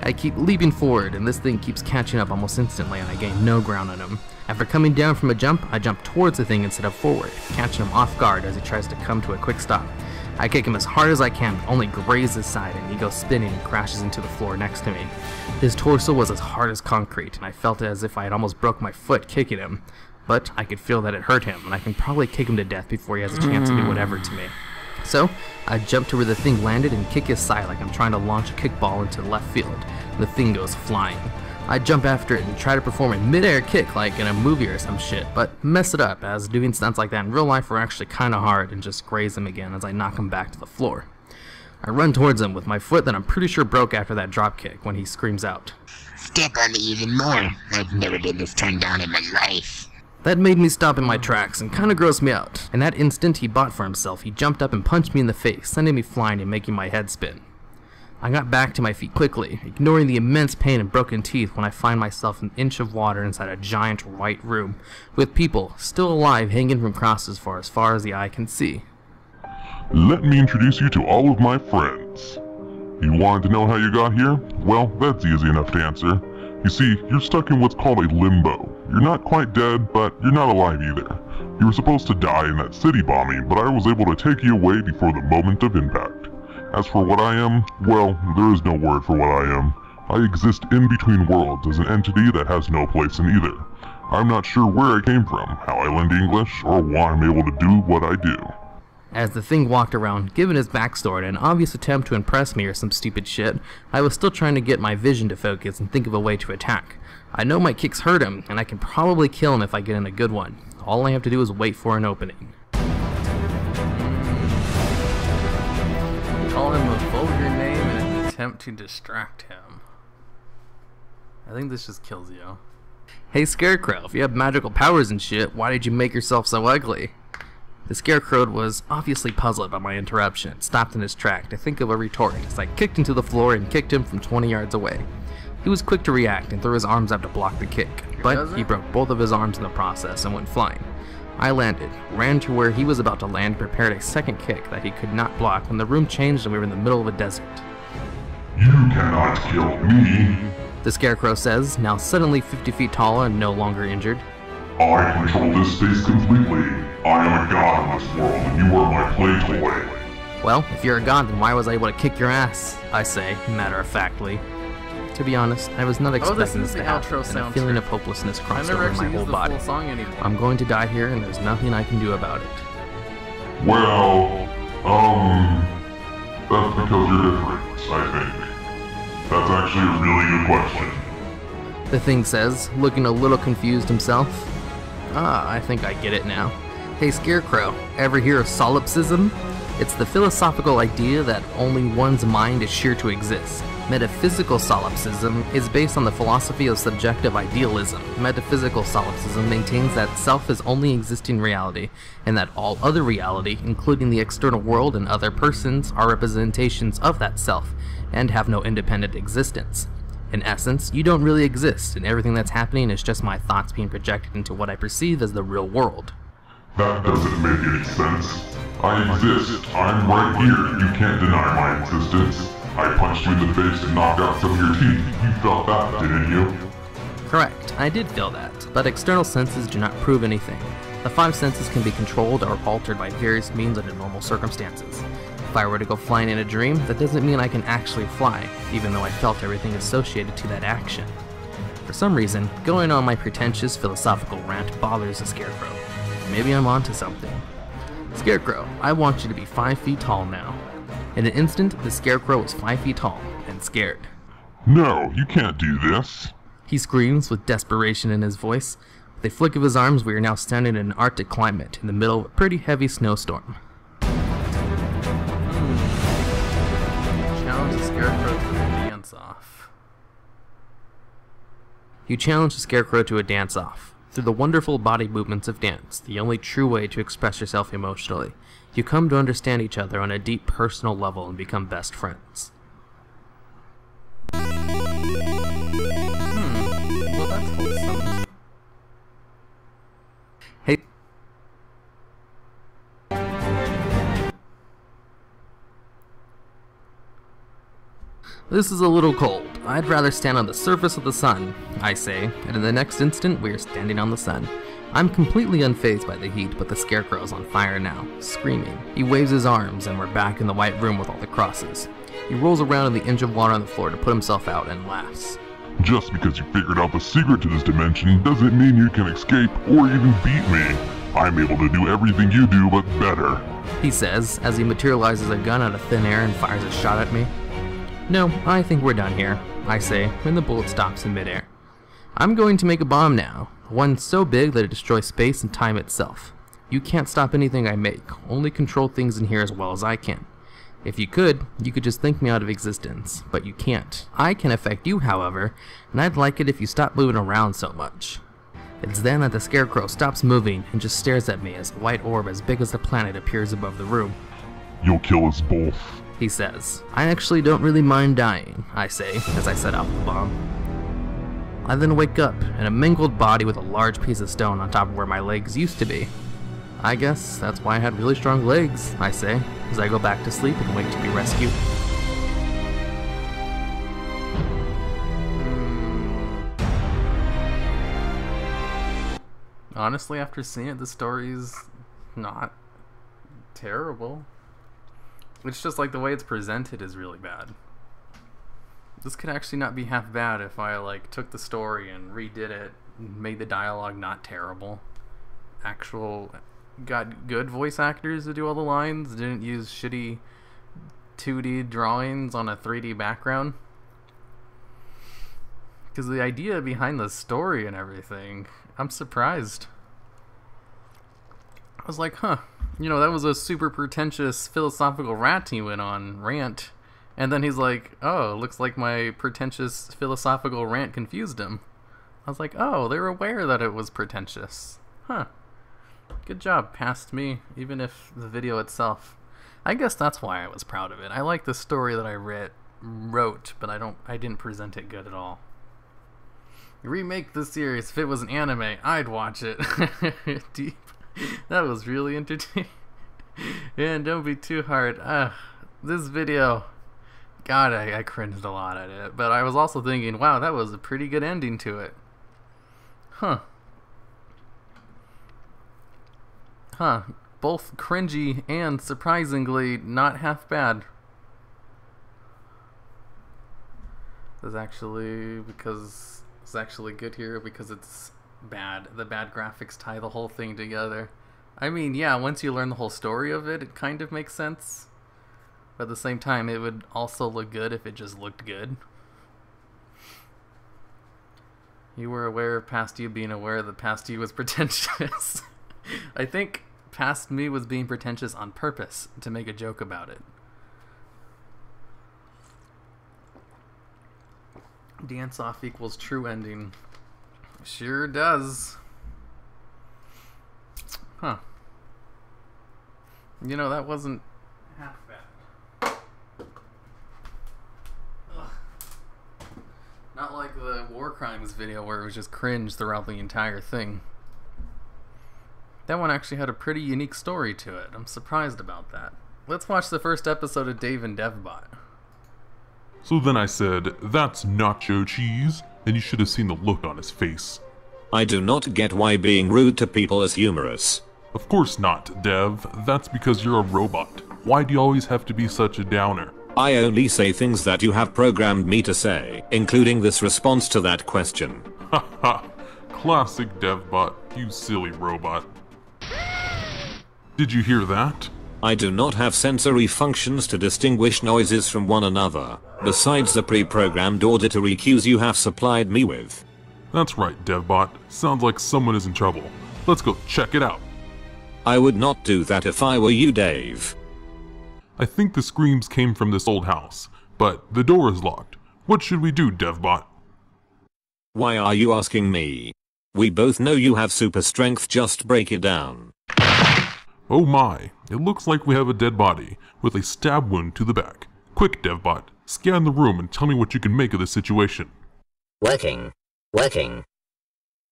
I keep leaping forward, and this thing keeps catching up almost instantly, and I gain no ground on him. After coming down from a jump, I jump towards the thing instead of forward, catching him off guard as he tries to come to a quick stop. I kick him as hard as I can, but only graze his side, and he goes spinning and crashes into the floor next to me. His torso was as hard as concrete, and I felt it as if I had almost broke my foot kicking him. But I could feel that it hurt him, and I can probably kick him to death before he has a chance to do whatever to me. So, I jump to where the thing landed and kick his side like I'm trying to launch a kickball into left field. The thing goes flying. I jump after it and try to perform a mid-air kick like in a movie or some shit, but mess it up, as doing stunts like that in real life are actually kinda hard, and just graze him again as I knock him back to the floor. I run towards him with my foot that I'm pretty sure broke after that drop kick when he screams out, "Step on me even more. I've never been this turned down in my life." That made me stop in my tracks and kinda grossed me out. In that instant he bought for himself, he jumped up and punched me in the face, sending me flying and making my head spin. I got back to my feet quickly, ignoring the immense pain and broken teeth when I find myself an inch of water inside a giant white room, with people still alive hanging from crosses for as far as the eye can see. Let me introduce you to all of my friends. You wanted to know how you got here? Well, that's easy enough to answer. You see, you're stuck in what's called a limbo. You're not quite dead, but you're not alive either. You were supposed to die in that city bombing, but I was able to take you away before the moment of impact. As for what I am, well, there is no word for what I am. I exist in between worlds as an entity that has no place in either. I'm not sure where I came from, how I learned English, or why I'm able to do what I do. As the thing walked around, giving his backstory in an obvious attempt to impress me or some stupid shit, I was still trying to get my vision to focus and think of a way to attack. I know my kicks hurt him, and I can probably kill him if I get in a good one. All I have to do is wait for an opening. Call him a vulgar name in an attempt to distract him. I think this just kills you. Hey Scarecrow, if you have magical powers and shit, why did you make yourself so ugly? The Scarecrow was obviously puzzled by my interruption, stopped in his track to think of a retort as I kicked him to the floor and kicked him from 20 yards away. He was quick to react and threw his arms up to block the kick, but he broke both of his arms in the process and went flying. I landed, ran to where he was about to land, prepared a second kick that he could not block when the room changed and we were in the middle of a desert. You cannot kill me, the Scarecrow says, now suddenly 50 feet taller and no longer injured. I control this space completely. I am a god in this world and you are my play toy. Well, if you're a god, then why was I able to kick your ass? I say, matter-of-factly. To be honest, I was not expecting this to happen, and a feeling of hopelessness crossed over my whole body. I'm going to die here, and there's nothing I can do about it. Well, that's because you're different, I think. That's actually a really good question. The thing says, looking a little confused himself. Ah, I think I get it now. Hey Scarecrow, ever hear of solipsism? It's the philosophical idea that only one's mind is sure to exist. Metaphysical solipsism is based on the philosophy of subjective idealism. Metaphysical solipsism maintains that self is only existing reality, and that all other reality, including the external world and other persons, are representations of that self, and have no independent existence. In essence, you don't really exist, and everything that's happening is just my thoughts being projected into what I perceive as the real world. That doesn't make any sense. I exist. I'm right here. You can't deny my existence. I punched you in the face and knocked out some of your teeth. You felt that, didn't you? Correct, I did feel that, but external senses do not prove anything. The 5 senses can be controlled or altered by various means under normal circumstances. If I were to go flying in a dream, that doesn't mean I can actually fly, even though I felt everything associated to that action. For some reason, going on my pretentious philosophical rant bothers the Scarecrow. Maybe I'm onto something. Scarecrow, I want you to be 5 feet tall now. In an instant, the Scarecrow was 5 feet tall and scared. No, you can't do this. He screams with desperation in his voice. With a flick of his arms, we are now standing in an Arctic climate in the middle of a pretty heavy snowstorm. Challenge the Scarecrow to a dance-off. You challenge the Scarecrow to a dance-off. Through the wonderful body movements of dance, the only true way to express yourself emotionally, you come to understand each other on a deep personal level and become best friends. Well, that's wholesome. Hey. This is a little cold. I'd rather stand on the surface of the sun, I say, and in the next instant we are standing on the sun. I'm completely unfazed by the heat, but the Scarecrow's on fire now, screaming. He waves his arms, and we're back in the white room with all the crosses. He rolls around in the inch of water on the floor to put himself out and laughs. Just because you figured out the secret to this dimension doesn't mean you can escape or even beat me. I'm able to do everything you do, but better. He says, as he materializes a gun out of thin air and fires a shot at me. No, I think we're done here, I say, when the bullet stops in midair. I'm going to make a bomb now, one so big that it destroys space and time itself. You can't stop anything I make, only control things in here as well as I can. If you could just think me out of existence, but you can't. I can affect you, however, and I'd like it if you stopped moving around so much. It's then that the Scarecrow stops moving and just stares at me as a white orb as big as the planet appears above the room. You'll kill us both, he says. I actually don't really mind dying, I say, as I set off the bomb. I then wake up in a mangled body with a large piece of stone on top of where my legs used to be. I guess that's why I had really strong legs, I say, as I go back to sleep and wait to be rescued. Honestly, after seeing it, the story's not terrible. It's just like the way it's presented is really bad. This could actually not be half bad if I like took the story and redid it, and made the dialogue not terrible. Got good voice actors to do all the lines, didn't use shitty 2D drawings on a 3D background. Because the idea behind the story and everything, I'm surprised. I was like, huh, you know, that was a super pretentious philosophical rant he went on, rant. And then he's like, oh, looks like my pretentious philosophical rant confused him. I was like, oh, they're aware that it was pretentious. Huh. Good job, past me, even if the video itself. I guess that's why I was proud of it. I like the story that I wrote, but I didn't present it good at all. Remake the series. If it was an anime, I'd watch it. Deep. That was really entertaining. And don't be too hard. This video, God, I cringed a lot at it. But I was also thinking, wow, that was a pretty good ending to it. Huh. Both cringy and surprisingly not half bad. It's actually good here because it's bad. The bad graphics tie the whole thing together. I mean, yeah, once you learn the whole story of it, it kind of makes sense. But at the same time, it would also look good if it just looked good. You were aware of past you being aware that past you was pretentious. I think Past me was being pretentious on purpose to make a joke about it. Dance off equals true ending. Sure does. Huh. You know, that wasn't half bad. Ugh. Not like the war crimes video where it was just cringe throughout the entire thing. That one actually had a pretty unique story to it. I'm surprised about that. Let's watch the first episode of Dave and DevBot. So then I said, "That's nacho cheese," and you should have seen the look on his face. I do not get why being rude to people is humorous. Of course not, Dev. That's because you're a robot. Why do you always have to be such a downer? I only say things that you have programmed me to say, including this response to that question. Haha. Classic DevBot, you silly robot. Did you hear that? I do not have sensory functions to distinguish noises from one another, besides the pre-programmed auditory cues you have supplied me with. That's right, DevBot. Sounds like someone is in trouble. Let's go check it out. I would not do that if I were you, Dave. I think the screams came from this old house, but the door is locked. What should we do, DevBot? Why are you asking me? We both know you have super strength, just break it down. Oh my, it looks like we have a dead body, with a stab wound to the back. Quick, DevBot, scan the room and tell me what you can make of this situation. Working.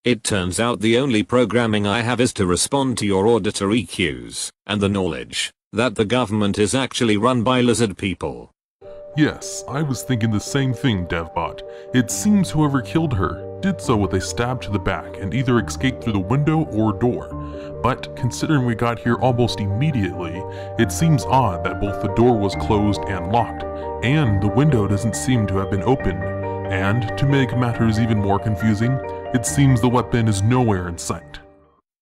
It turns out the only programming I have is to respond to your auditory cues, and the knowledge that the government is actually run by lizard people. Yes, I was thinking the same thing, DevBot. It seems whoever killed her did so with a stab to the back and either escaped through the window or door. But considering we got here almost immediately, it seems odd that both the door was closed and locked, and the window doesn't seem to have been opened. And to make matters even more confusing, it seems the weapon is nowhere in sight.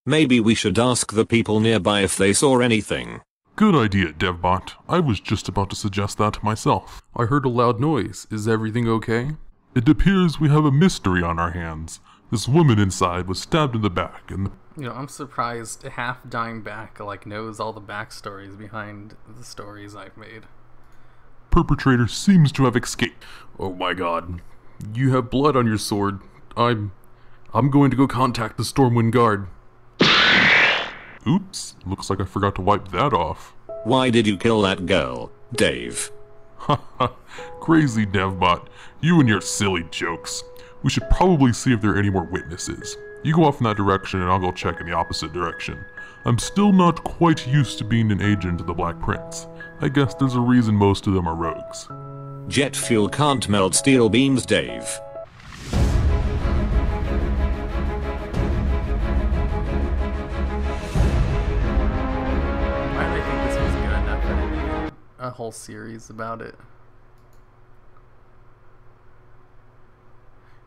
Maybe we should ask the people nearby if they saw anything. Good idea, DevBot. I was just about to suggest that myself. I heard a loud noise. Is everything okay? It appears we have a mystery on our hands. This woman inside was stabbed in the back and You know, I'm surprised half dying back knows all the backstories behind the stories I've made. perpetrator seems to have escaped. Oh my god. You have blood on your sword. I'm going to go contact the Stormwind Guard. Oops, looks like I forgot to wipe that off. Why did you kill that girl, Dave? Haha, crazy DevBot. You and your silly jokes. We should probably see if there are any more witnesses. You go off in that direction and I'll go check in the opposite direction. I'm still not quite used to being an agent of the Black Prince. I guess there's a reason most of them are rogues. Jet fuel can't melt steel beams, Dave. I think this was good enough that I made a whole series about it.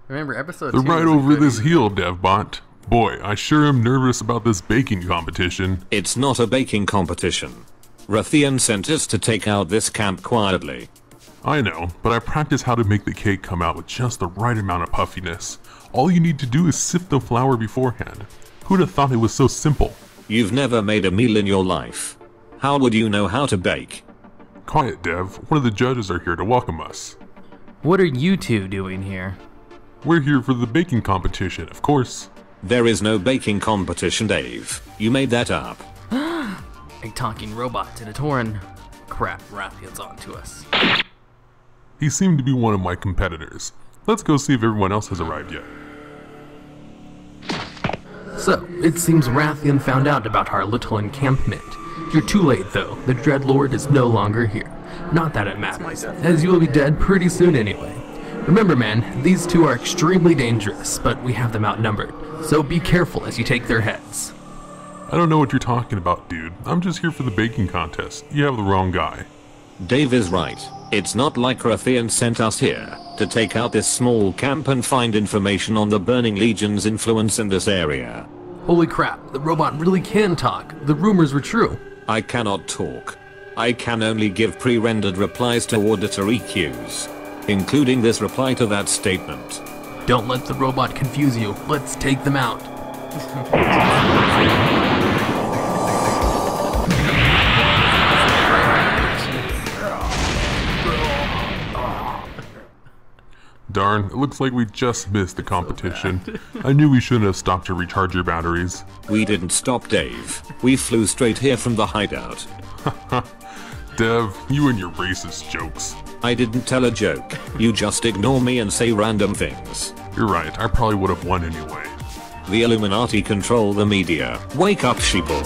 Remember, episode 2 They're right over this hill, DevBot. Boy, I sure am nervous about this baking competition. It's not a baking competition. Rathian sent us to take out this camp quietly. I know, but I practiced how to make the cake come out with just the right amount of puffiness. All you need to do is sift the flour beforehand. Who'd have thought it was so simple? You've never made a meal in your life. How would you know how to bake? Quiet, Dev. One of the judges are here to welcome us. What are you two doing here? We're here for the baking competition, of course. There is no baking competition, Dave. You made that up. A talking robot to the Tauren. Crap, Rathian's on to us. He seemed to be one of my competitors. Let's go see if everyone else has arrived yet. So, it seems Rathian found out about our little encampment. You're too late though, the Dreadlord is no longer here. Not that it matters, as you will be dead pretty soon anyway. Remember man, these two are extremely dangerous, but we have them outnumbered, so be careful as you take their heads. I don't know what you're talking about, dude. I'm just here for the baking contest. You have the wrong guy. Dave is right. It's not like Rathian sent us here to take out this small camp and find information on the Burning Legion's influence in this area. Holy crap, the robot really can talk. The rumors were true. I cannot talk. I can only give pre-rendered replies to auditory cues, including this reply to that statement. Don't let the robot confuse you. Let's take them out. Darn, it looks like we just missed the competition. I knew we shouldn't have stopped to recharge your batteries. We didn't stop, Dave. We flew straight here from the hideout. Dev, you and your racist jokes. I didn't tell a joke. You just ignore me and say random things. You're right, I probably would have won anyway. The Illuminati control the media. Wake up, sheeple.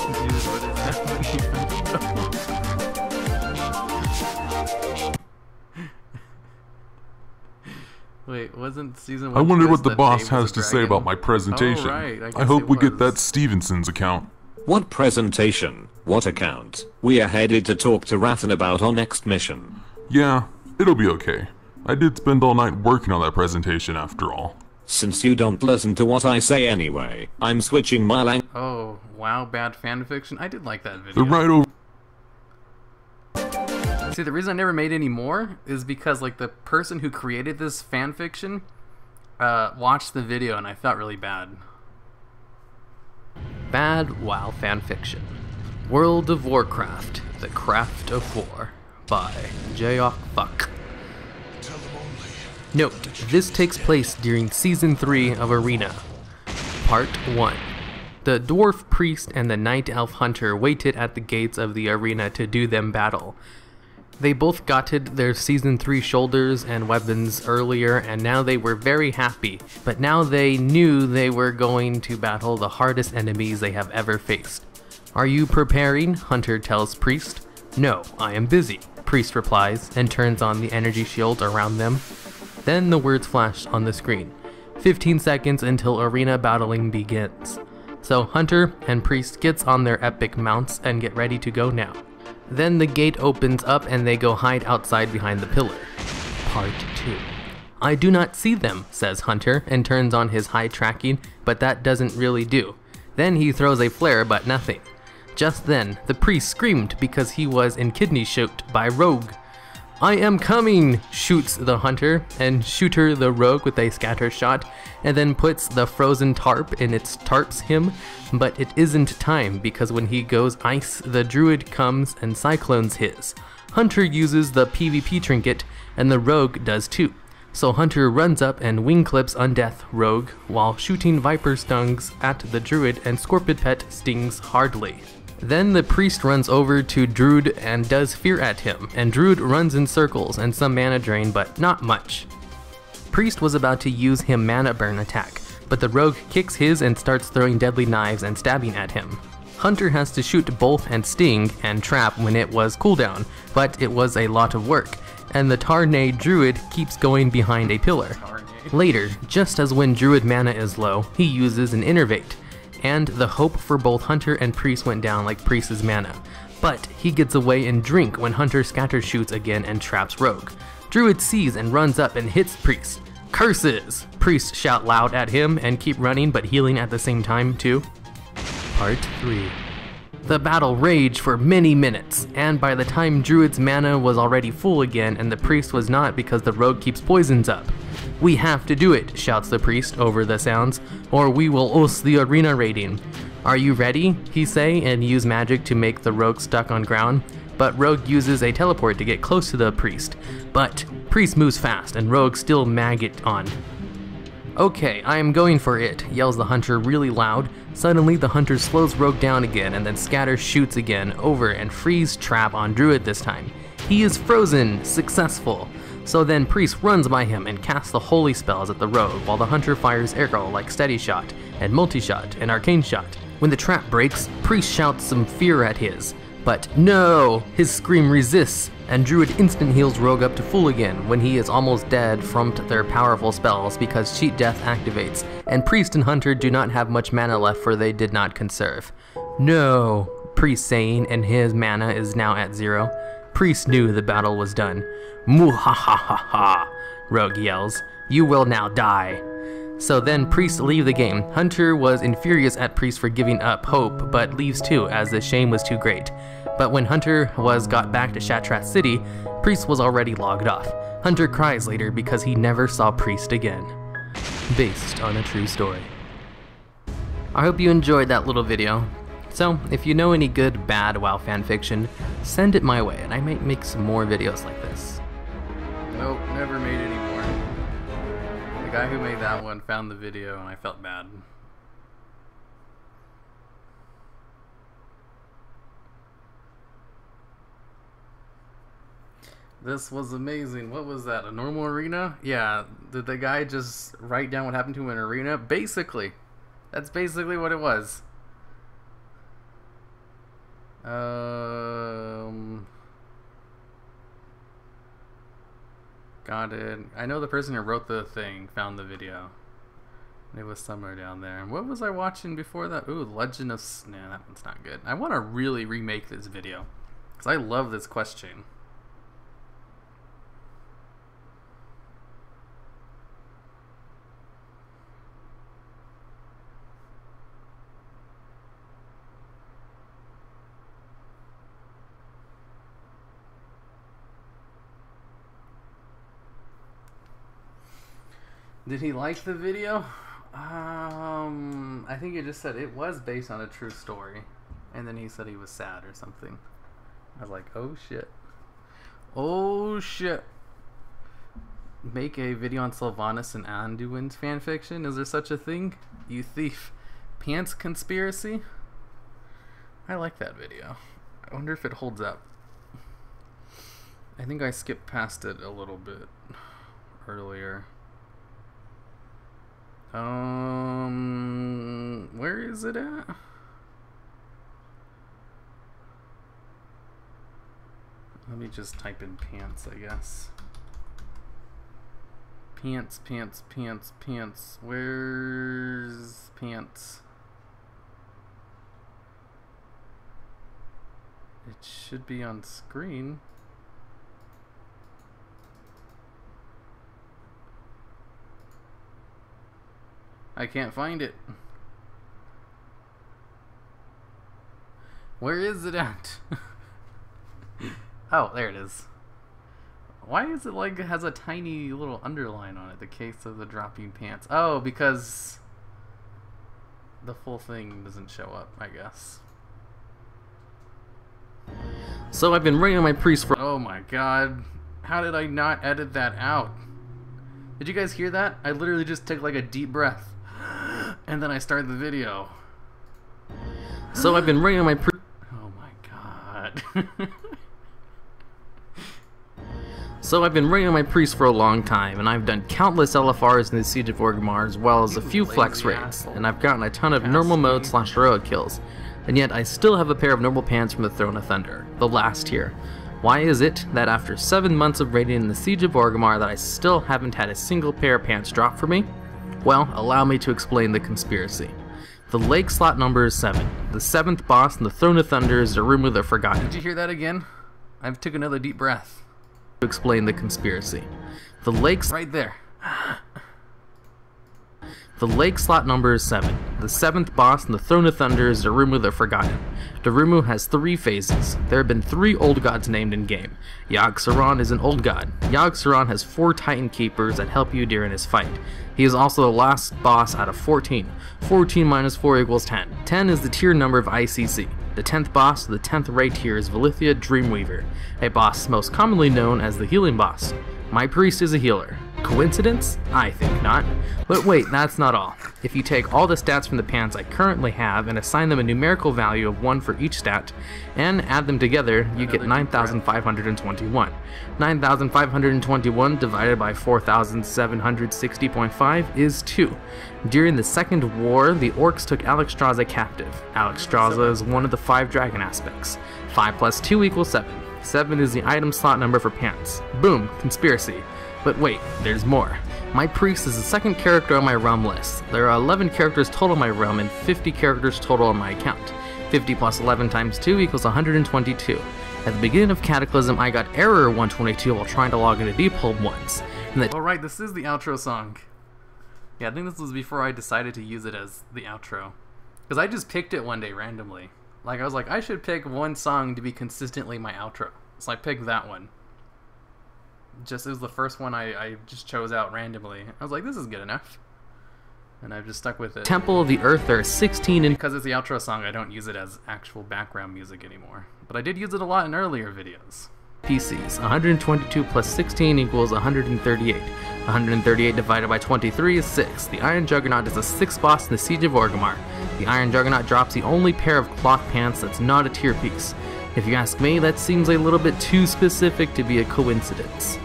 Wait, wasn't season 1? I wonder what the boss has to say about my presentation. Oh, right. I hope we get that Stevenson's account. What presentation? What account? We are headed to talk to Rathan about our next mission. Yeah, it'll be okay. I did spend all night working on that presentation after all. Since you don't listen to what I say anyway, I'm switching my language. Oh, wow, bad fanfiction. I did like that video. The right over. See, the reason I never made any more is because, like, the person who created this fanfiction watched the video and I felt really bad. Bad WoW fanfiction. World of Warcraft: The Craft of War by Jayok Fuck. Note, this takes place during Season 3 of Arena. Part 1. The Dwarf Priest and the Night Elf Hunter waited at the gates of the arena to do them battle. They both gutted their Season 3 shoulders and weapons earlier, and now they were very happy, but now they knew they were going to battle the hardest enemies they have ever faced. Are you preparing? Hunter tells Priest. No, I am busy, Priest replies, and turns on the energy shield around them. Then the words flash on the screen. 15 seconds until arena battling begins. So Hunter and Priest gets on their epic mounts and get ready to go now. Then the gate opens up and they go hide outside behind the pillar. Part 2. I do not see them, says Hunter, and turns on his high tracking, but that doesn't really do. Then he throws a flare, but nothing. Just then, the priest screamed because he was in kidney shot by Rogue. I am coming, shoots the Hunter, and Shooter the Rogue with a scatter shot, and then puts the frozen tarp in its tarps him, but it isn't time because when he goes ice, the Druid comes and cyclones his. Hunter uses the PvP trinket, and the Rogue does too. So Hunter runs up and wing clips Undeath Rogue while shooting Viper Stungs at the Druid, and Scorpid Pet stings hardly. Then the priest runs over to Druid and does fear at him, and Druid runs in circles and some mana drain, but not much. Priest was about to use him mana burn attack, but the rogue kicks his and starts throwing deadly knives and stabbing at him. Hunter has to shoot both and sting and trap when it was cooldown, but it was a lot of work, and the Tarnay Druid keeps going behind a pillar. Later, just as when Druid mana is low, he uses an Innervate, and the hope for both Hunter and Priest went down like Priest's mana. But he gets away and drink when Hunter scatter shoots again and traps Rogue. Druid sees and runs up and hits Priest. Curses! Priest shout loud at him and keep running but healing at the same time too. Part 3. The battle raged for many minutes, and by the time Druid's mana was already full again and the Priest was not because the Rogue keeps poisons up. We have to do it, shouts the Priest over the sounds, or we will lose the arena rating. Are you ready? He say, and use magic to make the Rogue stuck on ground, but Rogue uses a teleport to get close to the Priest. But Priest moves fast and Rogue still maggot on. Okay, I am going for it, yells the Hunter really loud. Suddenly the Hunter slows Rogue down again and then scatter shoots again over and freeze trap on Druid this time. He is frozen, successful. So then Priest runs by him and casts the holy spells at the Rogue while the Hunter fires arrow like Steady Shot and Multi-Shot and Arcane Shot. When the trap breaks, Priest shouts some fear at his, but no! His scream resists, and Druid instant heals Rogue up to full again when he is almost dead from their powerful spells because Cheat Death activates, and Priest and Hunter do not have much mana left for they did not conserve. No! Priest saying, and his mana is now at 0. Priest knew the battle was done. Muhahaha, Rogue yells. You will now die. So then Priest leave the game. Hunter was infurious at Priest for giving up hope, but leaves too as the shame was too great. But when Hunter got back to Shattrath City, Priest was already logged off. Hunter cries later because he never saw Priest again. Based on a true story. I hope you enjoyed that little video. So, if you know any good, bad WoW fanfiction, send it my way and I might make some more videos like this. Nope, never made any more. The guy who made that one found the video and I felt bad. This was amazing. What was that? A normal arena? Yeah. Did the guy just write down what happened to him in an arena? Basically. That's basically what it was. Got it. I know the person who wrote the thing found the video. It was somewhere down there. What was I watching before that? Ooh, Legend of... Nah, that one's not good. I want to really remake this video, because I love this question. Did he like the video? I think he just said it was based on a true story. And then he said he was sad or something. I was like, oh shit. Oh shit. Make a video on Sylvanas and Anduin's fanfiction? Is there such a thing? You thief. Pants conspiracy? I like that video. I wonder if it holds up. I think I skipped past it a little bit earlier. Where is it at? Let me just type in pants, I guess. Pants, pants, pants, pants. Where's pants? It should be on screen. I can't find it. Where is it at? Oh, there it is. Why is it like it has a tiny little underline on it? The case of the dropping pants. Oh, because the full thing doesn't show up, I guess. So I've been ringing my priest for... Oh my god. How did I not edit that out? Did you guys hear that? I literally just took like a deep breath. And then I started the video. So I've been ringing my priest... Oh my god. So I've been ringing my priest for a long time, and I've done countless LFRs in the Siege of Orgrimmar, as well as a few flex raids, and I've gotten a ton of normal mode / heroic kills, and yet I still have a pair of normal pants from the Throne of Thunder, the last tier. Why is it that after 7 months of raiding in the Siege of Orgrimmar that I still haven't had a single pair of pants drop for me? Well, allow me to explain the conspiracy. The lake slot number is 7. The 7th boss in the Throne of Thunder is Zarumu the Forgotten. Did you hear that again? I took another deep breath. To explain the conspiracy. The lake's right there. The lake slot number is 7. The 7th boss in the Throne of Thunder is Zarumu the Forgotten. Zarumu has 3 phases. There have been 3 old gods named in game. Yogg-Saron is an old god. Yogg-Saron has 4 Titan Keepers that help you during his fight. He is also the last boss out of 14. 14 minus 4 equals 10. 10 is the tier number of ICC. The 10th boss of the 10th raid tier is Valithia Dreamweaver, a boss most commonly known as the healing boss. My priest is a healer. Coincidence? I think not. But wait, that's not all. If you take all the stats from the pants I currently have and assign them a numerical value of 1 for each stat, and add them together, you get 9,521. 9,521 divided by 4,760.5 is 2. During the Second War, the orcs took Alexstrasza captive. Alexstrasza is one of the 5 dragon aspects. 5 plus 2 equals 7. 7 is the item slot number for pants. Boom, conspiracy. But wait, there's more. My priest is the 2nd character on my realm list. There are 11 characters total in my realm and 50 characters total on my account. 50 plus 11 times 2 equals 122. At the beginning of Cataclysm, I got error 122 while trying to log into Deephold once. Alright, this is the outro song. Yeah, I think this was before I decided to use it as the outro. Because I just picked it one day randomly. Like, I was like, I should pick one song to be consistently my outro. So I picked that one. It was the first one I just chose out randomly. I was like, this is good enough. And I've just stuck with it. Temple of the Earth, there are 16 in... Because it's the outro song, I don't use it as actual background music anymore. But I did use it a lot in earlier videos. PCs. 122 plus 16 equals 138. 138 divided by 23 is 6. The Iron Juggernaut is the 6th boss in the Siege of Orgrimmar. The Iron Juggernaut drops the only pair of cloth pants that's not a tier piece. If you ask me, that seems a little bit too specific to be a coincidence.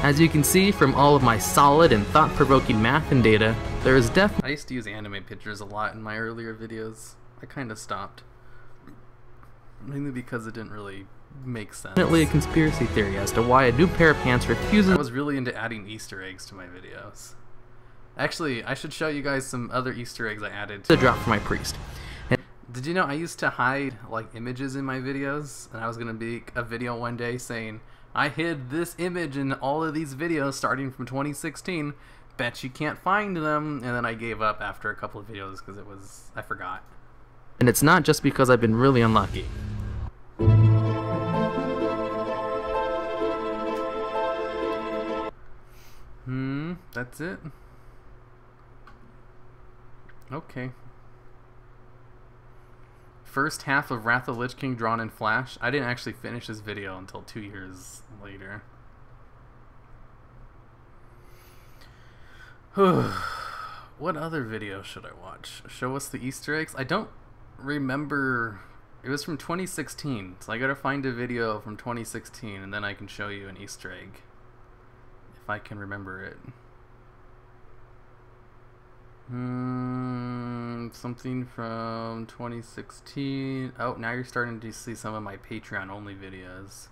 As you can see from all of my solid and thought-provoking math and data, there is definitely— I used to use anime pictures a lot in my earlier videos. I kind of stopped. Mainly because it didn't really make sense. Definitely a conspiracy theory as to why a new pair of pants refuses— I was really into adding Easter eggs to my videos. Actually, I should show you guys some other Easter eggs I added to drop for my priest. Did you know I used to hide like images in my videos, and I was gonna make a video one day saying I hid this image in all of these videos starting from 2016. Bet you can't find them. And then I gave up after a couple of videos because I forgot. And it's not just because I've been really unlucky. That's it? Okay. First half of Wrath of the Lich King drawn in Flash. I didn't actually finish this video until 2 years later. What other video should I watch? Show us the Easter eggs? I don't remember. It was from 2016, so I gotta find a video from 2016 and then I can show you an Easter egg. If I can remember it. Something from 2016. Oh, now you're starting to see some of my Patreon only videos.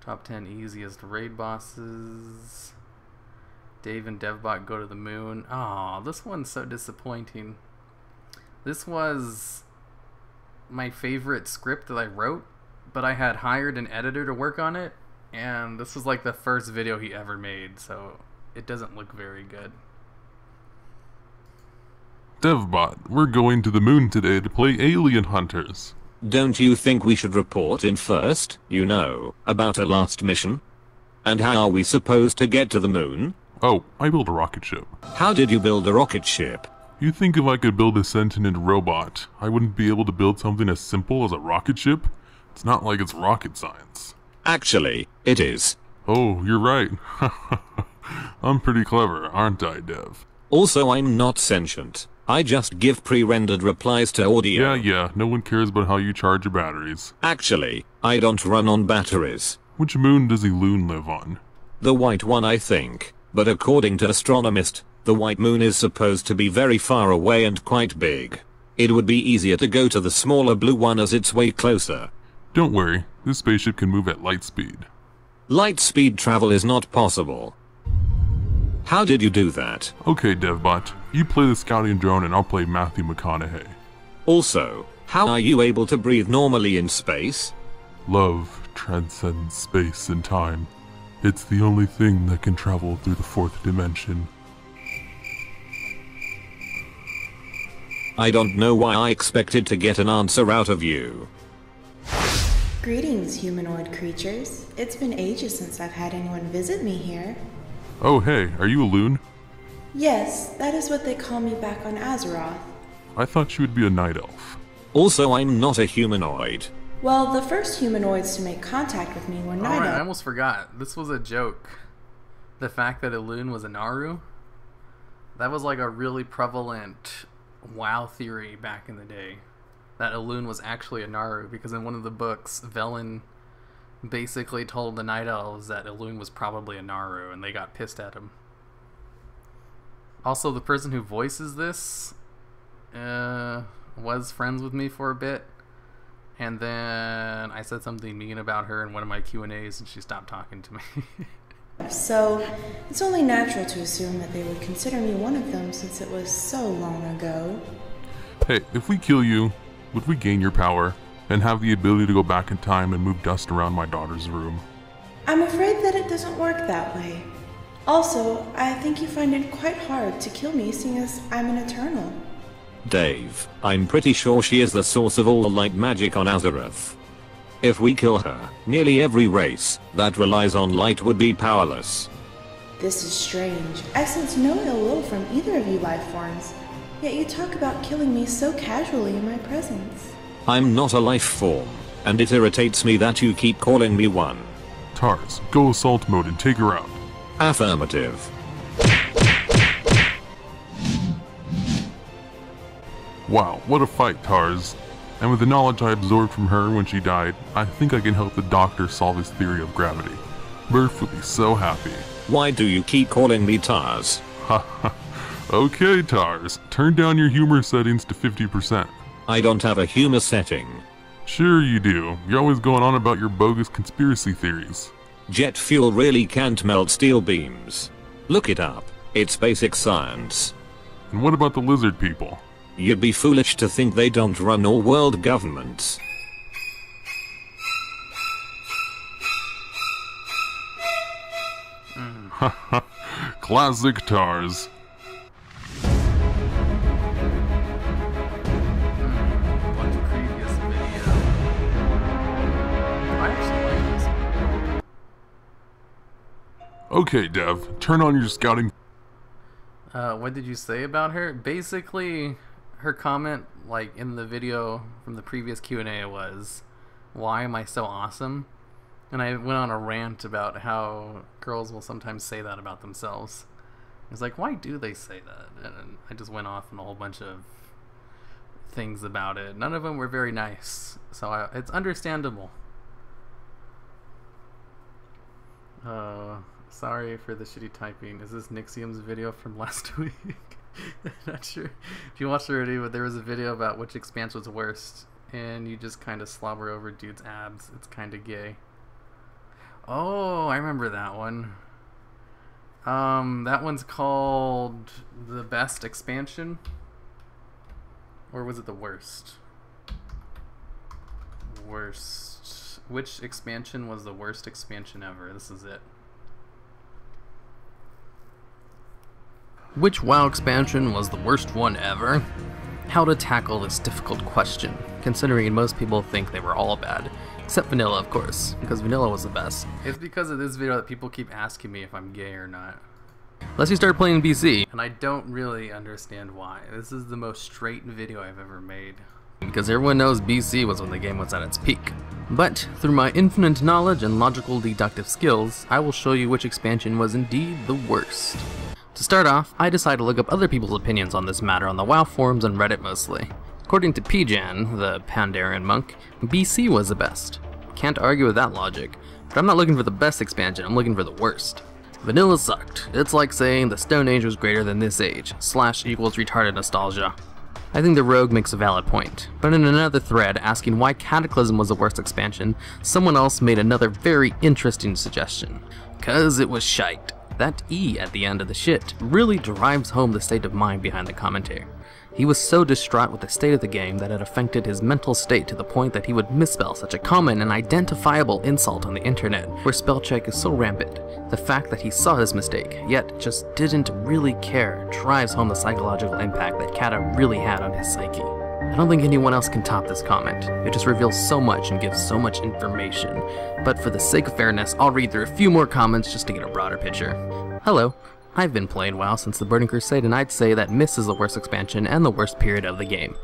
Top 10 easiest raid bosses. Dave and Devbot go to the moon. Oh, this one's so disappointing. This was my favorite script that I wrote, but I had hired an editor to work on it, and this was like the first video he ever made, so it doesn't look very good. Devbot, we're going to the moon today to play Alien Hunters. Don't you think we should report in first, you know, about our last mission? And how are we supposed to get to the moon? Oh, I built a rocket ship. How did you build a rocket ship? You think if I could build a sentient robot, I wouldn't be able to build something as simple as a rocket ship? It's not like it's rocket science. Actually, it is. Oh, you're right. I'm pretty clever, aren't I, Dev? Also, I'm not sentient. I just give pre-rendered replies to audio. Yeah, no one cares about how you charge your batteries. Actually, I don't run on batteries. Which moon does Elune live on? The white one, I think. But according to Astronomist, the white moon is supposed to be very far away and quite big. It would be easier to go to the smaller blue one as it's way closer. Don't worry, this spaceship can move at light speed. Light speed travel is not possible. How did you do that? Okay, Devbot, you play the scouting drone and I'll play Matthew McConaughey. Also, how are you able to breathe normally in space? Love transcends space and time. It's the only thing that can travel through the fourth dimension. I don't know why I expected to get an answer out of you. Greetings, humanoid creatures. It's been ages since I've had anyone visit me here. Oh hey, are you a loon? Yes, that is what they call me back on Azeroth. I thought you would be a night elf. Also, I'm not a humanoid. Well, the first humanoids to make contact with me were night elves. I almost forgot. This was a joke. The fact that Elune was a Naru. That was like a really prevalent WoW theory back in the day. That Elune was actually a Naru, because in one of the books, Velen basically told the Night Elves that Elune was probably a Naru, and they got pissed at him. Also, the person who voices this was friends with me for a bit, and then I said something mean about her in one of my Q&As, and she stopped talking to me. So, it's only natural to assume that they would consider me one of them since it was so long ago. Hey, if we kill you, would we gain your power and have the ability to go back in time and move dust around my daughter's room? I'm afraid that it doesn't work that way. Also, I think you find it quite hard to kill me seeing as I'm an Eternal. Dave, I'm pretty sure she is the source of all the light magic on Azeroth. If we kill her, nearly every race that relies on light would be powerless. This is strange. I sense no ill will from either of you life forms, yet you talk about killing me so casually in my presence. I'm not a life form, and it irritates me that you keep calling me one. Tars, go assault mode and take her out. Affirmative. Wow, what a fight, Tars. And with the knowledge I absorbed from her when she died, I think I can help the doctor solve his theory of gravity. Murph would be so happy. Why do you keep calling me Tars? Haha. Okay, Tars, turn down your humor settings to 50%. I don't have a humor setting. Sure you do. You're always going on about your bogus conspiracy theories. Jet fuel really can't melt steel beams. Look it up. It's basic science. And what about the lizard people? You'd be foolish to think they don't run all world governments. Haha. Classic Tars. Watch the previous video. I actually like this. Okay, Dev, turn on your scouting. What did you say about her? Basically, her comment, like, in the video from the previous Q&A was, why am I so awesome? And I went on a rant about how girls will sometimes say that about themselves. It's like, why do they say that? And I just went off on a whole bunch of things about it. None of them were very nice, so it's understandable. Sorry for the shitty typing. Is this Nixium's video from last week? Not sure if you watched already, but there was a video about which expansion was worst, and you just kind of slobber over dude's abs. It's kind of gay. Oh, I remember that one. That one's called the best expansion, or was it the worst? Worst. Which expansion was the worst expansion ever? This is it. Which WoW expansion was the worst one ever? How to tackle this difficult question, considering most people think they were all bad. Except Vanilla, of course, because Vanilla was the best. It's because of this video that people keep asking me if I'm gay or not. Unless you start playing BC, and I don't really understand why. This is the most straight video I've ever made. Because everyone knows BC was when the game was at its peak. But, through my infinite knowledge and logical deductive skills, I will show you which expansion was indeed the worst. To start off, I decided to look up other people's opinions on this matter on the WoW forums and Reddit mostly. According to Pjan, the Pandaren monk, BC was the best. Can't argue with that logic, but I'm not looking for the best expansion, I'm looking for the worst. Vanilla sucked. It's like saying the Stone Age was greater than this age, / equals retarded nostalgia. I think the Rogue makes a valid point, but in another thread asking why Cataclysm was the worst expansion, someone else made another very interesting suggestion. 'Cause it was shite. That E at the end of the shit really drives home the state of mind behind the commentary. He was so distraught with the state of the game that it affected his mental state to the point that he would misspell such a common and identifiable insult on the internet, where spell check is so rampant. The fact that he saw his mistake, yet just didn't really care, drives home the psychological impact that Kata really had on his psyche. I don't think anyone else can top this comment. It just reveals so much and gives so much information. But for the sake of fairness, I'll read through a few more comments just to get a broader picture. Hello. I've been playing WoW since the Burning Crusade, and I'd say that Mist is the worst expansion and the worst period of the game.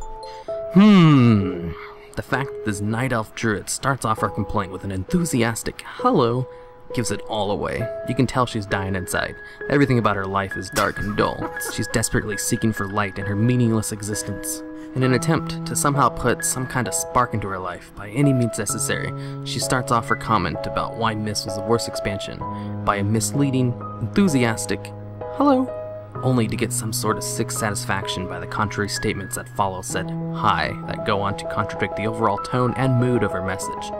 The fact that this Night Elf Druid starts off our complaint with an enthusiastic hello gives it all away. You can tell she's dying inside. Everything about her life is dark and dull. She's desperately seeking for light in her meaningless existence. In an attempt to somehow put some kind of spark into her life by any means necessary, she starts off her comment about why Mist was the worst expansion by a misleading, enthusiastic hello, only to get some sort of sick satisfaction by the contrary statements that follow said hi that go on to contradict the overall tone and mood of her message.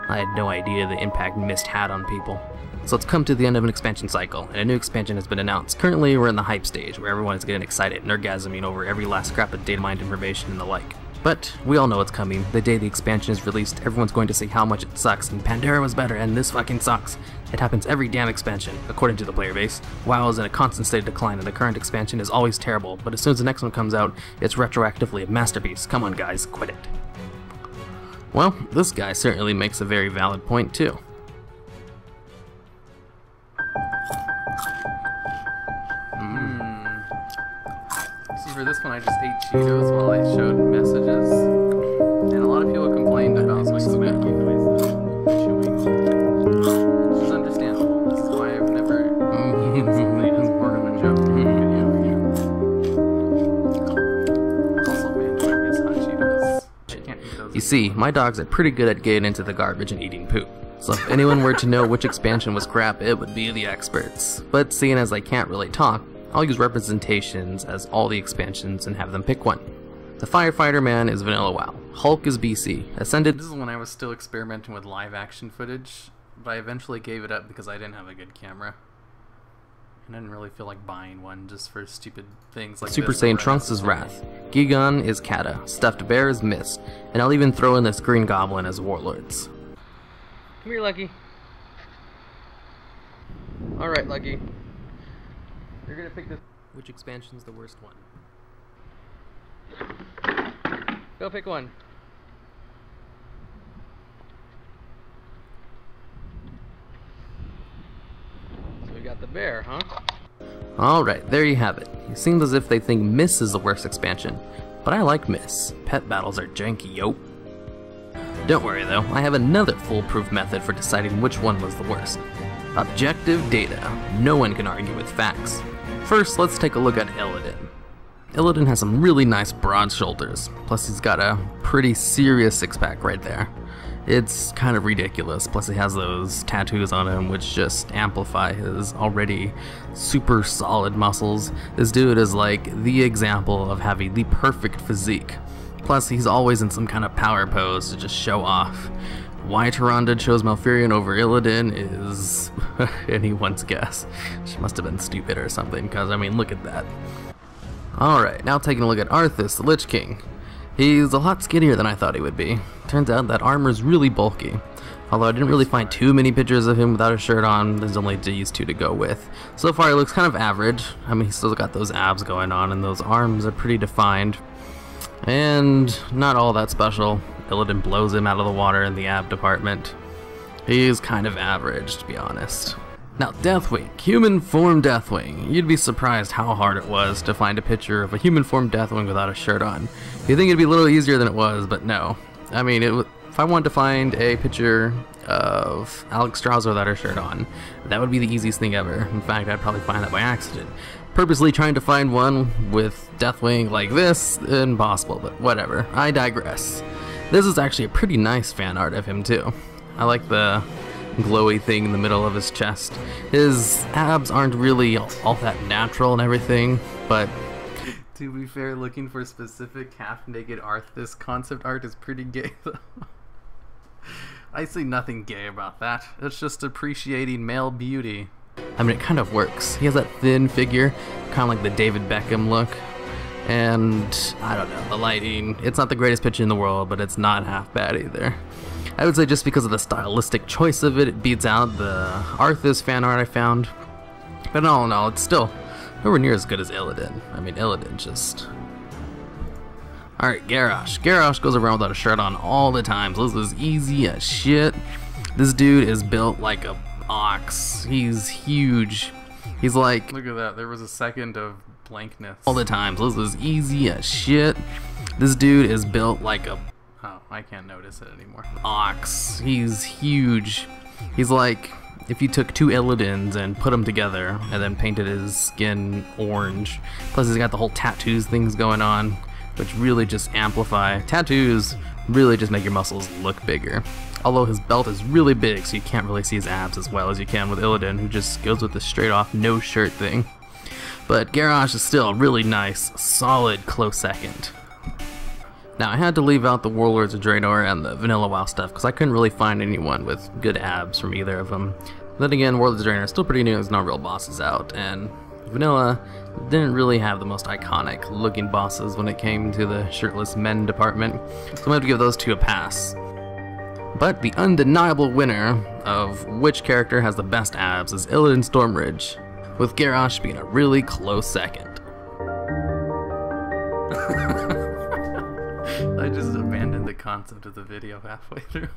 I had no idea the impact Mist had on people. So it's come to the end of an expansion cycle, and a new expansion has been announced. Currently, we're in the hype stage, where everyone is getting excited and orgasming over every last scrap of data mined information and the like. But we all know what's coming. The day the expansion is released, everyone's going to say how much it sucks, and Pandora was better, and this fucking sucks. It happens every damn expansion, according to the player base. WoW is in a constant state of decline, and the current expansion is always terrible, but as soon as the next one comes out, it's retroactively a masterpiece. Come on guys, quit it. Well, this guy certainly makes a very valid point too. For this one, I just ate Cheetos while I showed messages, and a lot of people complained about like smacky noises, chewing. Which is understandable. This is why I've never. see, my dogs are pretty good at getting into the garbage and eating poop. So if anyone were to know which expansion was crap, it would be the experts. But seeing as I can't really talk, I'll use representations as all the expansions and have them pick one. The Firefighter Man is Vanilla WoW. Hulk is BC. Ascended... This is when I was still experimenting with live action footage, but I eventually gave it up because I didn't have a good camera. And I didn't really feel like buying one just for stupid things like Super this. Saiyan Trunks is Wrath. Gigon is Kata. Stuffed Bear is Mist. And I'll even throw in this Green Goblin as Warlords. Come here, Lucky. Alright, Lucky. You're gonna pick this. Which expansion's the worst one? Go pick one. So we got the bear, huh? Alright, there you have it. It seems as if they think Miss is the worst expansion. But I like Miss. Pet battles are janky, yo. Don't worry though, I have another foolproof method for deciding which one was the worst. Objective data. No one can argue with facts. First, let's take a look at Illidan. Illidan has some really nice broad shoulders, plus he's got a pretty serious six-pack right there. It's kind of ridiculous, plus he has those tattoos on him which just amplify his already super solid muscles. This dude is like the example of having the perfect physique. Plus he's always in some kind of power pose to just show off. Why Tyrande chose Malfurion over Illidan is anyone's guess. She must have been stupid or something, because I mean look at that. Alright, now taking a look at Arthas, the Lich King. He's a lot skinnier than I thought he would be. Turns out that armor's really bulky. Although I didn't really find too many pictures of him without a shirt on, there's only these two to go with. So far he looks kind of average. I mean, he's still got those abs going on and those arms are pretty defined. And not all that special. Illidan blows him out of the water in the ab department. He's kind of average, to be honest. Now, Deathwing, human form Deathwing. You'd be surprised how hard it was to find a picture of a human form Deathwing without a shirt on. You'd think it'd be a little easier than it was, but no. I mean, if I wanted to find a picture of Alex Strauss without her shirt on, that would be the easiest thing ever. In fact, I'd probably find that by accident. Purposely trying to find one with Deathwing like this, impossible, but whatever. I digress. This is actually a pretty nice fan art of him too. I like the glowy thing in the middle of his chest. His abs aren't really all that natural and everything, but to be fair, looking for specific half-naked Arthas concept art is pretty gay though. I see nothing gay about that. It's just appreciating male beauty. I mean, it kind of works. He has that thin figure, kind of like the David Beckham look. And I don't know, the lighting, it's not the greatest picture in the world, but it's not half bad either. I would say just because of the stylistic choice of it, it beats out the Arthas fan art I found. But all in all, it's still nowhere near as good as Illidan. I mean, Illidan just... Alright, Garrosh. Garrosh goes around without a shirt on all the time, so this is easy as shit. This dude is built like a ox. He's huge. He's like... Look at that, there was a second of blankness. All the time, so this is easy as shit. This dude is built like a... Oh, I can't notice it anymore. Ox. He's huge. He's like if you took two Illidans and put them together and then painted his skin orange. Plus he's got the whole tattoos things going on, which really just amplify. Tattoos really just make your muscles look bigger. Although his belt is really big, so you can't really see his abs as well as you can with Illidan, who just goes with the straight off no shirt thing. But Garrosh is still a really nice, solid close second. Now, I had to leave out the Warlords of Draenor and the Vanilla WoW stuff because I couldn't really find anyone with good abs from either of them. Then again, Warlords of Draenor is still pretty new, there's no real bosses out, and Vanilla didn't really have the most iconic looking bosses when it came to the shirtless men department, so I'm going to have to give those two a pass. But the undeniable winner of which character has the best abs is Illidan Stormridge, with Garrosh being a really close second. I just abandoned the concept of the video halfway through.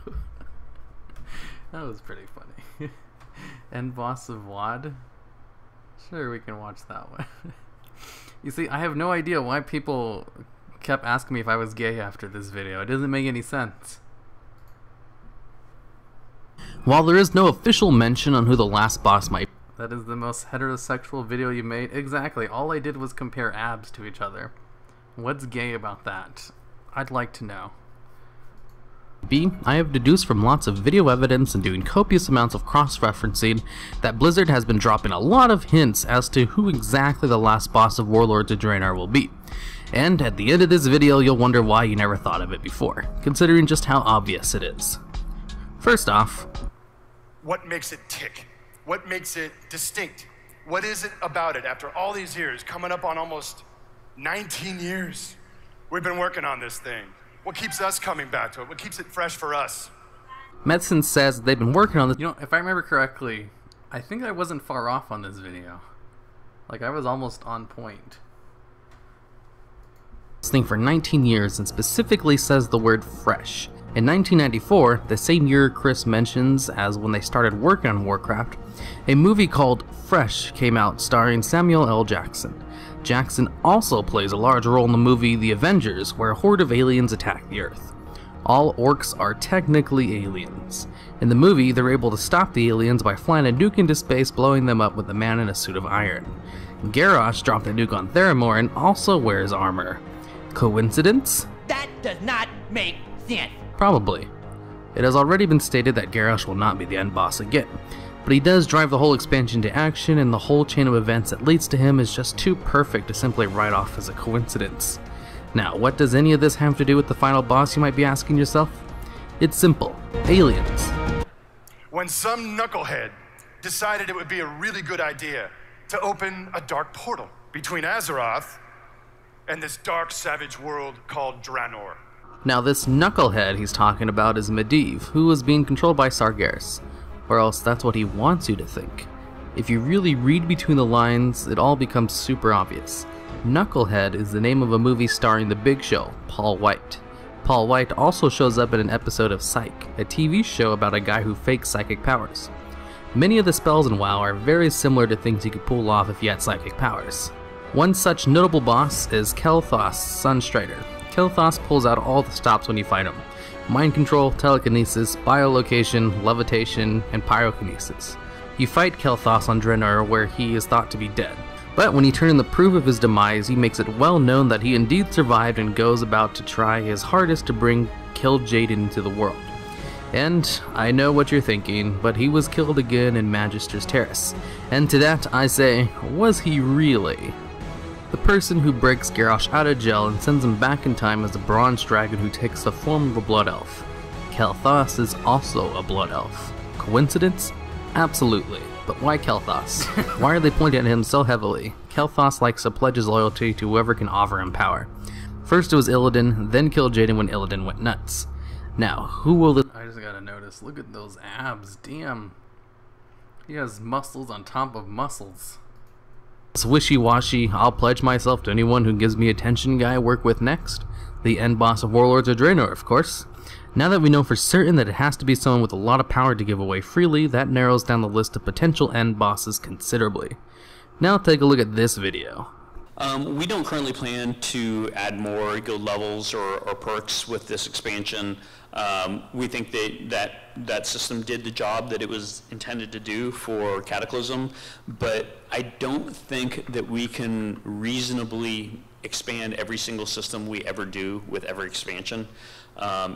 That was pretty funny. End boss of WoD? Sure, we can watch that one. You see, I have no idea why people kept asking me if I was gay after this video. It doesn't make any sense. While there is no official mention on who the last boss might be. That is the most heterosexual video you made? Exactly. All I did was compare abs to each other. What's gay about that? I'd like to know. B, I have deduced from lots of video evidence and doing copious amounts of cross-referencing that Blizzard has been dropping a lot of hints as to who exactly the last boss of Warlords of Draenor will be. And at the end of this video, you'll wonder why you never thought of it before, considering just how obvious it is. First off, what makes it tick? What makes it distinct? What is it about it after all these years, coming up on almost 19 years? We've been working on this thing. What keeps us coming back to it? What keeps it fresh for us? Medicine says they've been working on this. You know, if I remember correctly, I think I wasn't far off on this video. Like, I was almost on point. This thing for 19 years and specifically says the word fresh. In 1994, the same year Chris mentions as when they started working on Warcraft, a movie called Fresh came out starring Samuel L. Jackson. Jackson also plays a large role in the movie The Avengers, where a horde of aliens attack the Earth. All orcs are technically aliens. In the movie, they're able to stop the aliens by flying a nuke into space, blowing them up with a man in a suit of iron. Garrosh dropped a nuke on Theramore and also wears armor. Coincidence? That does not make sense. Probably. It has already been stated that Garrosh will not be the end boss again, but he does drive the whole expansion to action, and the whole chain of events that leads to him is just too perfect to simply write off as a coincidence. Now, what does any of this have to do with the final boss, you might be asking yourself? It's simple. Aliens. When some knucklehead decided it would be a really good idea to open a dark portal between Azeroth and this dark, savage world called Draenor. Now, this knucklehead he's talking about is Medivh, who was being controlled by Sargeras. Or else that's what he wants you to think. If you really read between the lines, it all becomes super obvious. Knucklehead is the name of a movie starring The Big Show, Paul White. Paul White also shows up in an episode of Psych, a TV show about a guy who fakes psychic powers. Many of the spells in WoW are very similar to things you could pull off if you had psychic powers. One such notable boss is Kel'Thas, Sunstrider. Kel'Thas pulls out all the stops when you fight him. Mind control, telekinesis, biolocation, levitation, and pyrokinesis. You fight Kel'Thas on Draenor, where he is thought to be dead. But when you turn in the proof of his demise, he makes it well known that he indeed survived and goes about to try his hardest to bring Kil'jaeden into the world. And I know what you're thinking, but he was killed again in Magister's Terrace. And to that I say, was he really? The person who breaks Garrosh out of jail and sends him back in time is a bronze dragon who takes the form of a blood elf. Kel'Thas is also a blood elf. Coincidence? Absolutely. But why Kel'Thas? Why are they pointing at him so heavily? Kel'Thas likes to pledge his loyalty to whoever can offer him power. First it was Illidan, then Kil'jaeden when Illidan went nuts. Now, who will the— I just gotta notice, look at those abs, damn. He has muscles on top of muscles. This wishy-washy, I'll pledge myself to anyone who gives me attention guy work with next? The end boss of Warlords of Draenor, of course. Now that we know for certain that it has to be someone with a lot of power to give away freely, that narrows down the list of potential end bosses considerably. Now take a look at this video. We don't currently plan to add more guild levels or perks with this expansion. We think that system did the job that it was intended to do for Cataclysm, but I don't think that we can reasonably expand every single system we ever do with every expansion.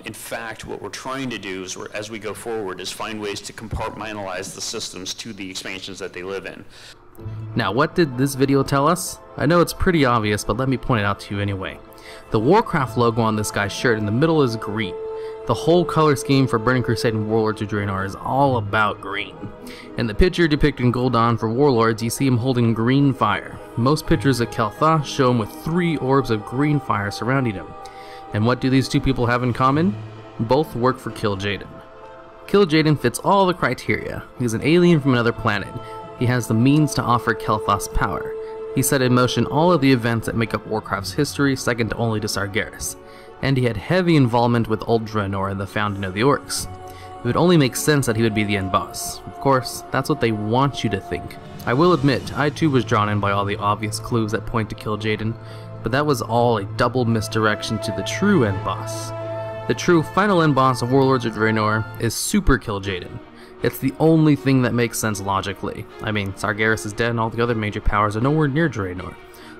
In fact, what we're trying to do is, as we go forward, is find ways to compartmentalize the systems to the expansions that they live in. Now, what did this video tell us? I know it's pretty obvious, but let me point it out to you anyway. The Warcraft logo on this guy's shirt in the middle is green. The whole color scheme for Burning Crusade and Warlords of Draenor is all about green. In the picture depicting Gul'dan for Warlords, you see him holding green fire. Most pictures of Kel'Thas show him with 3 orbs of green fire surrounding him. And what do these two people have in common? Both work for Kil'jaeden. Kil'jaeden fits all the criteria. He's an alien from another planet. He has the means to offer Kel'Thas power. He set in motion all of the events that make up Warcraft's history, second only to Sargeras. And he had heavy involvement with Old Draenor and the founding of the Orcs. It would only make sense that he would be the end boss. Of course, that's what they want you to think. I will admit, I too was drawn in by all the obvious clues that point to Kil'jaeden, but that was all a double misdirection to the true end boss. The true final end boss of Warlords of Draenor is Super Kil'jaeden. It's the only thing that makes sense logically. I mean, Sargeras is dead and all the other major powers are nowhere near Draenor.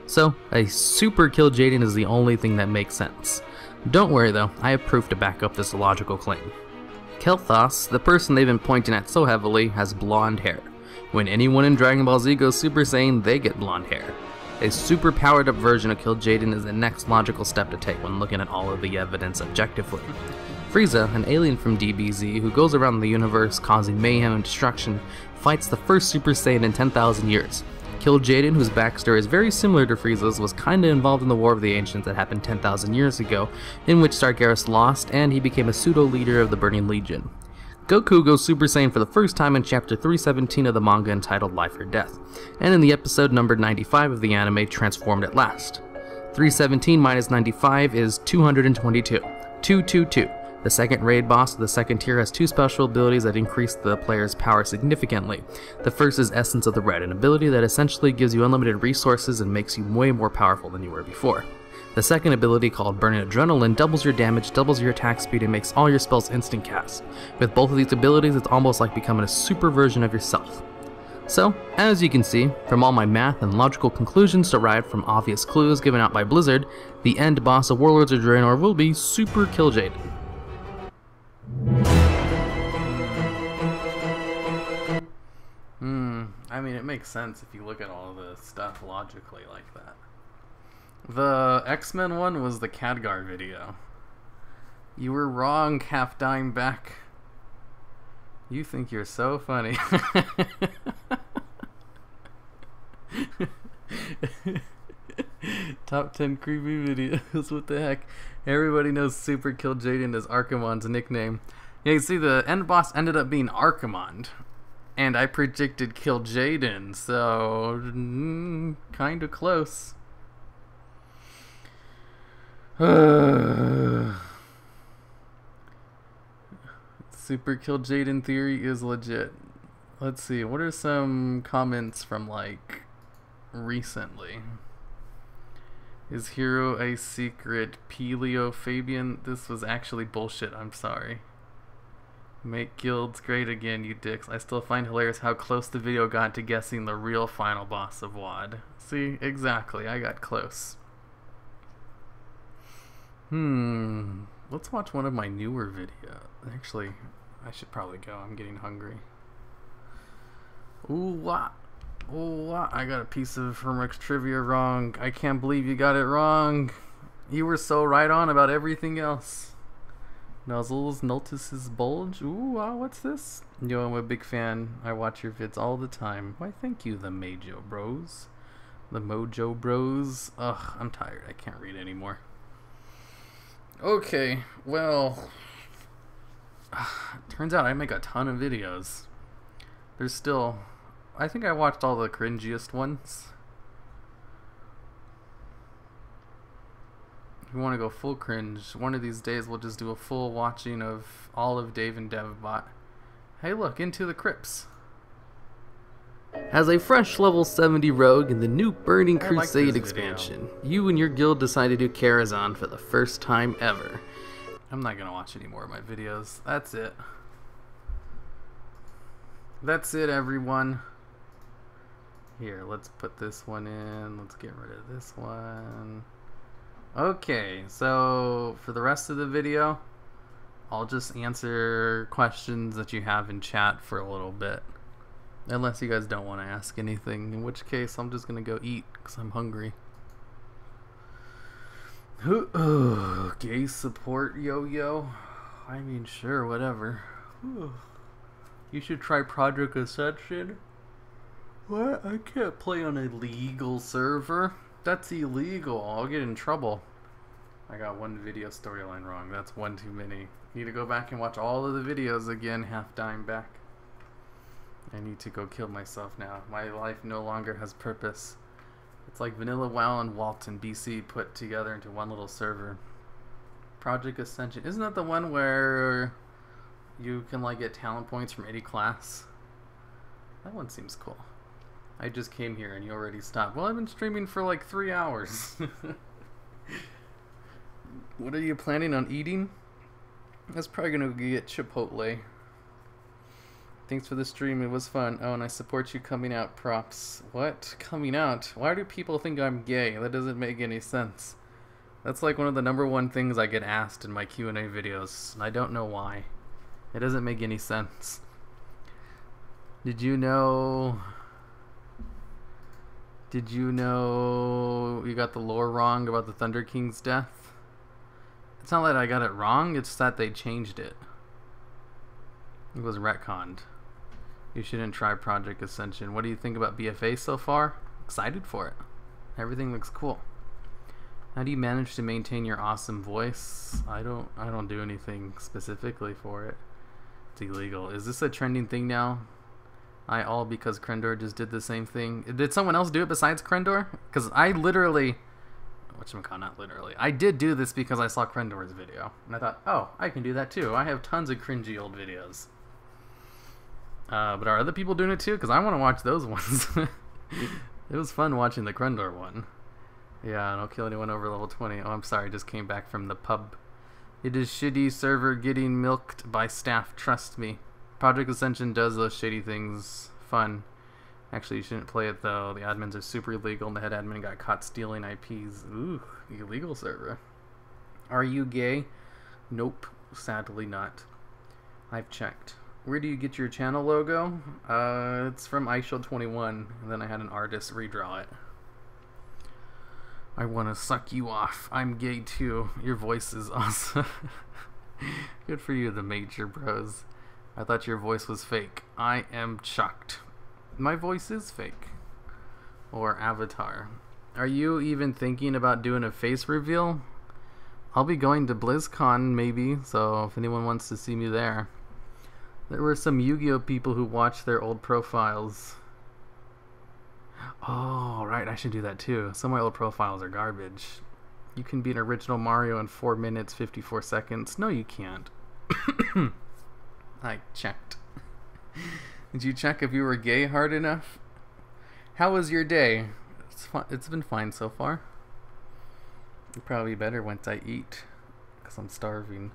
So, a Super Kil'jaeden is the only thing that makes sense. Don't worry though, I have proof to back up this illogical claim. Kel'Thas, the person they've been pointing at so heavily, has blonde hair. When anyone in Dragon Ball Z goes Super Saiyan, they get blonde hair. A super powered up version of Kil'jaeden is the next logical step to take when looking at all of the evidence objectively. Frieza, an alien from DBZ who goes around the universe causing mayhem and destruction, fights the first Super Saiyan in 10,000 years. Kil'jaeden, whose backstory is very similar to Frieza's, was kinda involved in the War of the Ancients that happened 10,000 years ago, in which Sargeras lost and he became a pseudo-leader of the Burning Legion. Goku goes Super Saiyan for the first time in chapter 317 of the manga entitled Life or Death, and in the episode numbered 95 of the anime, Transformed at Last. 317 minus 95 is 222. 222. The second raid boss of the second tier has two special abilities that increase the player's power significantly. The first is Essence of the Red, an ability that essentially gives you unlimited resources and makes you way more powerful than you were before. The second ability, called Burning Adrenaline, doubles your damage, doubles your attack speed, and makes all your spells instant cast. With both of these abilities, it's almost like becoming a super version of yourself. So, as you can see, from all my math and logical conclusions derived from obvious clues given out by Blizzard, the end boss of Warlords of Draenor will be Super Kil'jaeden. I mean, it makes sense if you look at all the stuff logically like that. The X-Men one was the Khadgar video. You were wrong, half dime back. You think you're so funny. Top 10 creepy videos, what the heck? Everybody knows Super Kil'jaeden as Archimonde's nickname. Yeah, you see, the end boss ended up being Archimonde. And I predicted Kil'jaeden, so kinda close. Super Kil'jaeden theory is legit. Let's see, what are some comments from, like, recently? Is Hero a secret Pelio Fabian? This was actually bullshit, I'm sorry. Make guilds great again, you dicks. I still find hilarious how close the video got to guessing the real final boss of WoD. See, exactly, I got close. Let's watch one of my newer videos. Actually, I should probably go. I'm getting hungry. Ooh, what? Ooh, what? I got a piece of Hermix trivia wrong. I can't believe you got it wrong. You were so right on about everything else. Nuzzles notices bulge. Ooh, wow, what's this? Yo, I'm a big fan. I watch your vids all the time. Why, thank you, the Mojo Bros. The Mojo Bros. Ugh, I'm tired. I can't read anymore. Okay, well, turns out I make a ton of videos. There's still, I think I watched all the cringiest ones. If you want to go full cringe, one of these days we'll just do a full watching of all of Dave and Devbot. Hey look, Into the Crypts. As a fresh level 70 rogue in the new Burning Crusade expansion, you and your guild decide to do Karazhan for the first time ever. I'm not gonna watch any more of my videos. That's it. That's it, everyone. Here, let's put this one in. Let's get rid of this one. Okay, so for the rest of the video, I'll just answer questions that you have in chat for a little bit. Unless you guys don't want to ask anything, in which case I'm just gonna go eat because I'm hungry. Gay support yo-yo? I mean, sure, whatever. You should try Project Ascension. What? I can't play on a legal server. That's illegal. I'll get in trouble. I got one video storyline wrong. That's one too many. Need to go back and watch all of the videos again, half dime back. I need to go kill myself now. My life no longer has purpose. It's like Vanilla WoW and Walton BC put together into one little server. Project Ascension. Isn't that the one where you can like get talent points from any class? That one seems cool. I just came here and you already stopped. Well, I've been streaming for like 3 hours. What are you planning on eating? That's probably gonna get Chipotle. Thanks for the stream, it was fun. Oh, and I support you coming out, props. What? Coming out? Why do people think I'm gay? That doesn't make any sense. That's like one of the #1 things I get asked in my Q&A videos, and I don't know why. It doesn't make any sense. Did you know you got the lore wrong about the Thunder King's death? It's not that I got it wrong, it's that they changed it. It was retconned. You shouldn't try Project Ascension. What do you think about BFA so far? Excited for it. Everything looks cool. How do you manage to maintain your awesome voice? I don't do anything specifically for it. It's illegal. Is this a trending thing now? All because Krendor just did the same thing. Did someone else do it besides Krendor? Because I literally... not literally. I did do this because I saw Krendor's video. And I thought, oh, I can do that too. I have tons of cringy old videos. But are other people doing it too? Because I want to watch those ones. It was fun watching the Krendor one. Yeah, don't kill anyone over level 20. Oh, I'm sorry, just came back from the pub. It is shitty server getting milked by staff, trust me. Project Ascension does those shitty things. Fun. Actually, you shouldn't play it though. The admins are super illegal and the head admin got caught stealing IPs. Ooh, illegal server. Are you gay? Nope, sadly not. I've checked. Where do you get your channel logo? It's from iShield21, and then I had an artist redraw it. I want to suck you off. I'm gay too. Your voice is awesome. Good for you, the Major Bros. I thought your voice was fake. I am shocked. My voice is fake. Or avatar. Are you even thinking about doing a face reveal? I'll be going to BlizzCon maybe, so if anyone wants to see me there. There were some Yu-Gi-Oh people who watched their old profiles. Oh, right, I should do that too. Some of my old profiles are garbage. You can be an original Mario in 4 minutes, 54 seconds. No, you can't. I checked. Did you check if you were gay hard enough? How was your day? It's been fine so far. It'll probably be better once I eat, because I'm starving.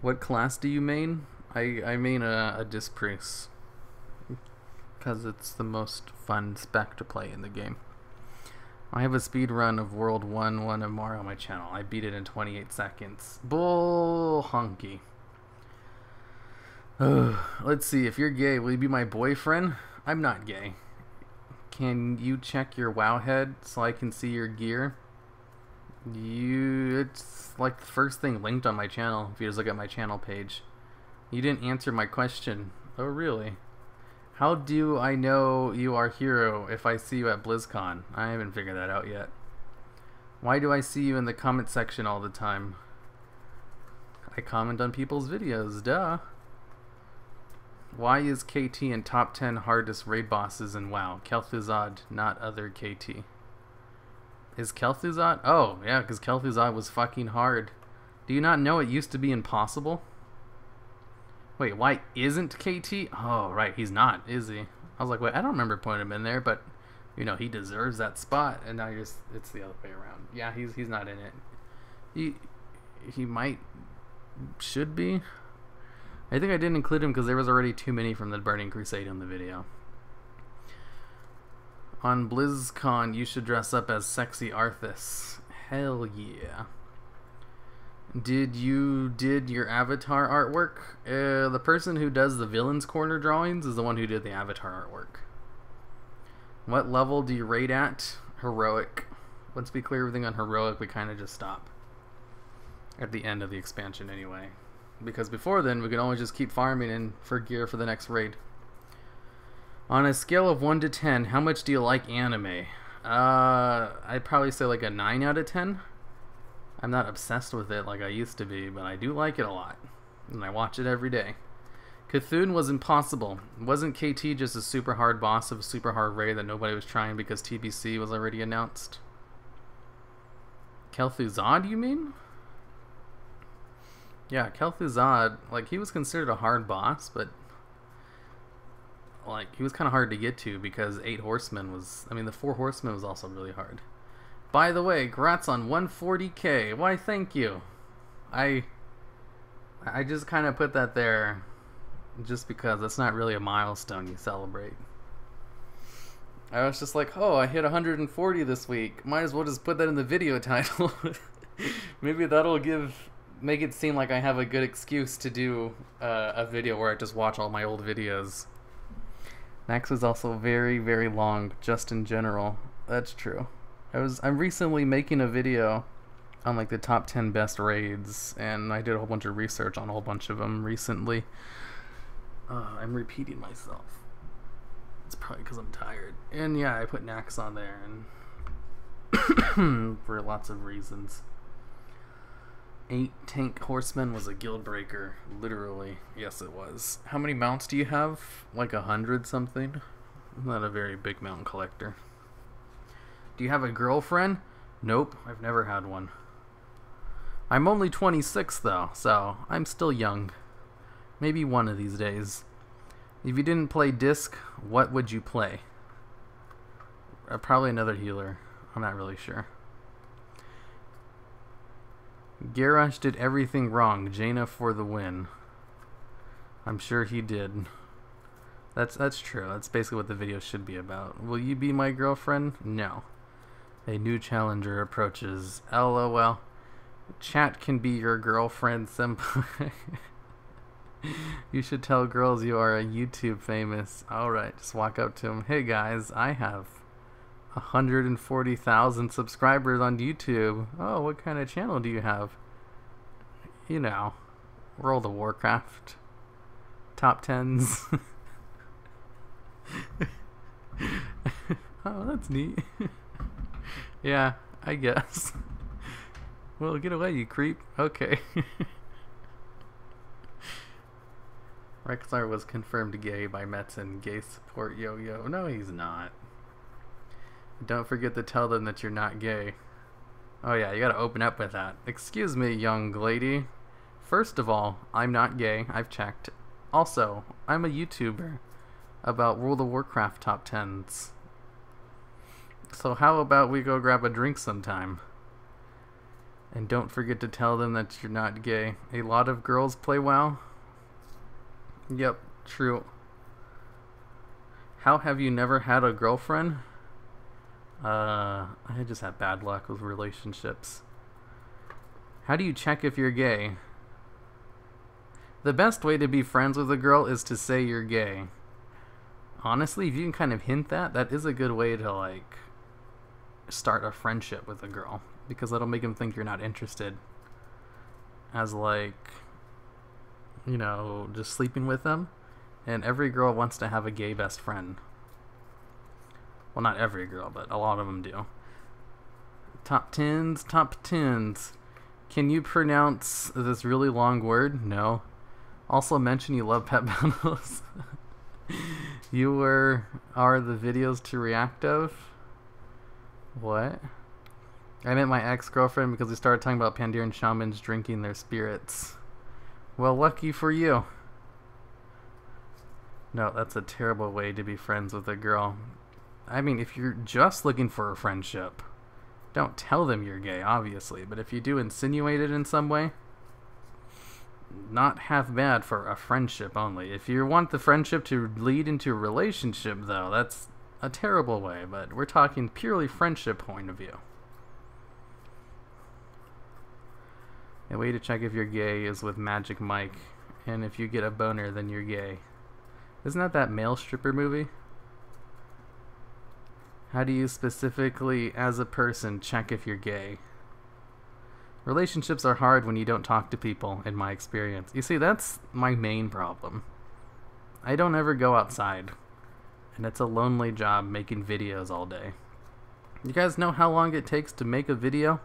What class do you main? I main a Disc Priest, because it's the most fun spec to play in the game. I have a speed run of World 1 of Mario on my channel. I beat it in 28 seconds. Bull honky. Let's see, if you're gay, will you be my boyfriend? I'm not gay. Can you check your WoW head so I can see your gear? It's like the first thing linked on my channel, if you just look at my channel page. You didn't answer my question. Oh, really? How do I know you are hero if I see you at BlizzCon? I haven't figured that out yet. Why do I see you in the comment section all the time? I comment on people's videos, duh. Why is KT in top 10 hardest raid bosses in WoW? Kel'Thuzad, not other KT. Is Kel'Thuzad? Oh, yeah, because Kel'Thuzad was fucking hard. Do you not know it used to be impossible? Wait, why isn't KT? Oh, right, he's not, is he? I was like, wait, I don't remember putting him in there, but, you know, he deserves that spot, and now it's the other way around. Yeah, he's not in it. He should be. I think I didn't include him because there was already too many from the Burning Crusade in the video. On BlizzCon, you should dress up as sexy Arthas. Hell yeah. Did your avatar artwork? The person who does the Villains Corner drawings is the one who did the avatar artwork. What level do you rate at? Heroic. Once we clear everything on Heroic, we kind of just stop. At the end of the expansion anyway. Because before then, we could always just keep farming in for gear for the next raid. On a scale of 1 to 10, how much do you like anime? I'd probably say like a 9 out of 10. I'm not obsessed with it like I used to be, but I do like it a lot. And I watch it every day. Cthulhu was impossible. Wasn't KT just a super hard boss of a super hard raid that nobody was trying because TBC was already announced? Kel'Thuzad, you mean? Yeah, Kel'Thuzad, like, he was considered a hard boss, but, like, he was kind of hard to get to because 8 Horsemen was, I mean, the 4 Horsemen was also really hard. By the way, congrats on 140k. Why, thank you. I just kind of put that there just because that's not really a milestone you celebrate. I was just like, oh, I hit 140 this week. Might as well just put that in the video title. Maybe that'll make it seem like I have a good excuse to do a video where I just watch all my old videos. Max is also very, very long, just in general. That's true. I'm recently making a video on like the top 10 best raids, and I did a whole bunch of research on a whole bunch of them recently. I'm repeating myself. It's probably because I'm tired. And yeah, I put Nax on there, and for lots of reasons. 8 tank horsemen was a guild breaker, literally. Yes, it was. How many mounts do you have? Like 100 something? I'm not a very big mount collector. Do you have a girlfriend? Nope, I've never had one. I'm only 26 though, so I'm still young. Maybe one of these days. If you didn't play disc, what would you play? Probably another healer. I'm not really sure. Garrosh did everything wrong. Jaina for the win. I'm sure he did. That's true. That's basically what the video should be about. Will you be my girlfriend? No. A new challenger approaches. LOL. Chat can be your girlfriend, senpai. You should tell girls you are a YouTube famous. Alright, just walk up to them. Hey guys, I have 140,000 subscribers on YouTube. Oh, what kind of channel do you have? You know, World of Warcraft. Top 10s. Oh, that's neat. Yeah, I guess. Well, get away, you creep. Okay. Rexar was confirmed gay by Metzen. Gay support yo-yo. No, he's not. Don't forget to tell them that you're not gay. Oh yeah, you gotta open up with that. Excuse me, young lady. First of all, I'm not gay. I've checked. Also, I'm a YouTuber about World of Warcraft top 10s. So how about we go grab a drink sometime? And don't forget to tell them that you're not gay. A lot of girls play WoW. Yep, true. How have you never had a girlfriend? I just have bad luck with relationships. How do you check if you're gay? The best way to be friends with a girl is to say you're gay. Honestly, if you can kind of hint that is a good way to, like, start a friendship with a girl. Because that'll make them think you're not interested. As, like, you know, just sleeping with them. And every girl wants to have a gay best friend. Well, not every girl, but a lot of them do. Top 10s, top 10s. Can you pronounce this really long word? No. Also mention you love pet battles. Are the videos to react of? What? I meant my ex-girlfriend because we started talking about Pandaren shamans drinking their spirits. Well, lucky for you. No, that's a terrible way to be friends with a girl. I mean, if you're just looking for a friendship, don't tell them you're gay, obviously. But if you do insinuate it in some way, not half bad for a friendship only. If you want the friendship to lead into a relationship, though, that's a terrible way. But we're talking purely friendship point of view. A way to check if you're gay is with Magic Mike. And if you get a boner, then you're gay. Isn't that male stripper movie? How do you specifically, as a person, check if you're gay? Relationships are hard when you don't talk to people, in my experience. You see, that's my main problem. I don't ever go outside. And it's a lonely job making videos all day. You guys know how long it takes to make a video?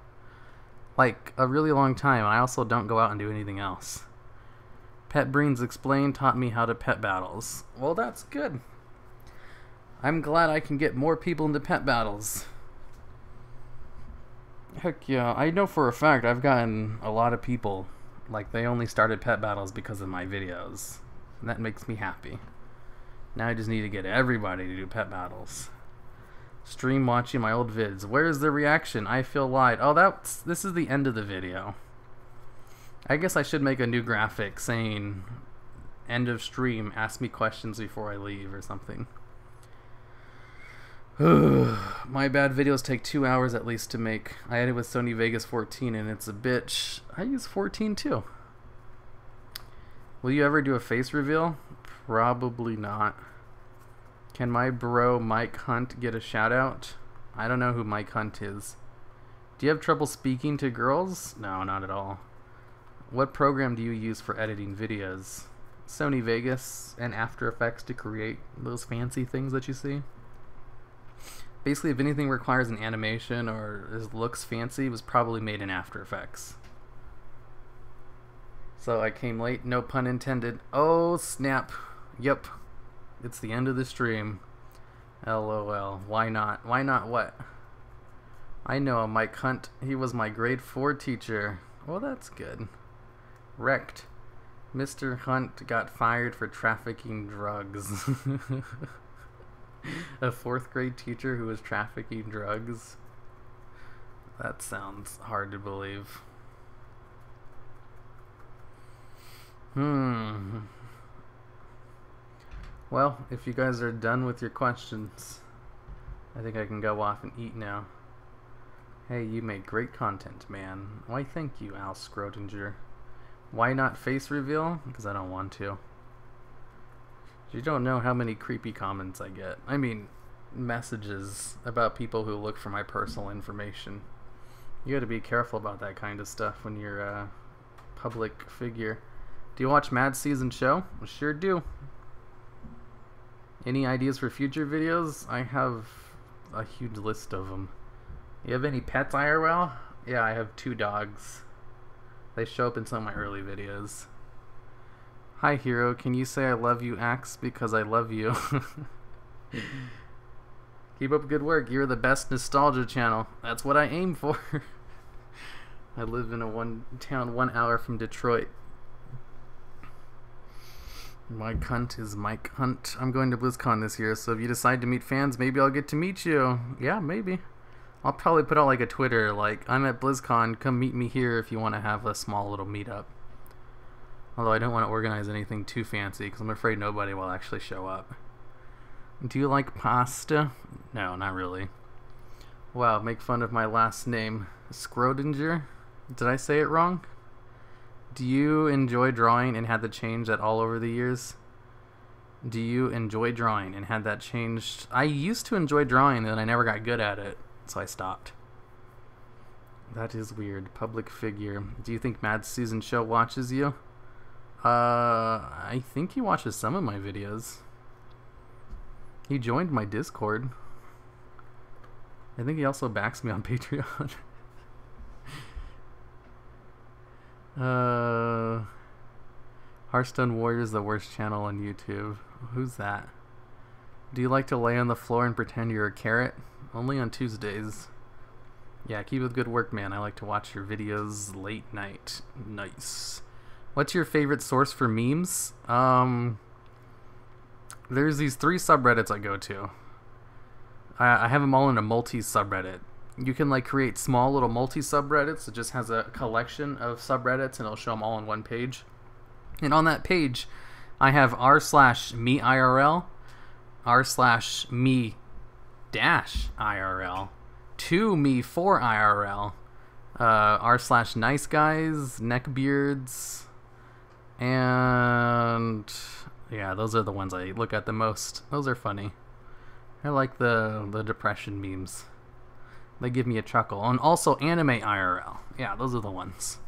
Like, a really long time. I also don't go out and do anything else. Pet Brains Explained taught me how to pet battles. Well, that's good. I'm glad I can get more people into pet battles. Heck yeah, I know for a fact I've gotten a lot of people, like, they only started pet battles because of my videos. And that makes me happy. Now I just need to get everybody to do pet battles. Stream watching my old vids. Where's the reaction? I feel lied. Oh, this is the end of the video. I guess I should make a new graphic saying end of stream, ask me questions before I leave or something. My bad videos take 2 hours at least to make. I had it with Sony Vegas 14 and it's a bitch. I use 14 too. Will you ever do a face reveal? Probably not. Can my bro Mike Hunt get a shout out? I don't know who Mike Hunt is. Do you have trouble speaking to girls? No, not at all. What program do you use for editing videos? Sony Vegas and After Effects to create those fancy things that you see. Basically, if anything requires an animation or looks fancy, it was probably made in After Effects. So I came late, no pun intended. Oh snap. Yep. It's the end of the stream. LOL. Why not? Why not what? I know a Mike Hunt. He was my grade 4 teacher. Well, that's good. Wrecked. Mr. Hunt got fired for trafficking drugs. A 4th grade teacher who was trafficking drugs? That sounds hard to believe. Well, if you guys are done with your questions, I think I can go off and eat now. Hey, you make great content, man. Why, thank you, Al Scrotinger. Why not face reveal? Because I don't want to. You don't know how many creepy comments I get. I mean, messages about people who look for my personal information. You gotta be careful about that kind of stuff when you're a public figure. Do you watch Mad Season show? I sure do. Any ideas for future videos? I have a huge list of them. You have any pets, IRL? Yeah, I have 2 dogs. They show up in some of my early videos. Hi, Hero. Can you say I love you, Axe? Because I love you. Keep up good work. You're the best nostalgia channel. That's what I aim for. I live in a town 1 hour from Detroit. Mike Hunt is Mike Hunt. I'm going to BlizzCon this year, so if you decide to meet fans, maybe I'll get to meet you. Yeah, maybe. I'll probably put out like a Twitter, like, I'm at BlizzCon, come meet me here if you want to have a small little meetup. Although I don't want to organize anything too fancy, because I'm afraid nobody will actually show up. Do you like pasta? No, not really. Wow, make fun of my last name. Scrotinger? Did I say it wrong? Do you enjoy drawing and had that changed that all over the years? Do you enjoy drawing and had that changed? I used to enjoy drawing and I never got good at it, so I stopped. That is weird. Public figure. Do you think Mad Season Show watches you? I think he watches some of my videos. He joined my Discord. I think he also backs me on Patreon. Hearthstone Warrior is the worst channel on YouTube. Who's that? Do you like to lay on the floor and pretend you're a carrot? Only on Tuesdays. Yeah, keep up good work, man. I like to watch your videos late night. Nice. What's your favorite source for memes? There's these 3 subreddits I go to. I have them all in a multi-subreddit. You can like create small little multi-subreddits. It just has a collection of subreddits and it'll show them all on one page. And on that page, I have r/meIRL, r/me-IRL, 2me4IRL, r/niceguys, neckbeards, and yeah, those are the ones I look at the most. Those are funny. I like the depression memes. They give me a chuckle. And also anime IRL. Yeah, those are the ones.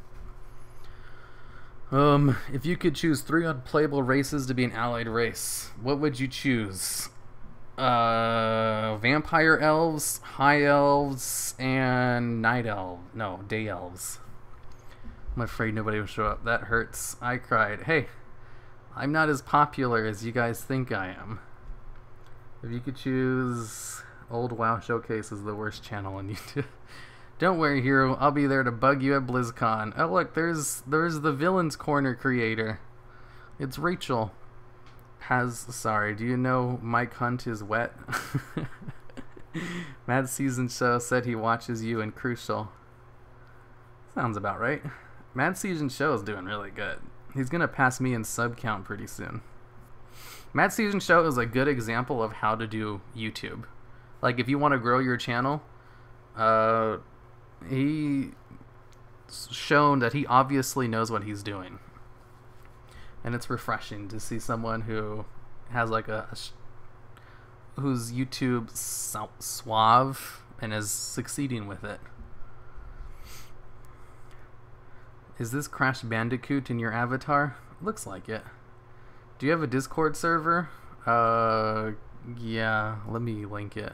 If you could choose 3 unplayable races to be an allied race, what would you choose? Vampire elves, high elves, and day elves. I'm afraid nobody will show up. That hurts. I cried. Hey, I'm not as popular as you guys think I am. If you could choose... Old WoW Showcase is the worst channel on YouTube. Don't worry, Hero. I'll be there to bug you at BlizzCon. Oh, look, there's the Villains Corner creator. It's Rachel. Sorry, do you know Mike Hunt is wet? Mad Season Show said he watches you in Crucial. Sounds about right. Mad Season Show is doing really good. He's gonna pass me in sub count pretty soon. Mad Season Show is a good example of how to do YouTube. Like, if you want to grow your channel, he's shown that he obviously knows what he's doing. And it's refreshing to see someone who has like whose YouTube suave and is succeeding with it. Is this Crash Bandicoot in your avatar? Looks like it. Do you have a Discord server? Yeah, let me link it.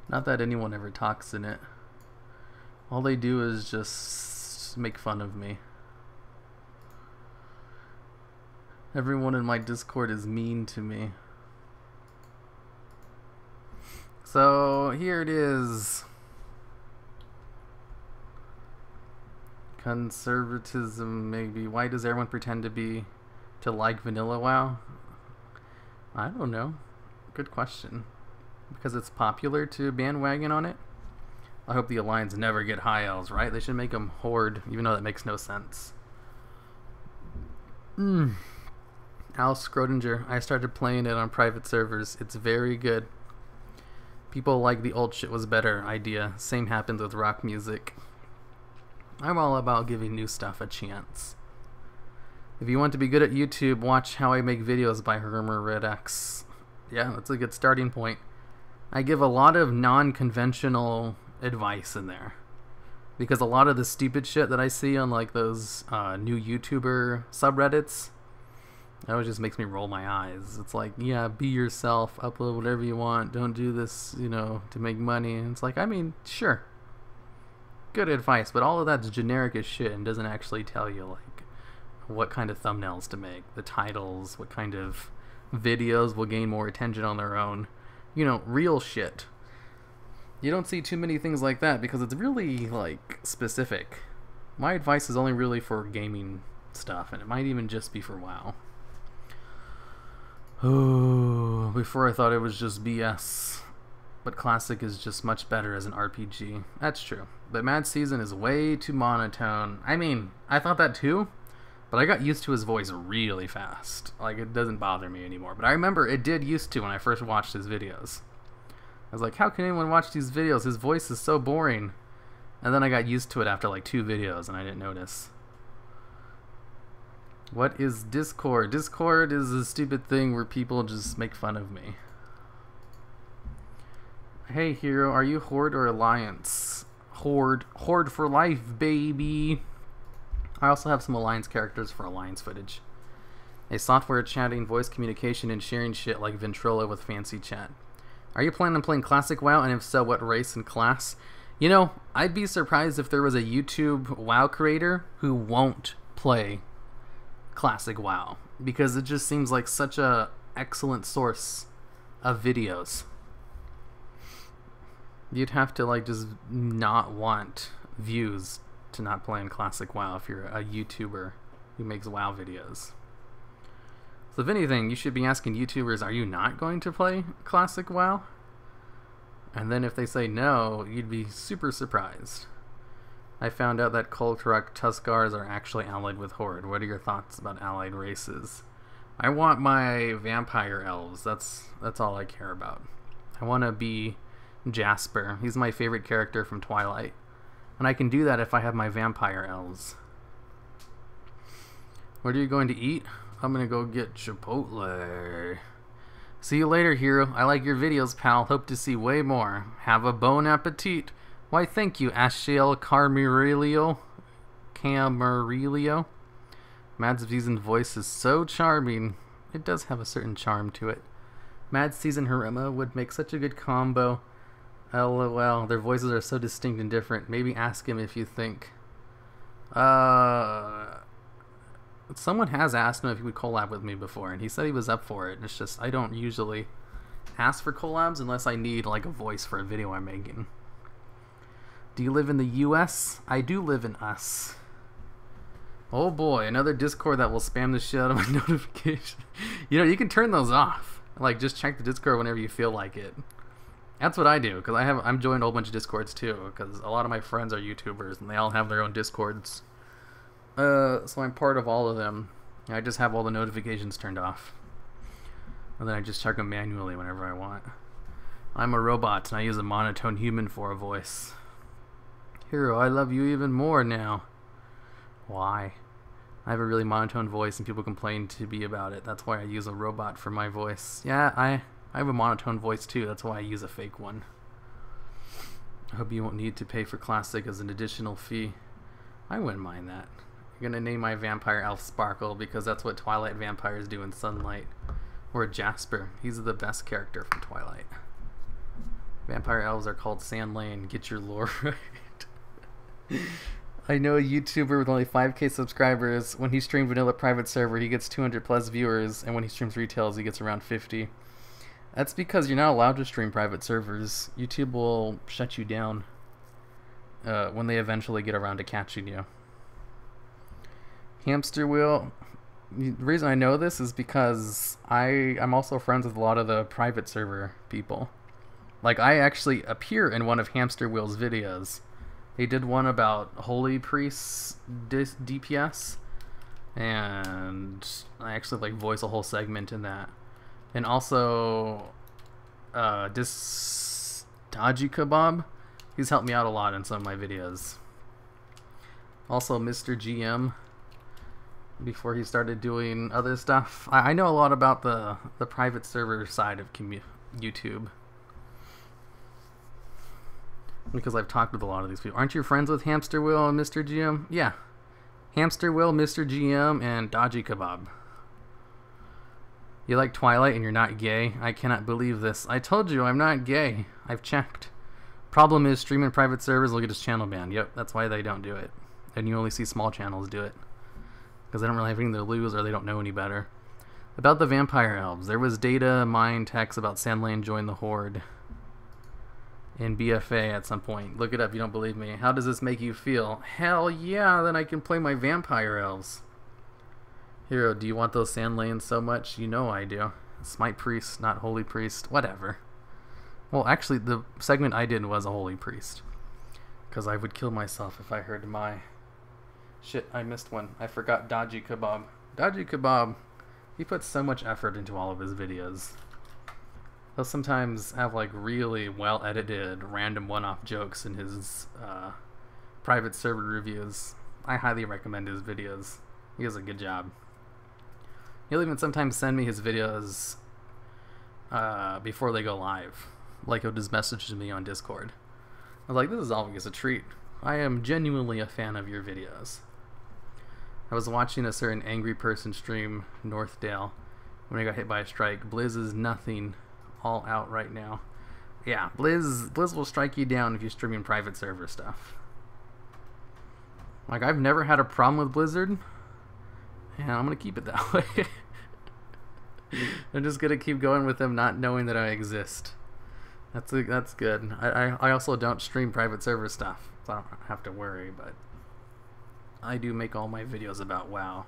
Not that anyone ever talks in it. All they do is just make fun of me. Everyone in my Discord is mean to me. So here it is. Conservatism, maybe. Why does everyone pretend to like Vanilla WoW? I don't know. Good question. Because it's popular to bandwagon on it? I hope the Alliance never get high elves, right? They should make them Horde, even though that makes no sense. Al Schrodinger. I started playing it on private servers. It's very good. People like the old shit was better idea. Same happens with rock music. I'm all about giving new stuff a chance. If you want to be good at YouTube, watch How I Make Videos by Hermer Red X. Yeah, that's a good starting point. I give a lot of non-conventional advice in there. Because a lot of the stupid shit that I see on like those new YouTuber subreddits, that always just makes me roll my eyes. It's like, yeah, be yourself, upload whatever you want, don't do this, you know, to make money. And it's like, I mean, sure. Good advice, but all of that's generic as shit and doesn't actually tell you, like, what kind of thumbnails to make, the titles, what kind of videos will gain more attention on their own. You know, real shit. You don't see too many things like that because it's really, like, specific. My advice is only really for gaming stuff, and it might even just be for WoW. Oh, before I thought it was just BS. But Classic is just much better as an RPG. That's true. But Mad Season is way too monotone. I mean, I thought that too, but I got used to his voice really fast. Like, it doesn't bother me anymore. But I remember it did used to when I first watched his videos. I was like, how can anyone watch these videos? His voice is so boring. And then I got used to it after like 2 videos and I didn't notice. What is Discord? Discord is a stupid thing where people just make fun of me. Hey Hero, are you Horde or Alliance? Horde. Horde for life, baby! I also have some Alliance characters for Alliance footage. A software chatting, voice communication, and sharing shit like Ventrilo with fancy chat. Are you planning on playing Classic WoW, and if so, what race and class? You know, I'd be surprised if there was a YouTube WoW creator who won't play Classic WoW, because it just seems like such a excellent source of videos. You'd have to like just not want views to not play in Classic WoW if you're a YouTuber who makes WoW videos. So if anything, you should be asking YouTubers, are you not going to play Classic WoW? And then if they say no, you'd be super surprised. I found out that Koltruk Tuskars are actually allied with Horde. What are your thoughts about allied races? I want my vampire elves. That's all I care about. I want to be Jasper. He's my favorite character from Twilight. And I can do that if I have my vampire elves. What are you going to eat? I'm gonna go get Chipotle. See you later, Hero. I like your videos, pal. Hope to see way more. Have a bon appetit. Why, thank you, Ashiel Camarillo. Mad Season voice is so charming. It does have a certain charm to it. Mad Season Harima would make such a good combo. LOL, their voices are so distinct and different. Maybe ask him if you think. Someone has asked him if he would collab with me before, and he said he was up for it. It's just, I don't usually ask for collabs unless I need like a voice for a video I'm making. Do you live in the US? I do live in US. Oh boy, another Discord that will spam the shit out of my notification. You know, you can turn those off. Like, just check the Discord whenever you feel like it. That's what I do, because I'm joined a whole bunch of Discords too, because a lot of my friends are YouTubers, and they all have their own Discords. So I'm part of all of them. I just have all the notifications turned off. And then I just check them manually whenever I want. I'm a robot and I use a monotone human for a voice. Hero, I love you even more now. Why? I have a really monotone voice and people complain to me about it. That's why I use a robot for my voice. Yeah, I have a monotone voice too. That's why I use a fake one. I hope you won't need to pay for Classic as an additional fee. I wouldn't mind that. I'm gonna name my vampire elf Sparkle because that's what Twilight vampires do in sunlight. Or Jasper. He's the best character from Twilight. Vampire elves are called Sand Lane. Get your lore right. I know a YouTuber with only 5k subscribers. When he streams vanilla private server, he gets 200 plus viewers, and when he streams retails, he gets around 50. That's because you're not allowed to stream private servers. YouTube will shut you down when they eventually get around to catching you. Hamster wheel. The reason I know this is because I'm also friends with a lot of the private server people. Like, I actually appear in one of Hamster Wheel's videos. They did one about Holy Priests DPS, and I actually like voice a whole segment in that. And also, Dodgy Kebab, he's helped me out a lot in some of my videos. Also, Mr. GM, before he started doing other stuff. I know a lot about the private server side of YouTube. Because I've talked with a lot of these people. Aren't you friends with Hamster Wheel and Mr. GM? Yeah. Hamster Wheel, Mr. GM, and Dodgy Kebab. You like Twilight and you're not gay? I cannot believe this. I told you I'm not gay. I've checked. Problem is, streaming private servers will get his channel banned. Yep, that's why they don't do it. And you only see small channels do it. Because they don't really have anything to lose or they don't know any better. About the vampire elves. There was data mine text about Sandlane join the Horde in BFA at some point. Look it up, you don't believe me. How does this make you feel? Hell yeah, then I can play my vampire elves. Hero, do you want those sand lanes so much? You know I do. Smite priest, not holy priest, whatever. Well, actually, the segment I did was a holy priest. Because I would kill myself if I heard my... Shit, I missed one. I forgot Dodgy Kebab. Dodgy Kebab, he puts so much effort into all of his videos. He'll sometimes have like really well edited random one-off jokes in his private server reviews. I highly recommend his videos. He does a good job. He'll even sometimes send me his videos before they go live. Like he'll just message me on Discord. I was like, this is always a treat. I am genuinely a fan of your videos. I was watching a certain angry person stream Northdale when I got hit by a strike. Blizz is nothing. All out right now. Yeah, Blizz will strike you down if you're streaming private server stuff. Like, I've never had a problem with Blizzard, and I'm gonna keep it that way. I'm just gonna keep going with them, not knowing that I exist. That's good. I also don't stream private server stuff, so I don't have to worry. But I do make all my videos about WoW,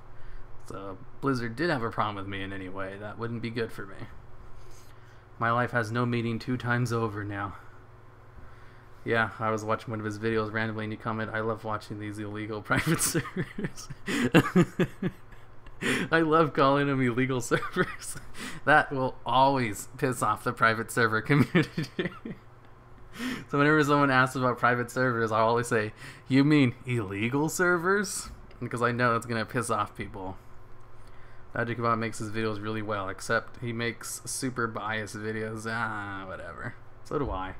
so Blizzard did have a problem with me in any way. That wouldn't be good for me. My life has no meaning 2 times over now. Yeah, I was watching one of his videos randomly and he commented, I love watching these illegal private servers. I love calling them illegal servers. That will always piss off the private server community. So whenever someone asks about private servers, I always say, you mean illegal servers? Because I know it's going to piss off people. Dodgy Kebab makes his videos really well, except he makes super biased videos. Whatever. So do I.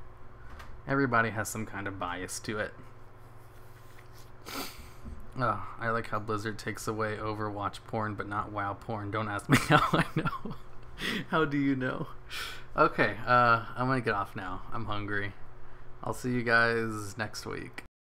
Everybody has some kind of bias to it. Oh, I like how Blizzard takes away Overwatch porn, but not WoW porn. Don't ask me how I know. How do you know? Okay, I'm gonna get off now. I'm hungry. I'll see you guys next week.